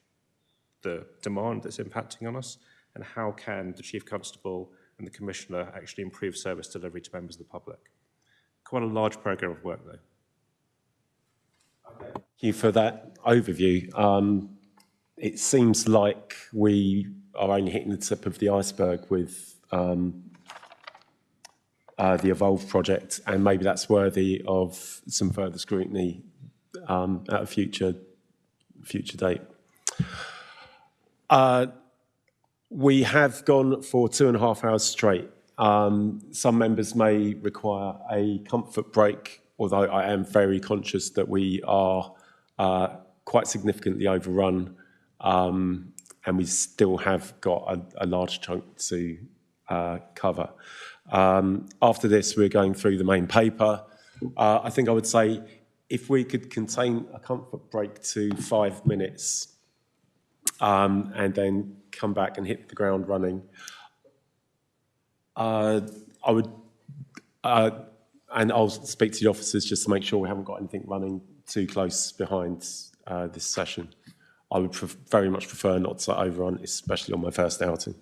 the demand that's impacting on us, and how can the Chief Constable and the Commissioner actually improve service delivery to members of the public. Quite a large programme of work, though. Thank you for that overview. It seems like we are only hitting the tip of the iceberg with the Evolve project, and maybe that's worthy of some further scrutiny at a future date. We have gone for 2.5 hours straight. Some members may require a comfort break, although I am very conscious that we are quite significantly overrun, and we still have got a large chunk to cover. After this, we're going through the main paper. I think I would say if we could contain a comfort break to 5 minutes, and then come back and hit the ground running. I would, and I'll speak to the officers just to make sure we haven't got anything running too close behind this session. I would very much prefer not to overrun, especially on my first outing.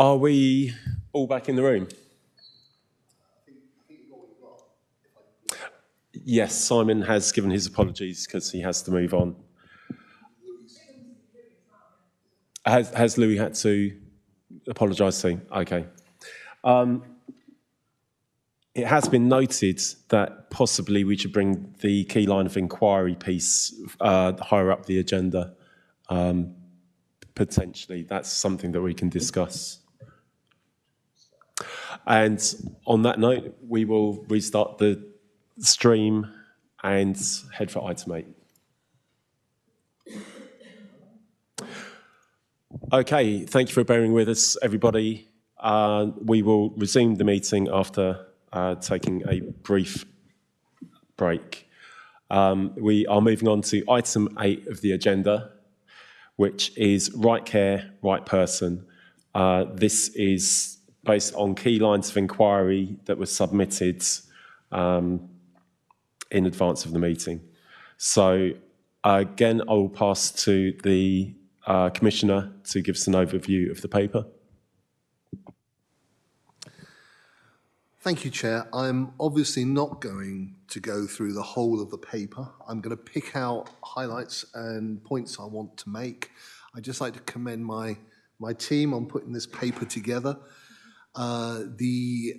Are we all back in the room? Yes, Simon has given his apologies because he has to move on. Has Louis had to apologise too? Okay. It has been noted that possibly we should bring the key line of inquiry piece higher up the agenda. Potentially, that's something that we can discuss. And on that note, we will restart the stream and head for item 8. Okay, thank you for bearing with us, everybody. We will resume the meeting after taking a brief break. We are moving on to item 8 of the agenda, which is right care, right person. This is based on key lines of inquiry that were submitted in advance of the meeting. So again, I will pass to the Commissioner to give us an overview of the paper. Thank you, Chair. I'm obviously not going to go through the whole of the paper. I'm going to pick out highlights and points I want to make. I'd just like to commend my team on putting this paper together. The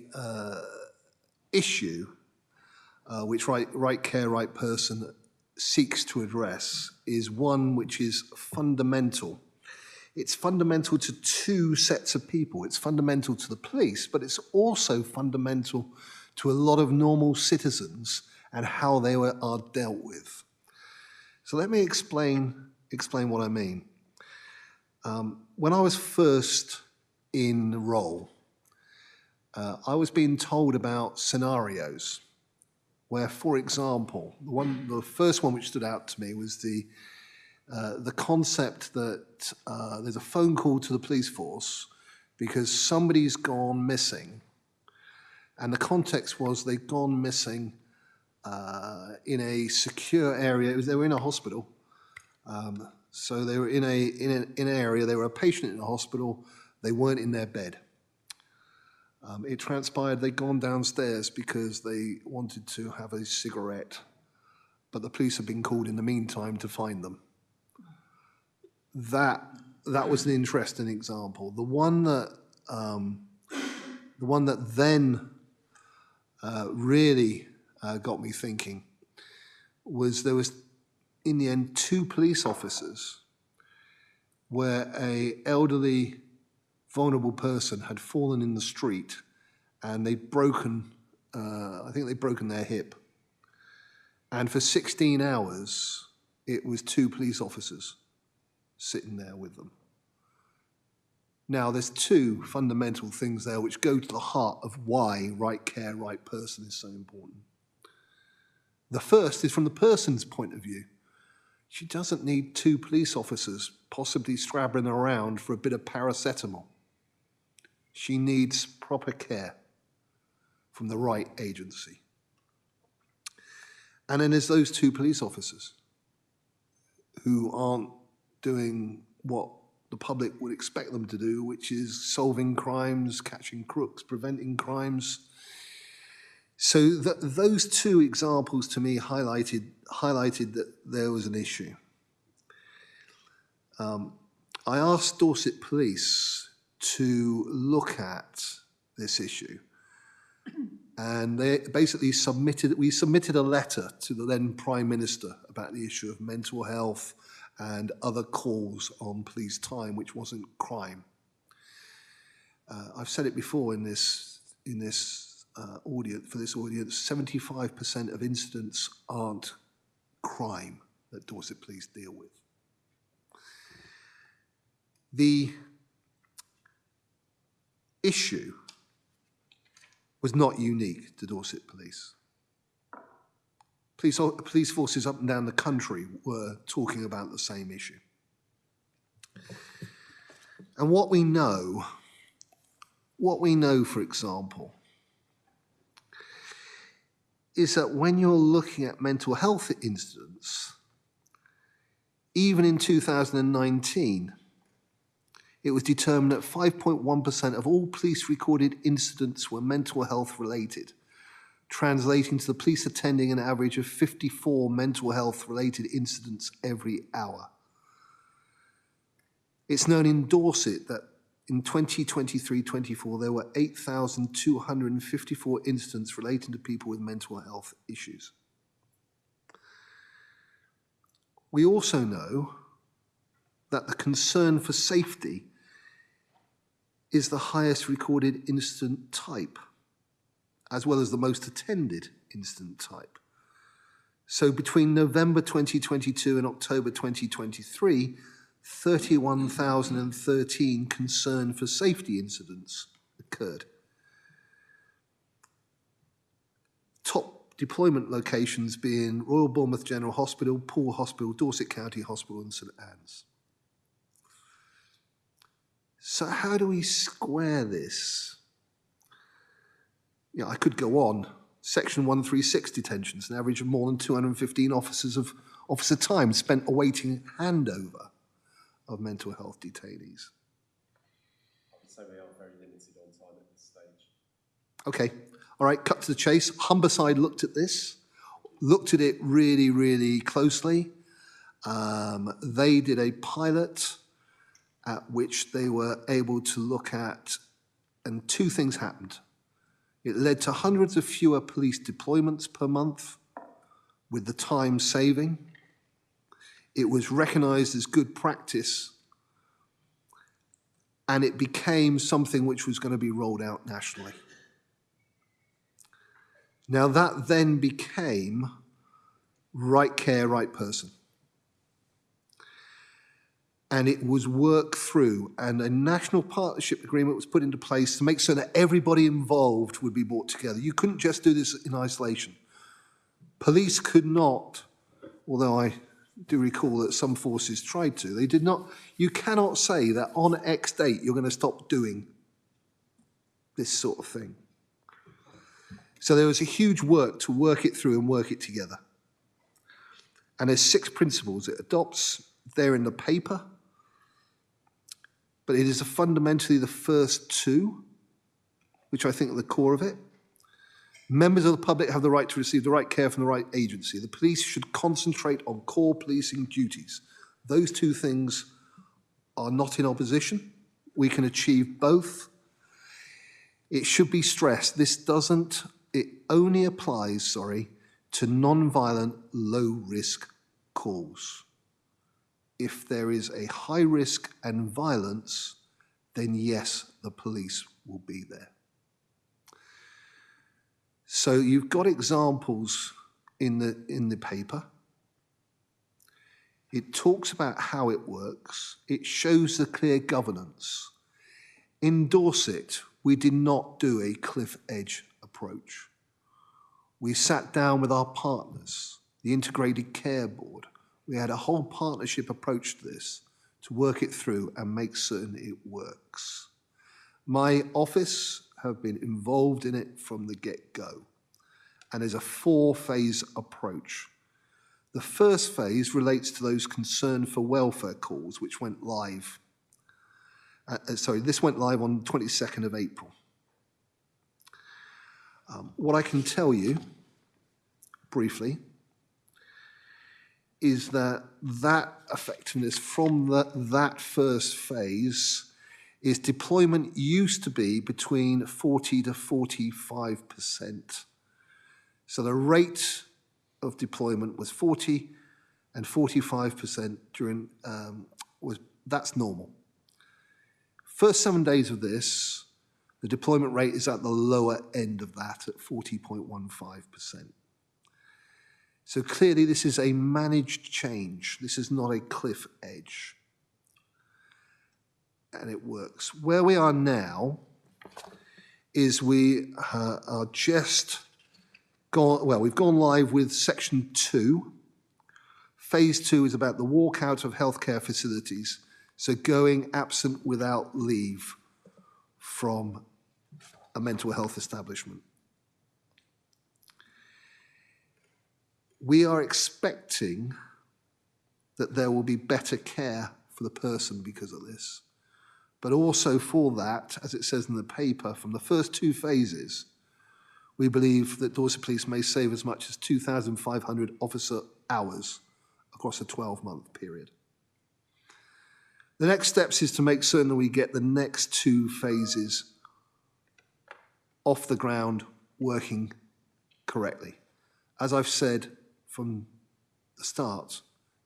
issue which Right Care, Right Person seeks to address is one which is fundamental. It's fundamental to two sets of people. It's fundamental to the police, but it's also fundamental to a lot of normal citizens and how they are dealt with. So let me explain what I mean. When I was first in the role, I was being told about scenarios where, for example, the first one which stood out to me was the concept that there's a phone call to the police force because somebody's gone missing, and the context was they'd gone missing in a secure area. They were in a hospital, so they were in an area. They were a patient in a hospital. They weren't in their bed. It transpired they'd gone downstairs because they wanted to have a cigarette, but the police had been called in the meantime to find them. That was an interesting example. The one that then really got me thinking was there was, in the end, 2 police officers where a elderly, vulnerable person had fallen in the street and they'd broken, I think they'd broken their hip. And for 16 hours, it was 2 police officers sitting there with them. Now, there's 2 fundamental things there which go to the heart of why right care, right person is so important. The first is from the person's point of view. She doesn't need 2 police officers possibly scrabbling around for a bit of paracetamol. She needs proper care from the right agency. And then there's those 2 police officers who aren't doing what the public would expect them to do, which is solving crimes, catching crooks, preventing crimes. So those 2 examples to me highlighted that there was an issue. I asked Dorset Police to look at this issue, and they basically we submitted a letter to the then Prime Minister about the issue of mental health and other calls on police time, which wasn't crime. I've said it before in this audience, for this audience, 75% of incidents aren't crime that Dorset Police deal with. The issue was not unique to Dorset Police. Police forces up and down the country were talking about the same issue. And what we know, for example, is that when you're looking at mental health incidents, even in 2019, it was determined that 5.1% of all police recorded incidents were mental health related, translating to the police attending an average of 54 mental health related incidents every hour. It's known in Dorset that in 2023-24, there were 8,254 incidents relating to people with mental health issues. We also know that the concern for safety is the highest recorded incident type, as well as the most attended incident type. So between November 2022 and October 2023, 31,013 concern for safety incidents occurred. Top deployment locations being Royal Bournemouth General Hospital, Poole Hospital, Dorset County Hospital and St Anne's. So how do we square this? I could go on. Section 136 detentions, an average of more than 215 officer time spent awaiting handover of mental health detainees. I would say we are very limited on time at this stage. Okay, all right, cut to the chase. Humberside looked at this, looked at it really, really closely. They did a pilot at which they were able to look at, and two things happened. It led to hundreds of fewer police deployments per month, with the time saving. It was recognised as good practice, and it became something which was going to be rolled out nationally. Now that then became right care, right person. And it was worked through, and a national partnership agreement was put into place to make sure that everybody involved would be brought together. You couldn't just do this in isolation. Police could not, although I do recall that some forces tried to, they did not. You cannot say that on X date you're going to stop doing this sort of thing. So there was a huge work to work it through and work it together. And there's 6 principles it adopts. They're in the paper. But it is fundamentally the first 2, which I think are the core of it. Members of the public have the right to receive the right care from the right agency. The police should concentrate on core policing duties. Those 2 things are not in opposition. We can achieve both. It should be stressed, it only applies, to non-violent, low-risk calls. If there is a high risk and violence, then yes, the police will be there. So you've got examples in the paper. It talks about how it works. It shows the clear governance. In Dorset, we did not do a cliff edge approach. We sat down with our partners, the Integrated Care Board. We had a whole partnership approach to this to work it through and make certain it works. My office have been involved in it from the get-go, and there's a 4-phase approach. The first phase relates to those concerned for welfare calls, which went live. This went live on the 22nd of April. What I can tell you, briefly, is that effectiveness from that first phase is deployment used to be between 40 to 45%. So the rate of deployment was 40 and 45% during, that's normal. First 7 days of this, the deployment rate is at the lower end of that at 40.15%. So clearly this is a managed change. This is not a cliff edge. And it works. Where we are now is we are just we've gone live with section 2. Phase 2 is about the walkout of healthcare facilities. So going absent without leave from a mental health establishment. We are expecting that there will be better care for the person because of this. But also for that, as it says in the paper, from the first 2 phases, we believe that Dorset Police may save as much as 2,500 officer hours across a 12-month period. The next steps is to make certain that we get the next 2 phases off the ground working correctly. As I've said from the start,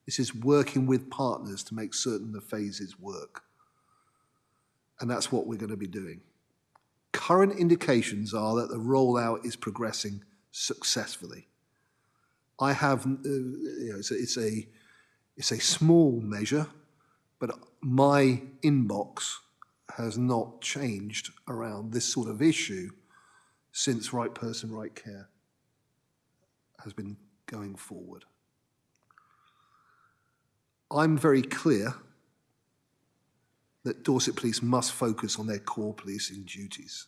this is working with partners to make certain the phases work. And that's what we're going to be doing. Current indications are that the rollout is progressing successfully. I have, it's a small measure, but my inbox has not changed around this sort of issue since Right Person, Right Care has been going forward. I'm very clear that Dorset Police must focus on their core policing duties.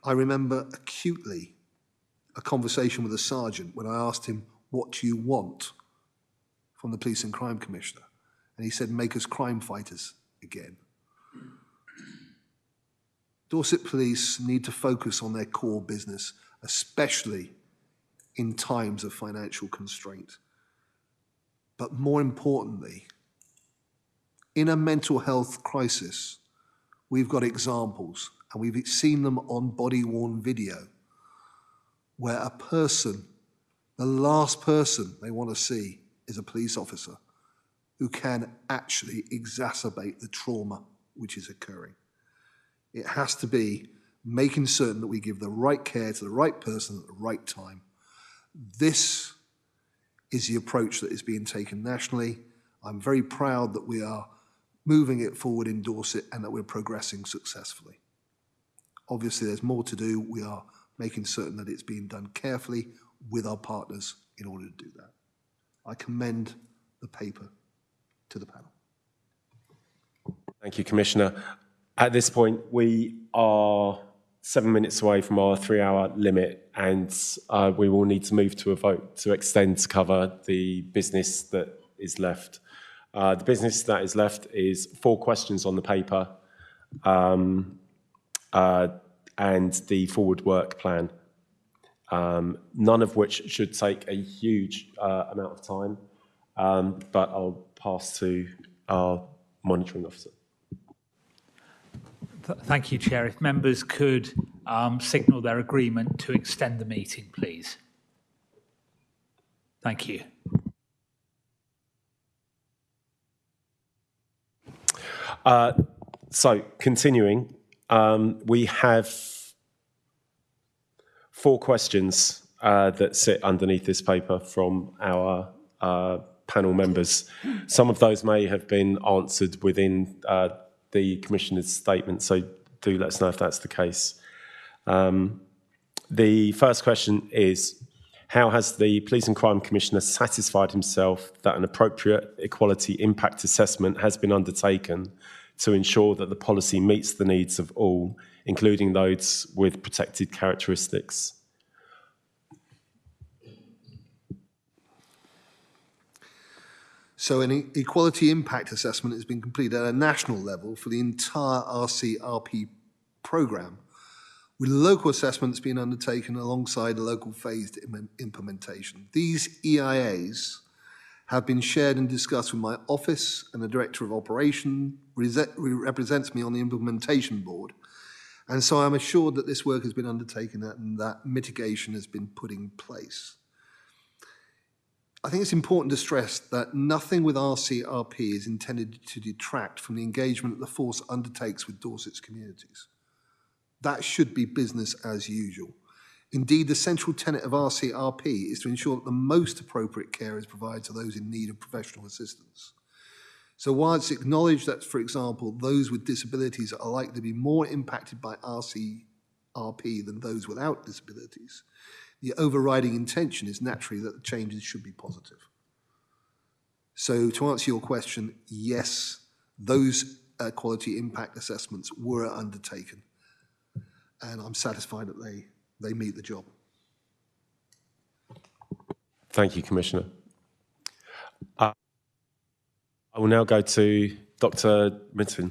I remember acutely a conversation with a sergeant when I asked him, "What do you want from the Police and Crime Commissioner?" And he said, "Make us crime fighters again." Dorset Police need to focus on their core business, especially in times of financial constraint. But more importantly, in a mental health crisis, we've got examples, and we've seen them on body-worn video, where a person, the last person they want to see is a police officer who can actually exacerbate the trauma which is occurring. It has to be making certain that we give the right care to the right person at the right time. This is the approach that is being taken nationally. I'm very proud that we are moving it forward in Dorset and that we're progressing successfully. Obviously, there's more to do. We are making certain that it's being done carefully with our partners in order to do that. I commend the paper to the panel. Thank you, Commissioner. At this point, we are 7 minutes away from our 3-hour limit, and we will need to move to a vote to extend to cover the business that is left. The business that is left is 4 questions on the paper and the forward work plan, none of which should take a huge amount of time, but I'll pass to our monitoring officer. Thank you, Chair. If members could signal their agreement to extend the meeting, please. Thank you. So, continuing, we have 4 questions that sit underneath this paper from our panel members. Some of those may have been answered within the Commissioner's statement, so do let us know if that's the case. The first question is, how has the Police and Crime Commissioner satisfied himself that an appropriate equality impact assessment has been undertaken to ensure that the policy meets the needs of all, including those with protected characteristics? So an equality impact assessment has been completed at a national level for the entire RCRP programme, with local assessments being undertaken alongside a local phased implementation. These EIAs have been shared and discussed with my office, and the Director of Operation represents me on the implementation board. And so I'm assured that this work has been undertaken and that mitigation has been put in place. I think it's important to stress that nothing with RCRP is intended to detract from the engagement that the force undertakes with Dorset's communities. That should be business as usual. Indeed, the central tenet of RCRP is to ensure that the most appropriate care is provided to those in need of professional assistance. So while it's acknowledged that, for example, those with disabilities are likely to be more impacted by RCRP than those without disabilities, the overriding intention is naturally that the changes should be positive. So to answer your question, yes, those quality impact assessments were undertaken, and I'm satisfied that they meet the job. Thank you, Commissioner. I will now go to Dr. Mitin.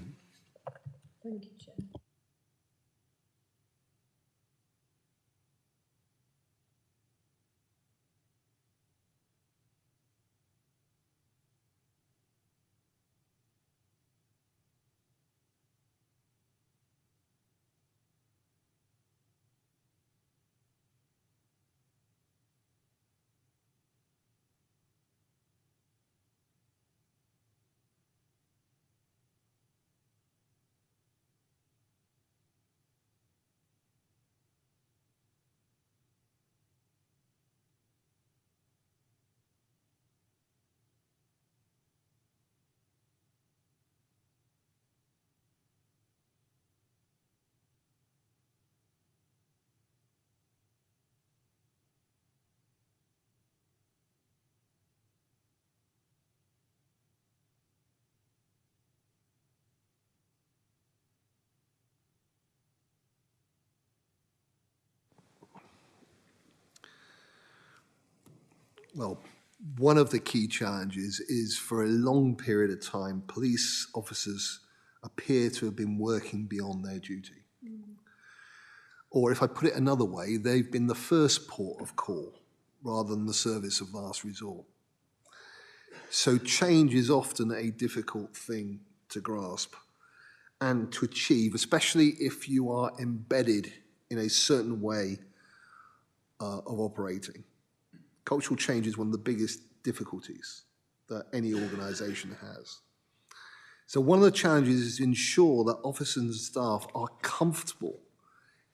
Well, one of the key challenges is for a long period of time, police officers appear to have been working beyond their duty. Or if I put it another way, they've been the first port of call rather than the service of last resort. So change is often a difficult thing to grasp and to achieve, especially if you are embedded in a certain way of operating. Cultural change is one of the biggest difficulties that any organisation has. So one of the challenges is to ensure that officers and staff are comfortable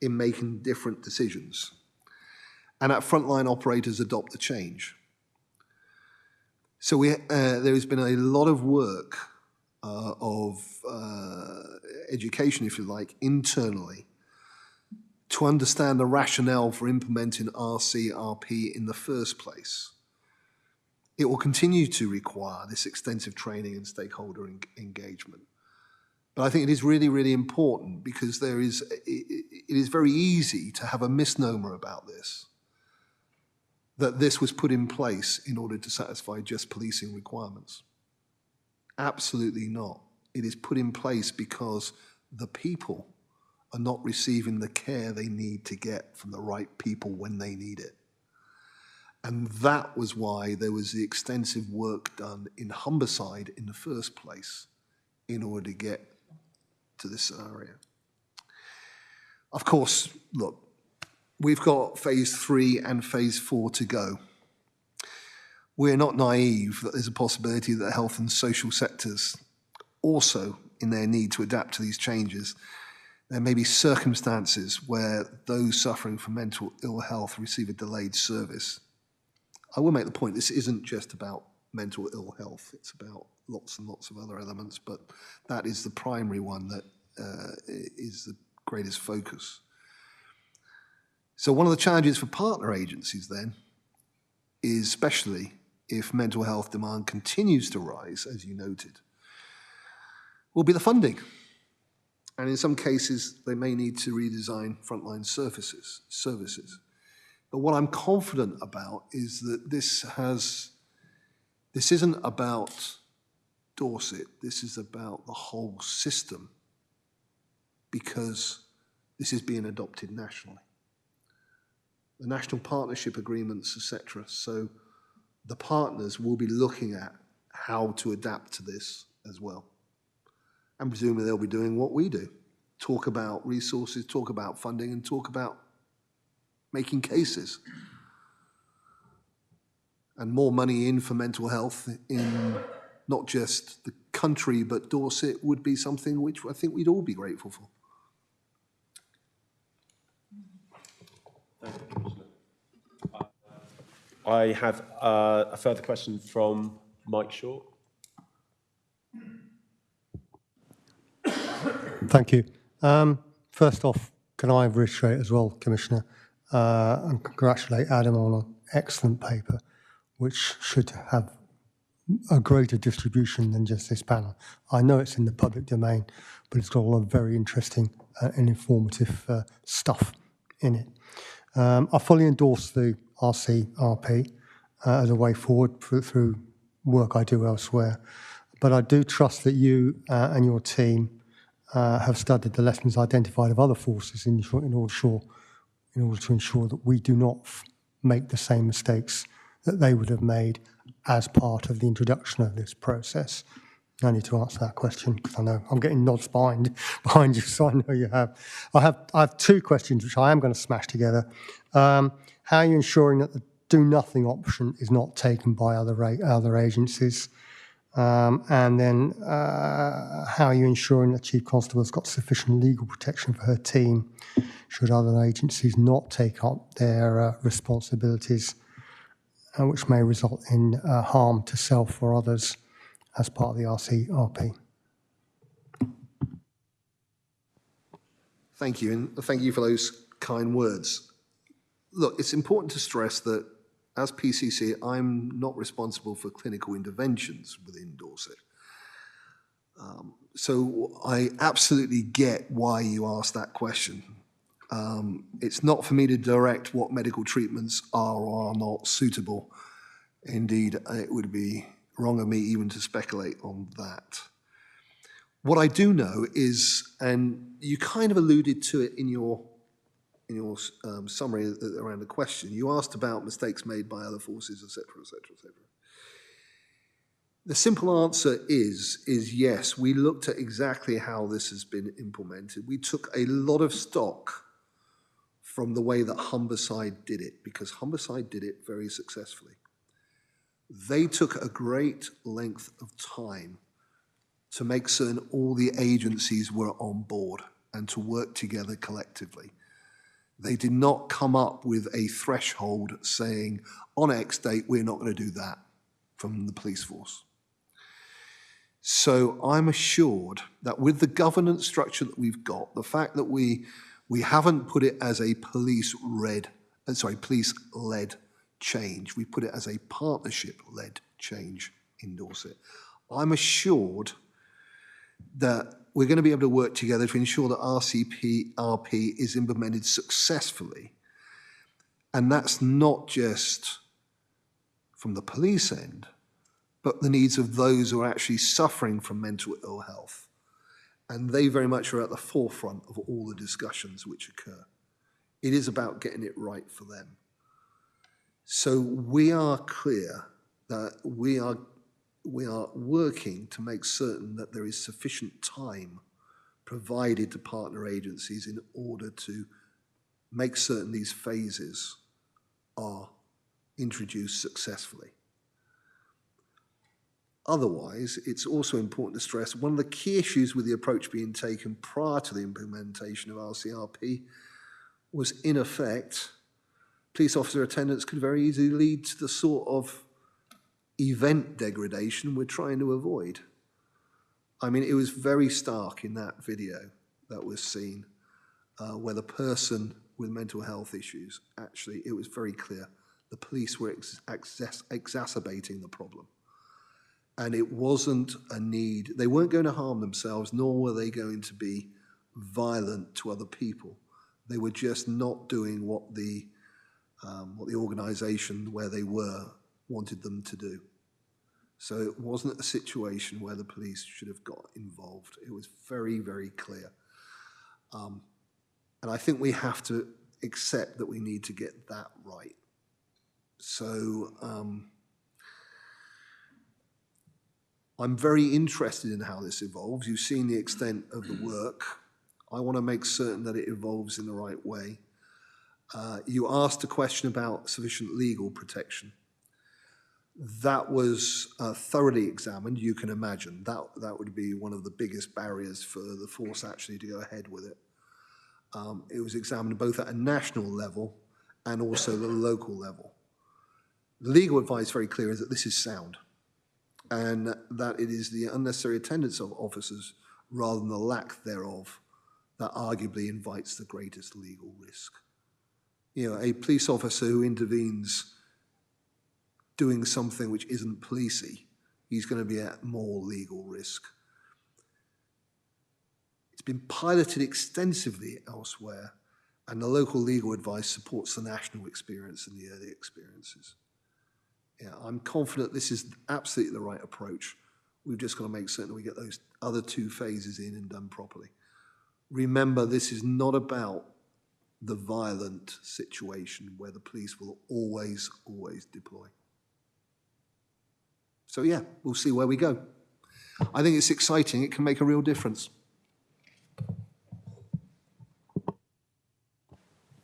in making different decisions, and that frontline operators adopt the change. So there has been a lot of work of education, if you like, internally to understand the rationale for implementing RCRP in the first place. It will continue to require this extensive training and stakeholder engagement. But I think it is really, really important because it is very easy to have a misnomer about this, that this was put in place in order to satisfy just policing requirements. Absolutely not. It is put in place because the people are not receiving the care they need to get from the right people when they need it. And that was why there was the extensive work done in Humberside in the first place in order to get to this scenario. Of course, look, we've got phase 3 and phase 4 to go. We're not naive that there's a possibility that the health and social sectors also, in their need to adapt to these changes, there may be circumstances where those suffering from mental ill health receive a delayed service. I will make the point, this isn't just about mental ill health, it's about lots and lots of other elements, but that is the primary one that is the greatest focus. So one of the challenges for partner agencies then is, especially if mental health demand continues to rise, as you noted, will be the funding. And in some cases, they may need to redesign frontline services. But what I'm confident about is that this isn't about Dorset, this is about the whole system, because this is being adopted nationally. The national partnership agreements, etc. So the partners will be looking at how to adapt to this as well. And presumably they'll be doing what we do. Talk about resources, talk about funding, and talk about making cases. And more money in for mental health in not just the country, but Dorset would be something which I think we'd all be grateful for. Thank you, Commissioner. I have a further question from Mike Short. Thank you. First off, can I reiterate as well, Commissioner, and congratulate Adam on an excellent paper, which should have a greater distribution than just this panel. I know it's in the public domain, but it's got a lot of very interesting and informative stuff in it. I fully endorse the RCRP as a way forward through work I do elsewhere, but I do trust that you and your team have studied the lessons identified of other forces in order to ensure that we do not make the same mistakes that they would have made as part of the introduction of this process. I need to answer that question because I know I'm getting nods behind you, so I know you have. I have two questions which I am going to smash together. How are you ensuring that the do nothing option is not taken by other agencies? And then how are you ensuring that Chief Constable has got sufficient legal protection for her team should other agencies not take up their responsibilities, which may result in harm to self or others as part of the RCRP? Thank you, and thank you for those kind words. Look, it's important to stress that as PCC, I'm not responsible for clinical interventions within Dorset. So I absolutely get why you asked that question. It's not for me to direct what medical treatments are or are not suitable Indeed, it would be wrong of me even to speculate on that. What I do know is, and you kind of alluded to it in your summary around the question, you asked about mistakes made by other forces, etc., etc., etc. The simple answer is yes, we looked at exactly how this has been implemented. We took a lot of stock from the way that Humberside did it, because Humberside did it very successfully. They took a great length of time to make certain all the agencies were on board and to work together collectively. They did not come up with a threshold saying, on X date, we're not going to do that from the police force. So I'm assured that with the governance structure that we've got, the fact that we haven't put it as a police-led change, we put it as a partnership-led change in Dorset. I'm assured that we're going to be able to work together to ensure that RP is implemented successfully. And that's not just from the police end, but the needs of those who are actually suffering from mental ill health. And they very much are at the forefront of all the discussions which occur. It is about getting it right for them. So we are clear that we are working to make certain that there is sufficient time provided to partner agencies in order to make certain these phases are introduced successfully. Otherwise, it's also important to stress one of the key issues with the approach being taken prior to the implementation of RCRP was, in effect, police officer attendance could very easily lead to the sort of event degradation we're trying to avoid. I mean, it was very stark in that video that was seen, where the person with mental health issues, actually, it was very clear the police were exacerbating the problem. And it wasn't a need, they weren't going to harm themselves, nor were they going to be violent to other people. They were just not doing what the organization where they were wanted them to do. So it wasn't a situation where the police should have got involved. It was very, very clear. And I think we have to accept that we need to get that right. So I'm very interested in how this evolves. You've seen the extent of the work. I want to make certain that it evolves in the right way. You asked a question about sufficient legal protection. That was thoroughly examined, you can imagine. That would be one of the biggest barriers for the force actually to go ahead with it. It was examined both at a national level and also the local level. The legal advice, very clear, is that this is sound, and that it is the unnecessary attendance of officers rather than the lack thereof that arguably invites the greatest legal risk. You know, a police officer who intervenes doing something which isn't policey, he's going to be at more legal risk. It's been piloted extensively elsewhere, and the local legal advice supports the national experience and the early experiences. Yeah, I'm confident this is absolutely the right approach. We've just got to make certain we get those other two phases in and done properly. Remember, this is not about the violent situation where the police will always, always deploy. So yeah, we'll see where we go. I think it's exciting. It can make a real difference.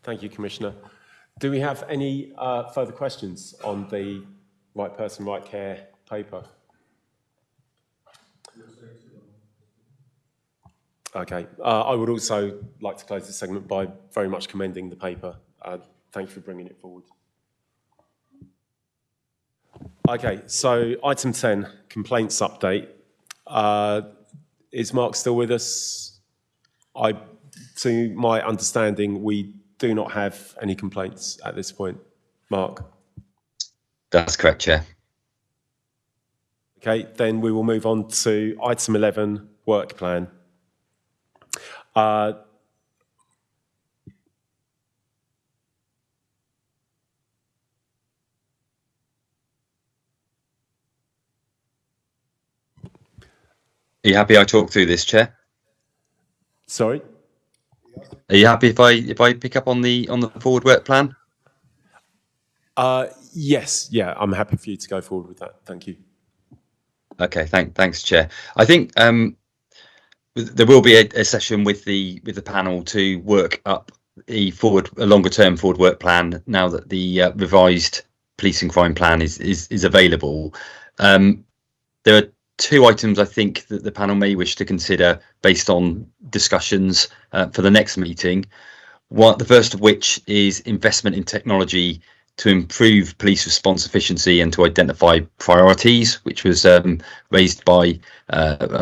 Thank you, Commissioner. Do we have any further questions on the Right Person, Right Care paper? Okay. I would also like to close this segment by very much commending the paper. Thank you for bringing it forward. Okay, so item 10, complaints update. Is Mark still with us? To my understanding, we do not have any complaints at this point. Mark? That's correct, Chair. Okay, then we will move on to item 11, work plan. Are you happy I talk through this, Chair? Sorry? Are you happy if I pick up on the forward work plan? Yes, yeah, I'm happy for you to go forward with that. Thank you. Okay, thanks, Chair. I think there will be a session with the panel to work up a longer term forward work plan now that the revised policing crime plan is available. There are two items I think that the panel may wish to consider based on discussions for the next meeting. The first of which is investment in technology to improve police response efficiency and to identify priorities, which was raised by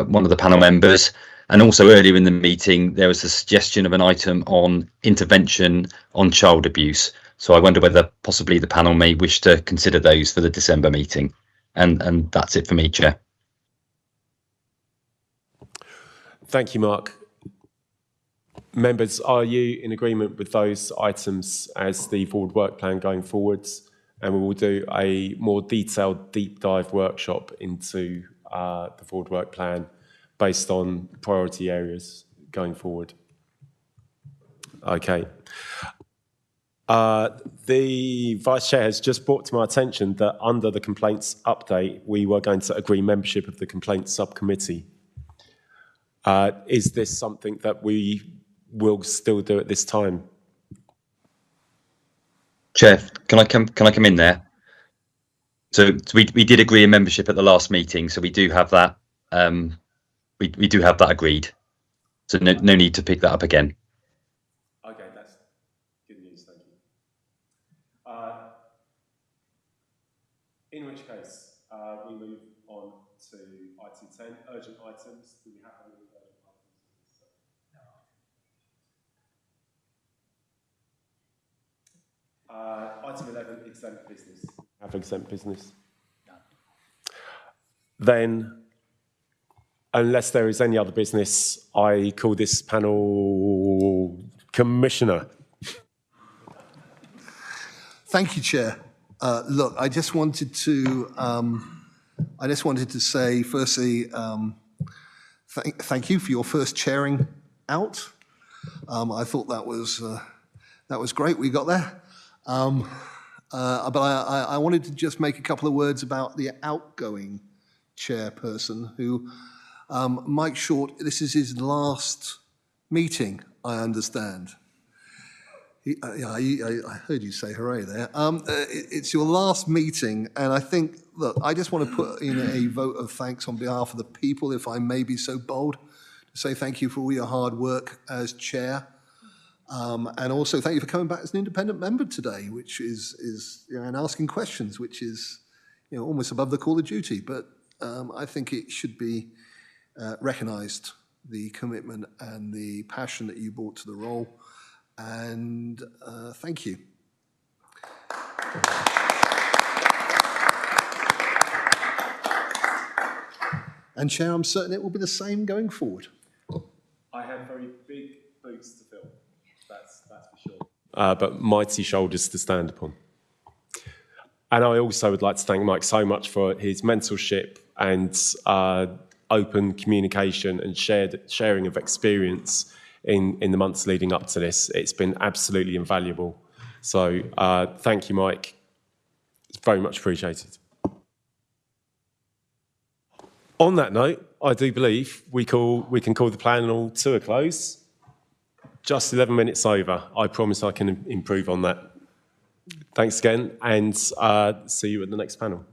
one of the panel members. And also earlier in the meeting, there was a suggestion of an item on intervention on child abuse. So I wonder whether possibly the panel may wish to consider those for the December meeting. And that's it for me, Chair. Thank you, Mark. Members, are you in agreement with those items as the forward work plan going forwards? And we will do a more detailed deep dive workshop into the forward work plan based on priority areas going forward. Okay. The Vice Chair has just brought to my attention that under the complaints update, we were going to agree membership of the complaints subcommittee. Is this something that we will still do at this time? Chair, can I come in there? So we did agree a membership at the last meeting, so we do have that. We do have that agreed. So no need to pick that up again. Okay, that's good news. Thank you. In which case, we move on to item 10, urgent items. Do we have any urgent items? Item 11, exempt business. Have exempt business? No. Then, unless there is any other business, I call this panel Commissioner. Thank you, Chair. Look, I just wanted to say, firstly, thank you for your first chairing out. I thought that was great. We got there. But I wanted to just make a couple of words about the outgoing chairperson, who, Mike Short, this is his last meeting, I understand. I heard you say hooray there. It's your last meeting, and I think, look, I just want to put in a vote of thanks on behalf of the people, if I may be so bold, to say thank you for all your hard work as chair. And also thank you for coming back as an independent member today, which is and asking questions, which is almost above the call of duty. But I think it should be recognised, the commitment and the passion that you brought to the role. And thank you. And Chair, I'm certain it will be the same going forward. I have very big boots to fill. That's for sure. But mighty shoulders to stand upon. And I also would like to thank Mike so much for his mentorship and open communication and sharing of experience in the months leading up to this. It's been absolutely invaluable. So thank you, Mike. It's very much appreciated. On that note, I do believe we can call the panel to a close. Just 11 minutes over. I promise I can improve on that. Thanks again, and see you at the next panel.